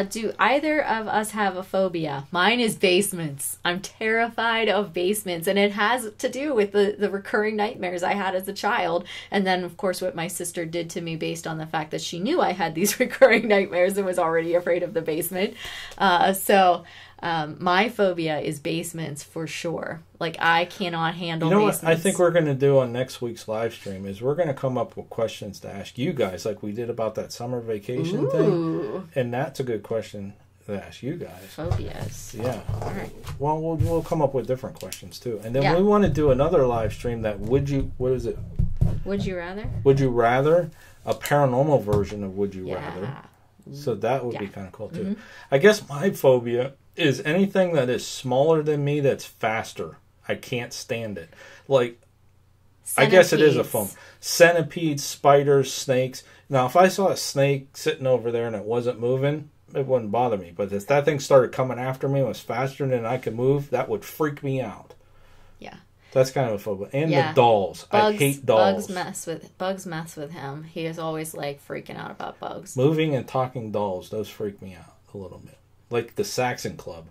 do either of us have a phobia? Mine is basements. I'm terrified of basements, and it has to do with the recurring nightmares I had as a child, and then of course what my sister did to me based on the fact that she knew I had these recurring nightmares and was already afraid of the basement. My phobia is basements for sure. Like, I cannot handle basements. What I think we're going to do on next week's live stream is we're going to come up with questions to ask you guys, like we did about that summer vacation thing. And that's a good question to ask you guys. Phobias. Yeah. All right. Well, we'll come up with different questions too. And then we want to do another live stream that what is it? Would you rather? Would you rather? A paranormal version of Would You Rather. So that would be kind of cool too. Mm-hmm. I guess my phobia is anything that is smaller than me that's faster. I can't stand it. Like, centipedes. I guess it is a foam. Centipedes, spiders, snakes. Now, if I saw a snake sitting over there and it wasn't moving, it wouldn't bother me. But if that thing started coming after me and was faster than I could move, that would freak me out. Yeah. That's kind of a phobia. And the dolls. I hate dolls. Bugs mess with him. He is always like freaking out about bugs. Moving and talking dolls, those freak me out a little bit. Like the Saxon Club.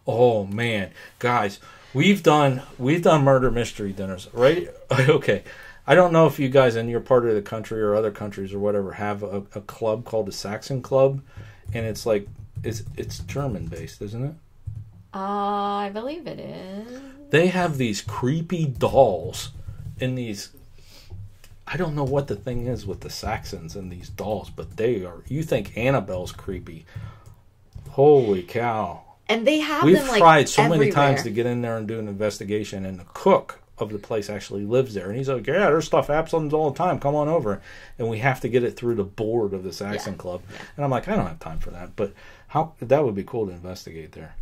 Oh man, guys, we've done murder mystery dinners, right? Okay, I don't know if you guys in your part of the country or other countries or whatever have a club called the Saxon Club, and it's like it's German based, isn't it? I believe it is. They have these creepy dolls in these. I don't know what the thing is with the Saxons and these dolls, but they are. You think Annabelle's creepy? Holy cow! And they have We've them like tried so everywhere. Many times to get in there and do an investigation, and the cook of the place actually lives there, and he's like, "Yeah, there's stuff happens all the time. Come on over." And we have to get it through the board of the Saxon Club, and I'm like, I don't have time for that. But that would be cool to investigate there.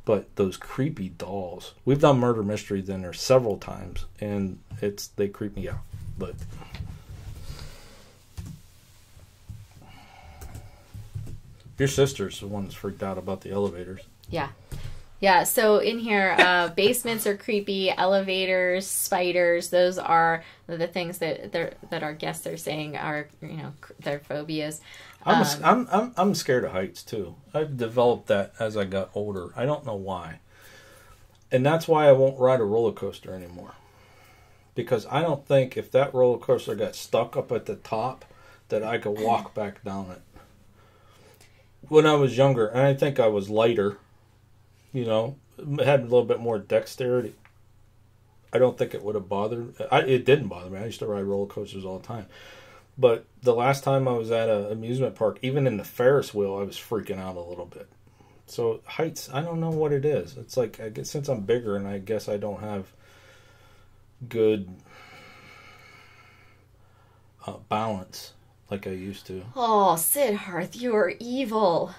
But those creepy dolls, we've done murder mystery dinner several times, and they creep me out. But your sister's the one that's freaked out about the elevators. Yeah. Yeah, so in here, basements are creepy, elevators, spiders, those are the things that our guests are saying are, their phobias. I'm scared of heights too. I've developed that as I got older. I don't know why. And that's why I won't ride a roller coaster anymore. Because I don't think if that roller coaster got stuck up at the top that I could walk back down it. When I was younger, and I think I was lighter, had a little bit more dexterity, I don't think it would have bothered. It didn't bother me. I used to ride roller coasters all the time. But the last time I was at an amusement park, even in the Ferris wheel, I was freaking out a little bit. So heights, I don't know what it is. It's like, I guess since I'm bigger and I guess I don't have good balance like I used to. Oh, Siddharth, you are evil.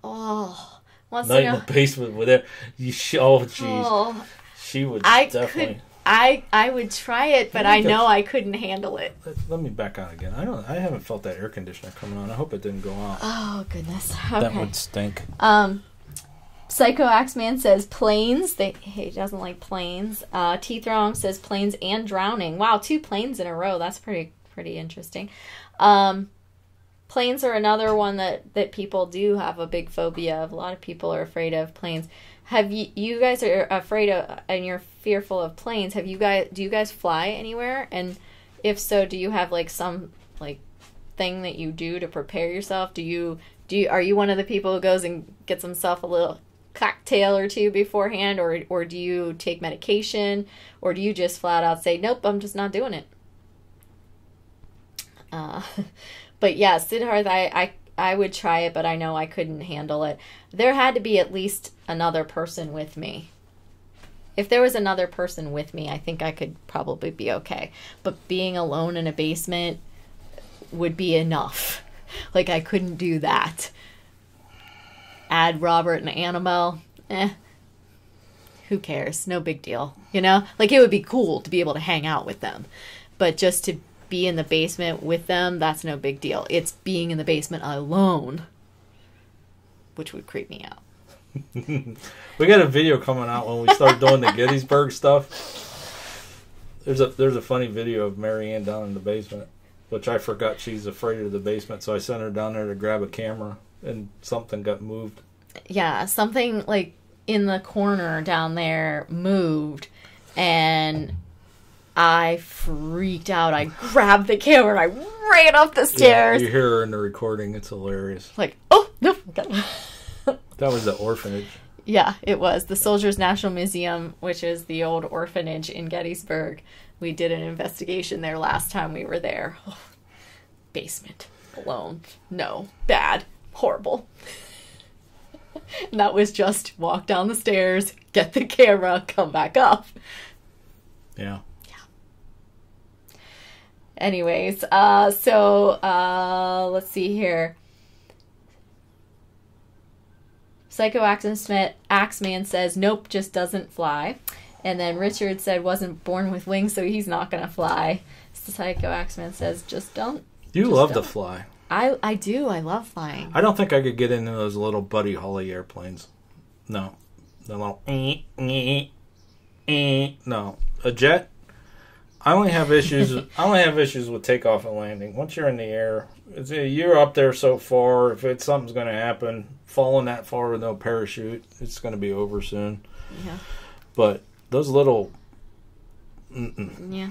Oh, Night in the basement with it. Oh, jeez. Oh, she would definitely. I would try it, but I know I couldn't handle it. Let me back out again. I haven't felt that air conditioner coming on. I hope it didn't go out. Oh goodness. Okay. That would stink. Psycho Axeman says planes. He doesn't like planes. T-Throng says planes and drowning. Wow, 2 planes in a row. That's pretty interesting. Planes are another one that people do have a big phobia of. A lot of people are afraid of planes. Have you guys are afraid of, and you're fearful of planes? Do you guys fly anywhere? And if so, do you have like some like thing that you do to prepare yourself? Are you one of the people who goes and gets himself a little cocktail or two beforehand, or do you take medication, or do you just flat out say, nope, I'm just not doing it? But yeah, Siddharth, I would try it, but I know I couldn't handle it. There had to be at least another person with me. If there was another person with me, I think I could probably be okay. But being alone in a basement would be enough. Like, I couldn't do that. Add Robert and Annabelle, who cares? No big deal, Like, it would be cool to be able to hang out with them. But just to be in the basement with them, that's no big deal. It's being in the basement alone, which would creep me out. We got a video coming out when we start doing the Gettysburg stuff. There's a funny video of Marianne down in the basement, which I forgot she's afraid of the basement, so I sent her down there to grab a camera, and something got moved. Yeah, something like in the corner down there moved, and I freaked out. I grabbed the camera and I ran up the stairs. Yeah, you hear her in the recording. It's hilarious. Like, oh, no. That was the orphanage. Yeah, it was. The Soldiers National Museum, which is the old orphanage in Gettysburg. We did an investigation there last time we were there. Oh, basement. Alone. No. Bad. Horrible. And that was just walk down the stairs, get the camera, come back up. Yeah. Anyways, let's see here. Psycho Axeman says, nope, just doesn't fly. And then Richard said, wasn't born with wings, so he's not going to fly. Psycho Axeman says, just don't. You love to fly. I do. I love flying. I don't think I could get into those little Buddy Holly airplanes. No. The little... No. A jet? I only have issues with takeoff and landing. Once you're in the air, you're up there so far. If something's going to happen, falling that far with no parachute, it's going to be over soon. Yeah. But those little... Yeah.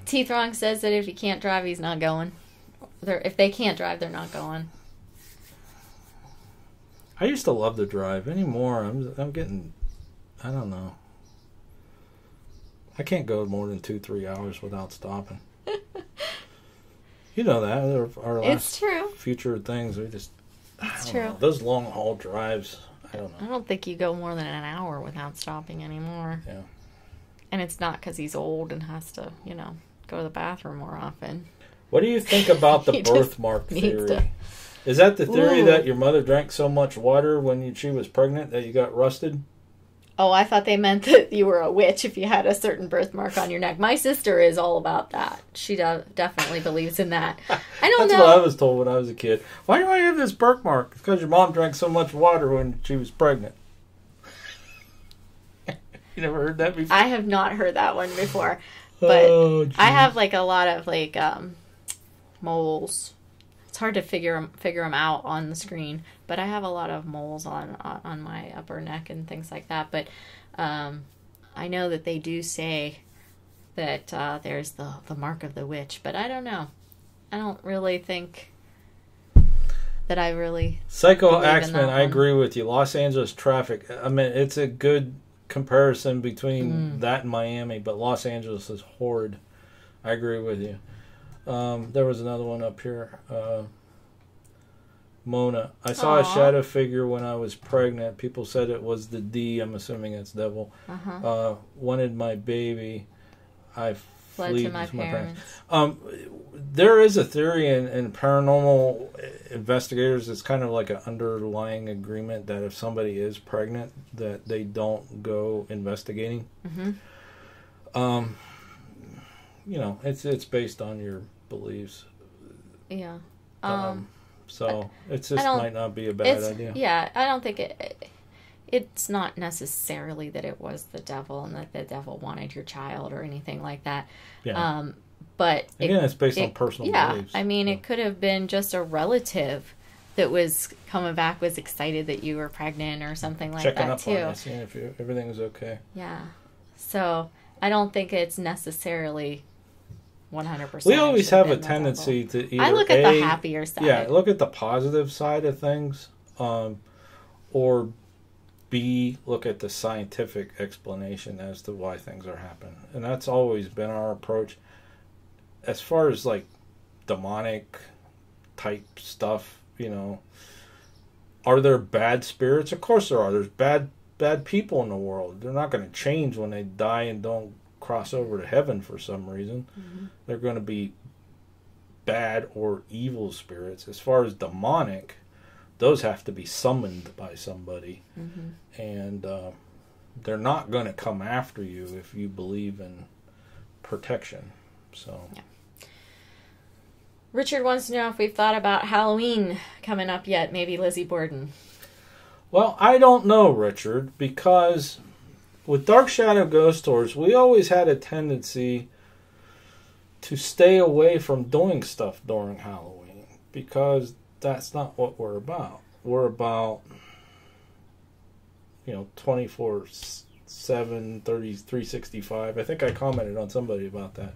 T-Throng says that if he can't drive, he's not going. If they can't drive, they're not going. I used to love to drive. Anymore, I'm getting... I don't know. I can't go more than 2-3 hours without stopping. You know that. Our last it's true. Future things, we just... It's true. Know. Those long haul drives, I don't know. I don't think you go more than an hour without stopping anymore. Yeah. And it's not because he's old and has to, go to the bathroom more often. What do you think about the birthmark theory? Is that the theory that your mother drank so much water when she was pregnant that you got rusted? Oh, I thought they meant that you were a witch if you had a certain birthmark on your neck. My sister is all about that. She definitely believes in that. I don't know. That's what I was told when I was a kid. Why do I have this birthmark? It's because your mom drank so much water when she was pregnant. You never heard that before? I have not heard that one before. But I have like a lot of like moles. It's hard to figure them out on the screen, but I have a lot of moles on my upper neck and things like that. But I know that they do say that there's the mark of the witch, but I don't know. I don't really think that I really Psycho Axeman, I agree with you. Los Angeles traffic, I mean, it's a good comparison between that and Miami, but Los Angeles is horrid. I agree with you. There was another one up here. Mona, I saw a shadow figure when I was pregnant. People said it was the D. I'm assuming it's devil. Wanted my baby. I fled to my parents. There is a theory in paranormal investigators. It's kind of like an underlying agreement that if somebody is pregnant, that they don't go investigating. You know, it's based on your beliefs. Yeah. So it just might not be a bad idea. Yeah, I don't think it's not necessarily that it was the devil and that the devil wanted your child or anything like that. Yeah. But again, it's based on personal beliefs. I mean, it could have been just a relative that was coming back, was excited that you were pregnant or something like Checking that up too. on you, seeing if everything was okay. Yeah. So I don't think it's necessarly 100%. We always have a tendency to either I look at the happier side. Yeah, look at the positive side of things, or B, look at the scientific explanation as to why things are happening. And that's always been our approach. As far as like demonic type stuff, you know, are there bad spirits? Of course there are. There's bad people in the world. They're not going to change when they die and don't cross over to heaven for some reason. They're going to be bad or evil spirits. As far as demonic, those have to be summoned by somebody. And they're not going to come after you if you believe in protection. So yeah. Richard wants to know if we've thought about Halloween coming up yet. Maybe Lizzie Borden. Well, I don't know, Richard, because with Dark Shadow Ghost Tours, we always had a tendency to stay away from doing stuff during Halloween, because that's not what we're about. We're about, 24/7, 365. I think I commented on somebody about that,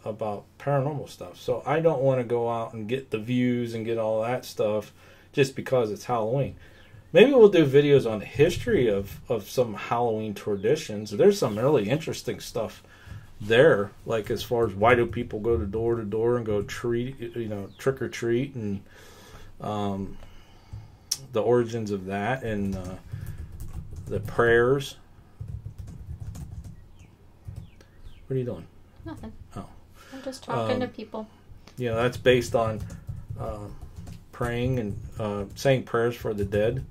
about paranormal stuff. So I don't want to go out and get the views and get all that stuff just because it's Halloween. Maybe we'll do videos on the history of some Halloween traditions. There's some really interesting stuff there, like as far as why do people go to door and go trick or treat, and the origins of that, and the prayers. What are you doing? Nothing. Oh. I'm just talking to people. That's based on praying and saying prayers for the dead.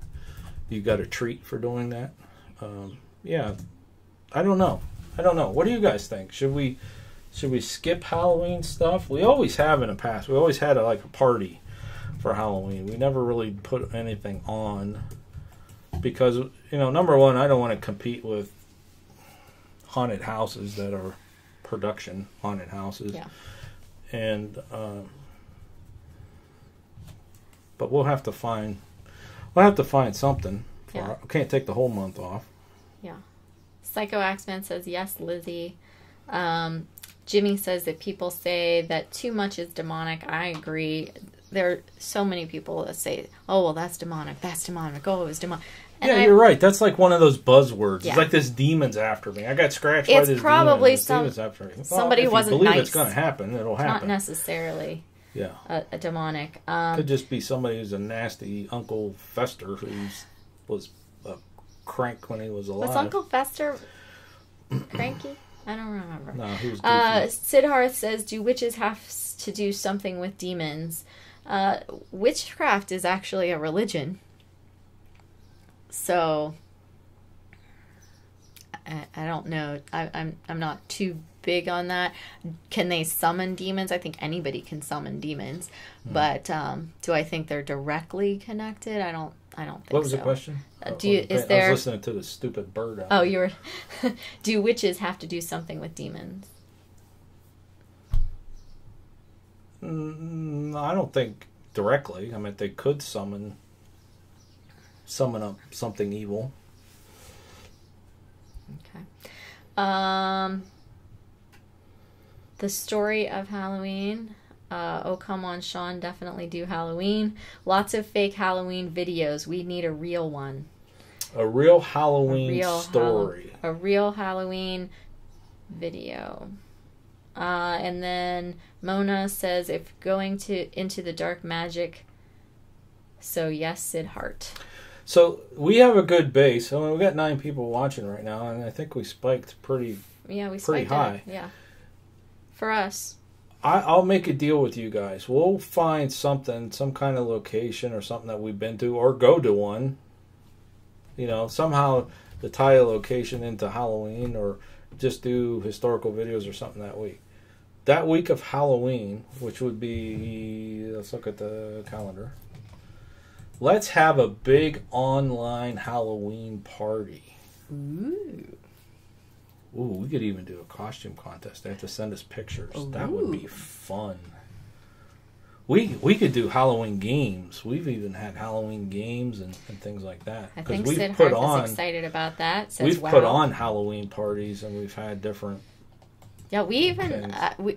You got a treat for doing that. I don't know. What do you guys think? Should we skip Halloween stuff? We always have in the past. We always had a party for Halloween. We never really put anything on because, number one, I don't want to compete with haunted houses that are production haunted houses. Yeah. And but we'll have to find something. We can't take the whole month off. Yeah. Psycho Axeman says yes, Lizzie. Jimmy says that people say that too much is demonic. I agree. There are so many people that say, "Oh, well, that's demonic. That's demonic. Oh, it was demonic." And you're right. That's like one of those buzzwords. Yeah. It's like this demon's after me. I got scratched by this demon. It's probably demon's after me. Well, somebody if wasn't you believe nice. It's going to happen. It'll happen. Not necessarily. Yeah. A demonic. Could just be somebody who's a nasty Uncle Fester who was a crank when he was alive. Was Uncle Fester cranky? I don't remember. No, he was goofy. Sidharth says, do witches have to do something with demons? Witchcraft is actually a religion. So, I don't know. I'm not too big on that. Can they summon demons? I think anybody can summon demons. But do I think they're directly connected? I I don't think so. What was the question? I was listening to the stupid bird out there. you were... Do witches have to do something with demons? I don't think directly. I mean, they could summon up something evil. Okay. The story of Halloween. Oh, come on, Sean. Definitely do Halloween. Lots of fake Halloween videos. We need a real one. A real Halloween story. A real Halloween video. And then Mona says, if going into the dark magic. So yes, Sid Hart. So we have a good base. I mean, we got 9 people watching right now, and I think we spiked pretty high. Yeah. For us. I'll make a deal with you guys. We'll find something, some kind of location or something that we've been to, or go to one. You know, somehow to tie a location into Halloween, or just do historical videos or something that week. That week of Halloween, which would be, let's look at the calendar. Let's have a big online Halloween party. Ooh, we could even do a costume contest. They have to send us pictures. Ooh. That would be fun. We could do Halloween games. We've even had Halloween games and things like that. I think Sid Hart is excited about that. We've put on Halloween parties, and we've had different... Yeah, we even...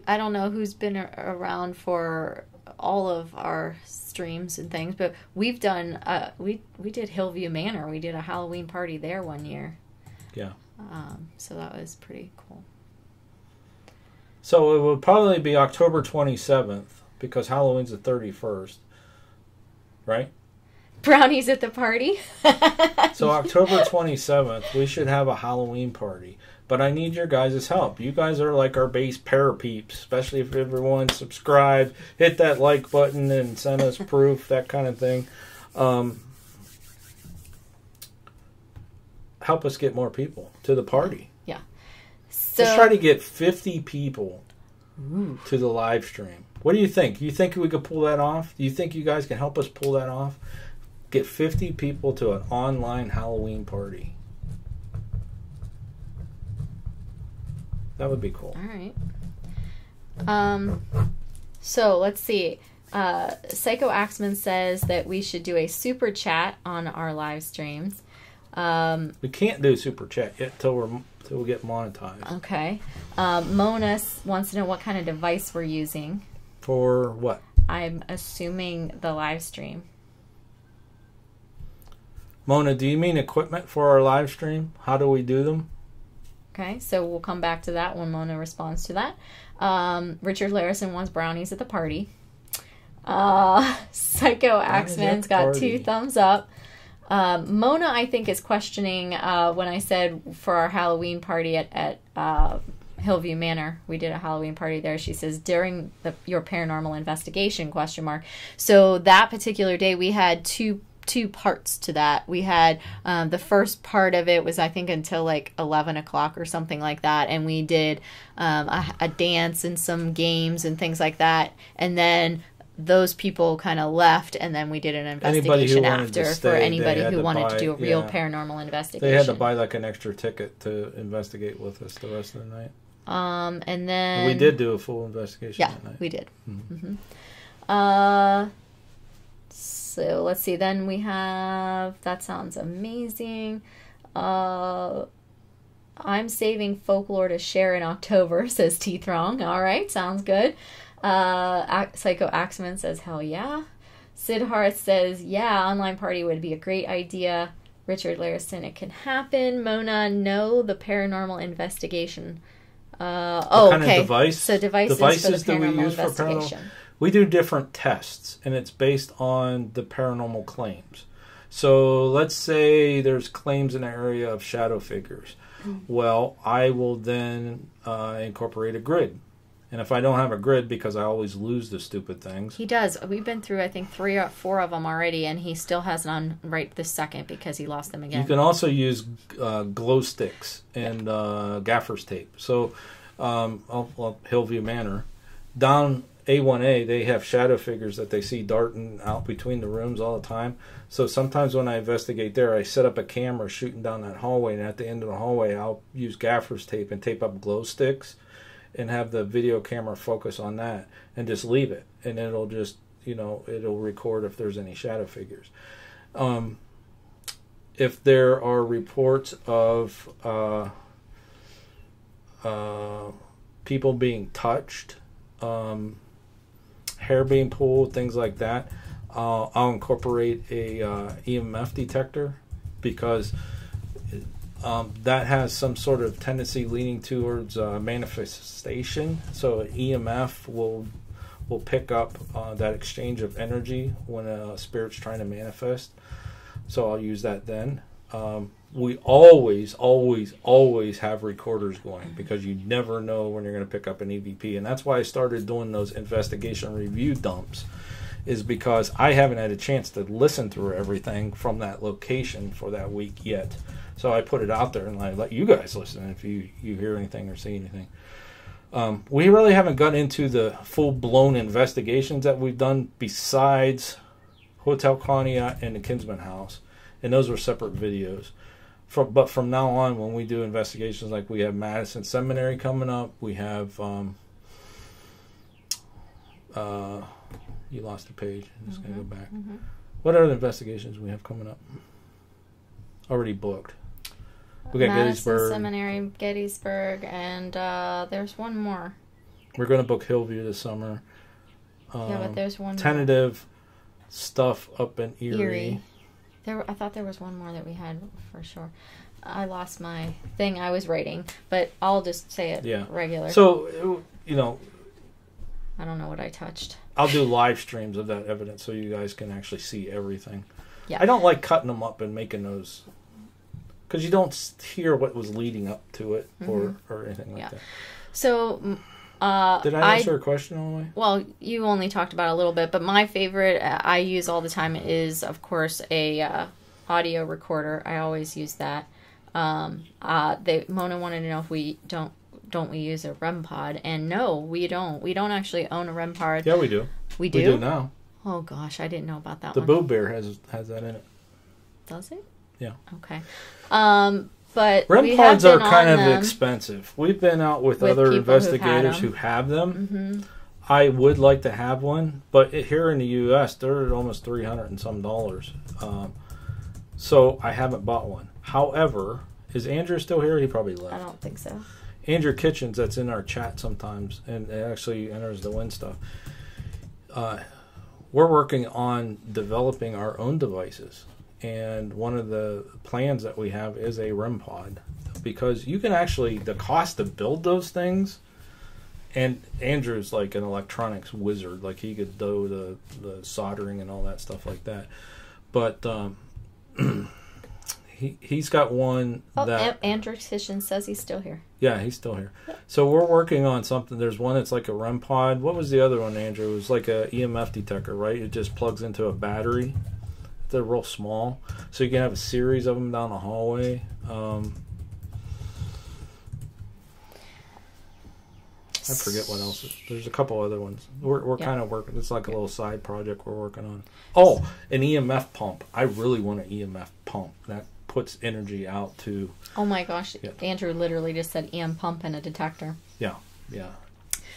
I don't know who's been around for all of our streams and things, but we've done... we did Hillview Manor. We did a Halloween party there one year. Yeah. So that was pretty cool. So it would probably be October 27th, because Halloween's the 31st, right? Brownies at the party. So October 27th, we should have a Halloween party. But I need your guys' help. You guys are like our base parapeeps, especially if everyone subscribed, hit that like button, and send us proof, that kind of thing. Help us get more people to the party. Yeah. So, let's try to get 50 people to the live stream. What do you think? Do you think we could pull that off? Do you think you guys can help us pull that off? Get 50 people to an online Halloween party. That would be cool. All right. So let's see. Psycho Axman says that we should do a super chat on our live streams. We can't do super chat yet till we get monetized. Okay. Mona wants to know what kind of device we're using. For what? I'm assuming the live stream. Mona, do you mean equipment for our live stream? How do we do them? Okay, so we'll come back to that when Mona responds to that. Richard Larison wants brownies at the party. Psycho Axman's got 2 thumbs up. Mona, I think, is questioning when I said for our Halloween party at Hillview Manor, we did a Halloween party there. She says, during your paranormal investigation, ? So that particular day, we had two parts to that. We had the first part of it was, I think, until like 11 o'clock or something like that. And we did a dance and some games and things like that. And then those people kind of left, and then we did an investigation after for anybody who wanted to do a real paranormal investigation. They had to buy like an extra ticket to investigate with us the rest of the night. And then we did do a full investigation that night. We did. Mm-hmm. So let's see. Then we have, that sounds amazing. I'm saving folklore to share in October, says T Throng. All right, sounds good. Psycho Axman says, hell yeah. Sid Hart says, yeah, online party would be a great idea. Richard Larison, it can happen. Mona, no, the paranormal investigation. What kind of device? So devices for the paranormal investigation. We do different tests, and it's based on the paranormal claims. So let's say there's claims in the area of shadow figures. Well, I will then incorporate a grid. And if I don't have a grid, because I always lose the stupid things. He does. We've been through, I think, 3 or 4 of them already, and he still has none right this second because he lost them again. You can also use glow sticks and gaffer's tape. So, Hillview Manor, down A1A, they have shadow figures that they see darting out between the rooms all the time. So sometimes when I investigate there, I set up a camera shooting down that hallway, and at the end of the hallway, I'll use gaffer's tape and tape up glow sticks and have the video camera focus on that and just leave it. And it'll just, it'll record if there's any shadow figures. If there are reports of people being touched, hair being pulled, things like that, I'll incorporate a EMF detector, because that has some sort of tendency leaning towards manifestation. So EMF will pick up that exchange of energy when a spirit's trying to manifest. So I'll use that then. We always have recorders going, because you never know when you're going to pick up an EVP. And that's why I started doing those investigation review dumps, is because I haven't had a chance to listen through everything from that location for that week yet. So I put it out there and I let you guys listen if you hear anything or see anything. We really haven't got into the full-blown investigations that we've done besides Hotel Claudia and the Kinsman House. And those were separate videos. But from now on, when we do investigations, like we have Madison Seminary coming up, we have you lost the page. I'm just going to go back. What other investigations we have coming up? Already booked. We got Madison Gettysburg. Seminary, Gettysburg, and there's one more. We're going to book Hillview this summer. Yeah, but there's one tentative stuff up in Erie. I thought there was one more that we had for sure. I lost my thing I was writing, but I'll just say it regular. So, I don't know what I touched. I'll do live streams of that evidence so you guys can actually see everything. Yeah. I don't like cutting them up and making those, because you don't hear what was leading up to it or anything like that. So, did I answer a question all the way? Well, you only talked about it a little bit, but my favorite I use all the time is, of course, a audio recorder. I always use that. Mona wanted to know if we don't we use a REM pod, and no, we don't. We don't actually own a REM pod. Yeah, we do. We do? We do now. Oh gosh, I didn't know about that the one. The Boo Bear has that in it. Does it? Yeah. Okay. But REM pods are kind of expensive. We've been out with other investigators who have them. I would like to have one, but here in the U.S., they're almost $300 and some. So I haven't bought one. However, is Andrew still here? He probably left. I don't think so. Andrew Kitchens, that's in our chat sometimes, and it actually enters the win stuff. We're working on developing our own devices. And one of the plans that we have is a REM pod, because you can actually, the cost to build those things, and Andrew's like an electronics wizard, like he could do the soldering and all that stuff like that. But he's got one that... Andrew Kitchen says he's still here. Yeah, he's still here. So we're working on something. There's one that's like a REM pod. What was the other one, Andrew? It was like a EMF detector, right? It just plugs into a battery. They're real small, so you can have a series of them down the hallway. I forget what else. There's a couple other ones. We're kind of working. It's like a little side project we're working on. Oh, an EMF pump. I really want an EMF pump that puts energy out to... Oh my gosh. Yeah. Andrew literally just said EM pump and a detector. Yeah.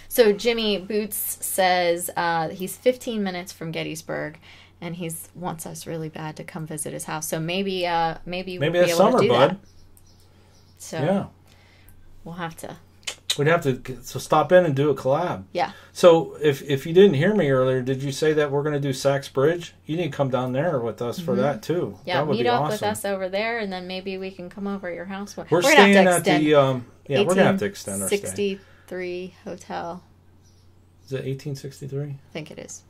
So Jimmy Boots says he's 15 minutes from Gettysburg, and he wants us really bad to come visit his house. So maybe we'll be able summer, to do bud. that. So we'll have to... We'd have to stop in and do a collab. Yeah. So if you didn't hear me earlier, did you say that we're going to do Sachs Bridge? You need to come down there with us for that too. Yeah, that would meet be up awesome. with us over there, and then maybe we can come over to your house. We're staying at the we're going to have to extend our stay. 63 Hotel. Is it 1863? I think it is.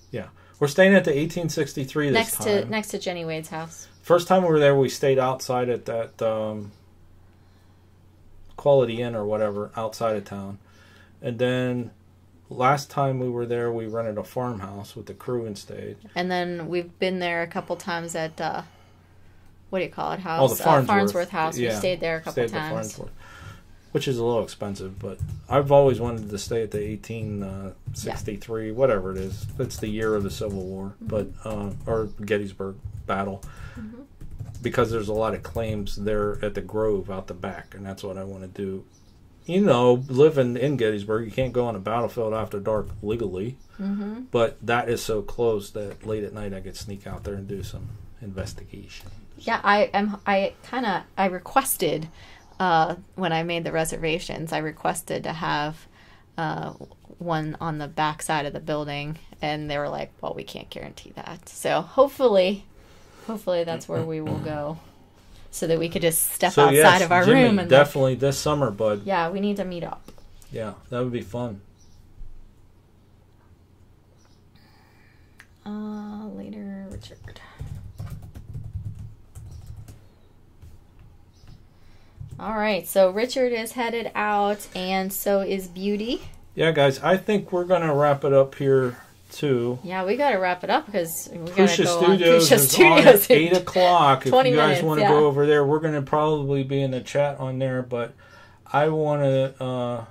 Yeah. We're staying at the 1863 this time. Next to Jenny Wade's house. First time we were there, we stayed outside at that Quality Inn or whatever outside of town. And then last time we were there, we rented a farmhouse with the crew and stayed. And then we've been there a couple times at, what do you call it, house? Oh, the Farnsworth. Farnsworth house. Yeah. We stayed there a couple times. which is a little expensive, but I've always wanted to stay at the 1863, whatever it is. It's the year of the Civil War, but or Gettysburg Battle, because there's a lot of claims there at the Grove out the back, and that's what I want to do. You know, living in Gettysburg, you can't go on a battlefield after dark legally, but that is so close that late at night I could sneak out there and do some investigation. Yeah, I requested. When I made the reservations, I requested to have one on the back side of the building, and they were like, well, we can't guarantee that. So hopefully that's where we will go, so that we could just step outside of our Jimmy, room. And definitely this summer, bud. Yeah, we need to meet up. Yeah, that would be fun. Later, Richard. All right, so Richard is headed out, and so is Beauty. Yeah, guys, I think we're going to wrap it up here, too. Yeah, we got to wrap it up because we got to Pusha go Studios on. is on at 8 o'clock. If you guys want to go yeah. over there, we're going to probably be in the chat on there, but I want to...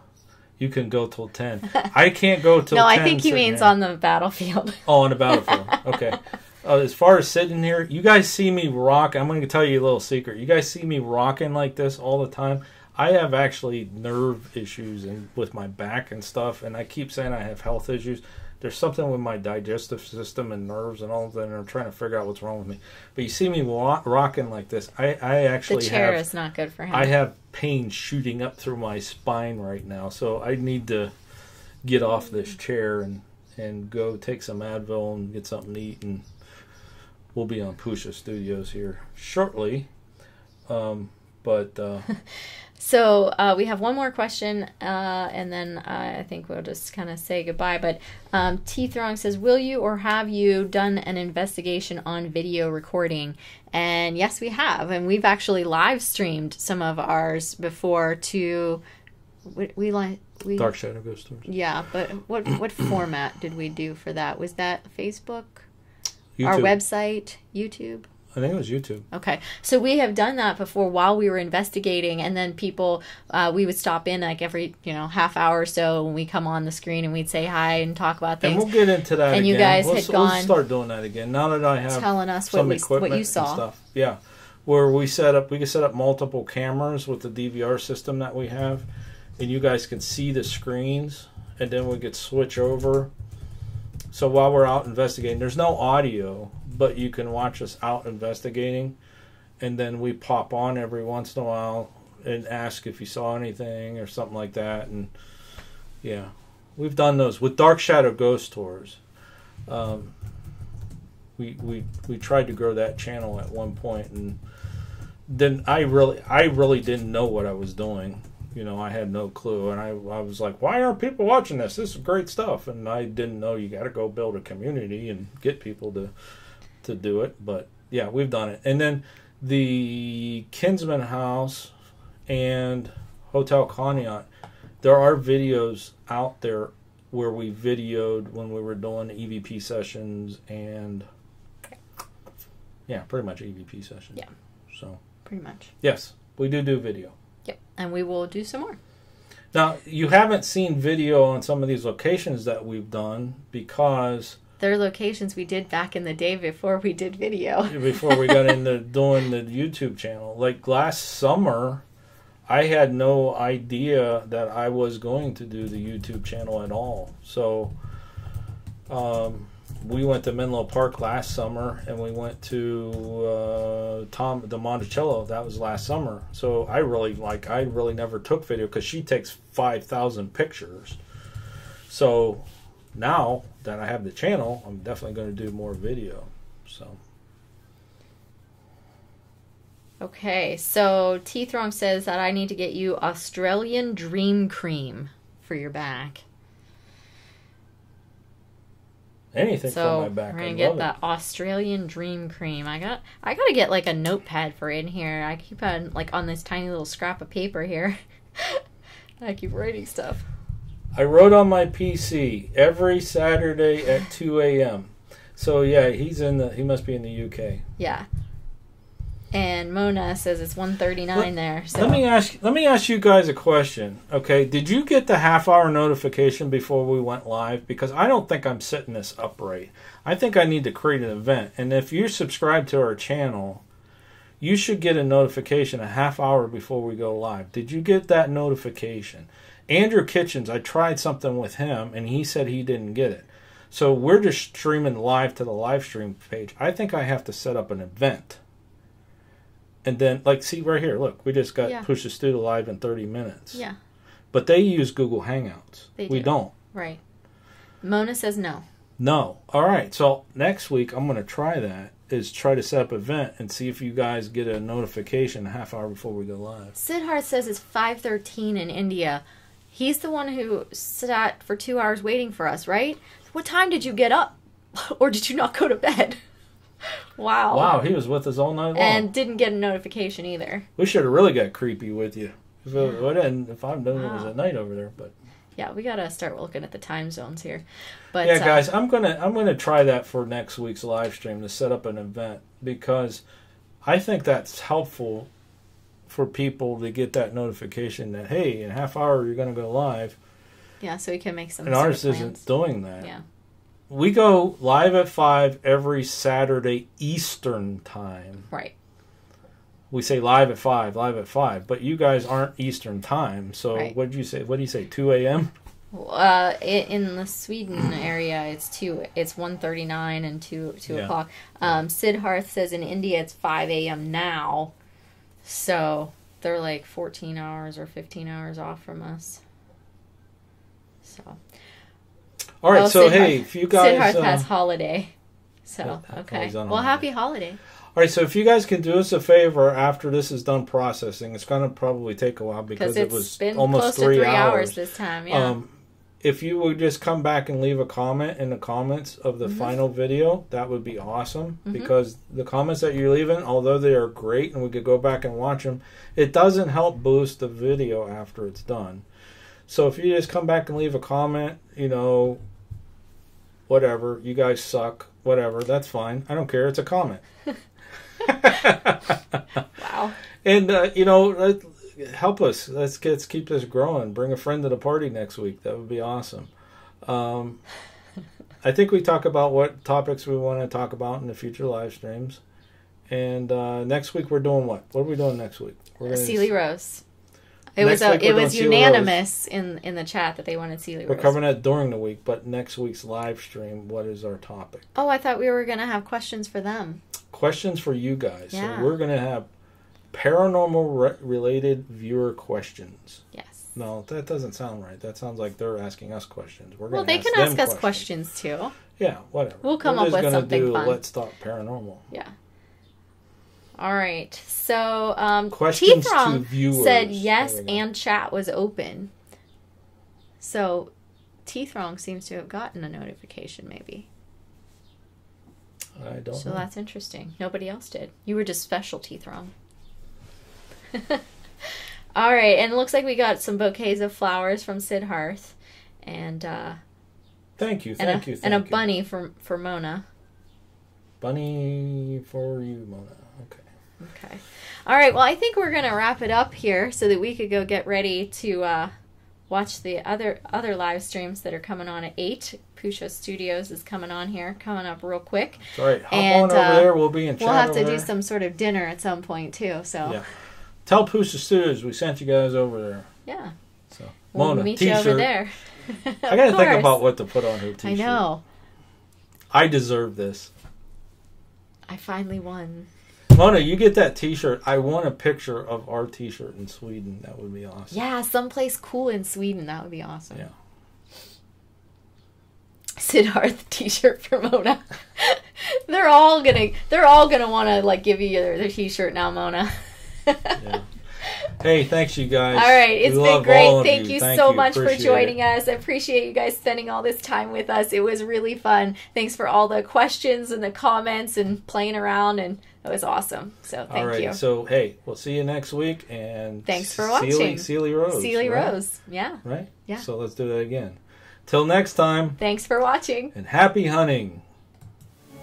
you can go till 10. I can't go till 10. No, I think he means on the battlefield. Oh, on the battlefield. Okay. As far as sitting here, you guys see me rock. I'm going to tell you a little secret. You guys see me rocking like this all the time. I have actually nerve issues with my back and stuff, and I keep saying I have health issues. There's something with my digestive system and nerves and all of that, and I'm trying to figure out what's wrong with me. But you see me rocking like this. I actually the chair is not good for him. I have pain shooting up through my spine right now, so I need to get off this chair and go take some Advil and get something to eat, and we'll be on Pusha Studios here shortly. So we have one more question, and then I think we'll just kind of say goodbye. But T. Throng says, will you or have you done an investigation on video recording? And yes, we have. And we've actually live streamed some of ours before to... Dark Shadow Ghost Stories. Yeah, but what format did we do for that? Was that Facebook? YouTube. Our website? YouTube? I think it was YouTube. Okay. So we have done that before while we were investigating, and then people, we would stop in like every, half hour or so when we come on the screen, and we'd say hi and talk about things. And we'll get into that and again. You guys we'll start doing that again. Now that I have telling us some what equipment you saw. and stuff. Yeah. Where we can set up multiple cameras with the DVR system that we have, and you guys can see the screens, and then we could switch over. So while we're out investigating, there's no audio, but you can watch us out investigating, and then we pop on every once in a while and ask if you saw anything or something like that. And yeah, we've done those with Dark Shadow Ghost Tours. We tried to grow that channel at one point, and then I really didn't know what I was doing. I had no clue, and I was like, why aren't people watching this? This is great stuff. And I didn't know you got to go build a community and get people to do it. But yeah, we've done it. And then the Kinsman House and Hotel Conneaut, there are videos out there where we videoed when we were doing EVP sessions, and yeah, pretty much EVP sessions. Yeah. So pretty much. Yes, we do video. Yep, and we will do some more. Now, you haven't seen video on some of these locations that we've done because... They're locations we did back in the day before we did video. Before we got into doing the YouTube channel. Like last summer, I had no idea that I was going to do the YouTube channel at all. So, we went to Menlo Park last summer, and we went to the Monticello. That was last summer. So I really never took video because she takes 5,000 pictures. So now that I have the channel, I'm definitely going to do more video. So. Okay, so T. Throng says that I need to get you Australian Dream Cream for your back. Anything so for my back. We're gonna get the Australian Dream Cream. I gotta get like a notepad for in here. I keep on this tiny little scrap of paper here. I keep writing stuff. I wrote on my PC every Saturday at 2 a.m. So yeah, he must be in the UK. Yeah. And Mona says it's 1:39 there. So let me ask you guys a question. Okay, did you get the half-hour notification before we went live? Because I don't think I'm setting this up right. I think I need to create an event. And if you subscribe to our channel, you should get a notification a half hour before we go live. Did you get that notification? Andrew Kitchens, I tried something with him, and he said he didn't get it. So we're just streaming live to the live stream page. I think I have to set up an event. And then, like, see right here, look, we just got Push the Studio live in 30 minutes. Yeah. But they use Google Hangouts. We don't. Right. Mona says no. No. All right. So next week, I'm going to try that, is try to set up an event and see if you guys get a notification a half hour before we go live. Sidharth says it's 5:13 in India. He's the one who sat for 2 hours waiting for us, right? What time did you get up? Or did you not go to bed? Wow. Wow, he was with us all night long. And didn't get a notification either. We should have really got creepy with you. If I'm doing it was at night over there, but yeah, we gotta start looking at the time zones here. But yeah, guys, I'm gonna try that for next week's live stream, to set up an event, because I think that's helpful for people to get that notification that, hey, in a half hour you're gonna go live. Yeah, so we can make some. And ours isn't doing that. Yeah. We go live at 5 every Saturday Eastern time. Right. We say live at 5, but you guys aren't Eastern time. So what did you say? What do you say? 2 a.m. In the Sweden area, it's 1:39 and 2 o'clock. Sidharth says in India it's 5 a.m. now, so they're like 14 hours or 15 hours off from us. So. All right, so hey, if you guys... Sidharth has holiday. So, okay. Well, happy holiday. All right, so if you guys can do us a favor after this is done processing, it's going to probably take a while because it was been almost close to 3 hours this time, yeah. If you would just come back and leave a comment in the comments of the final video, that would be awesome, because the comments that you're leaving, although they are great and we could go back and watch them, it doesn't help boost the video after it's done. So if you just come back and leave a comment, you know, whatever, you guys suck, whatever, that's fine. I don't care. It's a comment. Wow. And, you know, help us. Let's keep this growing. Bring a friend to the party next week. That would be awesome. I think we talk about what topics we want to talk about in the future live streams. And next week we're doing what? What are we doing next week? Sealy Rose. It was unanimous in the chat that they wanted Sealy Rose. We're covering that during the week, but next week's live stream, what is our topic? Oh, I thought we were going to have questions for them. Questions for you guys. Yeah. So we're going to have paranormal related viewer questions. Yes. No, that doesn't sound right. That sounds like they're asking us questions. Well, they can ask us questions too. Yeah, whatever. We'll come up with something fun. Let's Talk Paranormal. Yeah. All right. So, questions T-Throng to viewers said yes and chat was open. So, T-Throng seems to have gotten a notification, maybe. I don't know. So that's interesting. Nobody else did. You were just special, T-Throng. All right, and it looks like we got some bouquets of flowers from Sidharth, and thank you, and a bunny for Mona. Bunny for you, Mona. Okay. All right. Well, I think we're gonna wrap it up here so that we could go get ready to watch the other live streams that are coming on at 8. Pusha Studios is coming up real quick. All right, hop on over there. We'll be in chat. We'll have to do some sort of dinner at some point too. So yeah, tell Pusha Studios we sent you guys over there. Yeah. So we'll Mona, meet t-shirt. you over there. I gotta think about what to put on her t-shirt. I know. I deserve this. I finally won. Mona, you get that t-shirt. I want a picture of our t-shirt in Sweden. That would be awesome. Yeah, someplace cool in Sweden. That would be awesome. Yeah. Sidharth t-shirt for Mona. They're all gonna want to like give you their t-shirt now, Mona. Yeah. Hey, thanks you guys. All right, it's been great. Thank you so much for Appreciate joining us. I appreciate you guys spending all this time with us. It was really fun. Thanks for all the questions and the comments and playing around, and it was awesome. So thank you. All right, so hey, we'll see you next week, and thanks for watching. Sealy Rose. Sealy right? Rose, yeah. Right? Yeah. So let's do that again. Till next time. Thanks for watching. And happy hunting.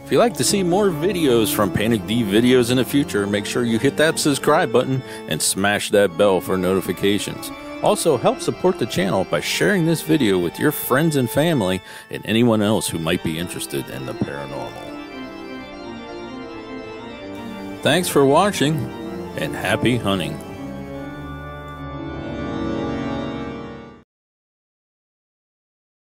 If you'd like to see more videos from PANICdVideos in the future, make sure you hit that subscribe button and smash that bell for notifications. Also, help support the channel by sharing this video with your friends and family and anyone else who might be interested in the paranormal. Thanks for watching, and happy hunting.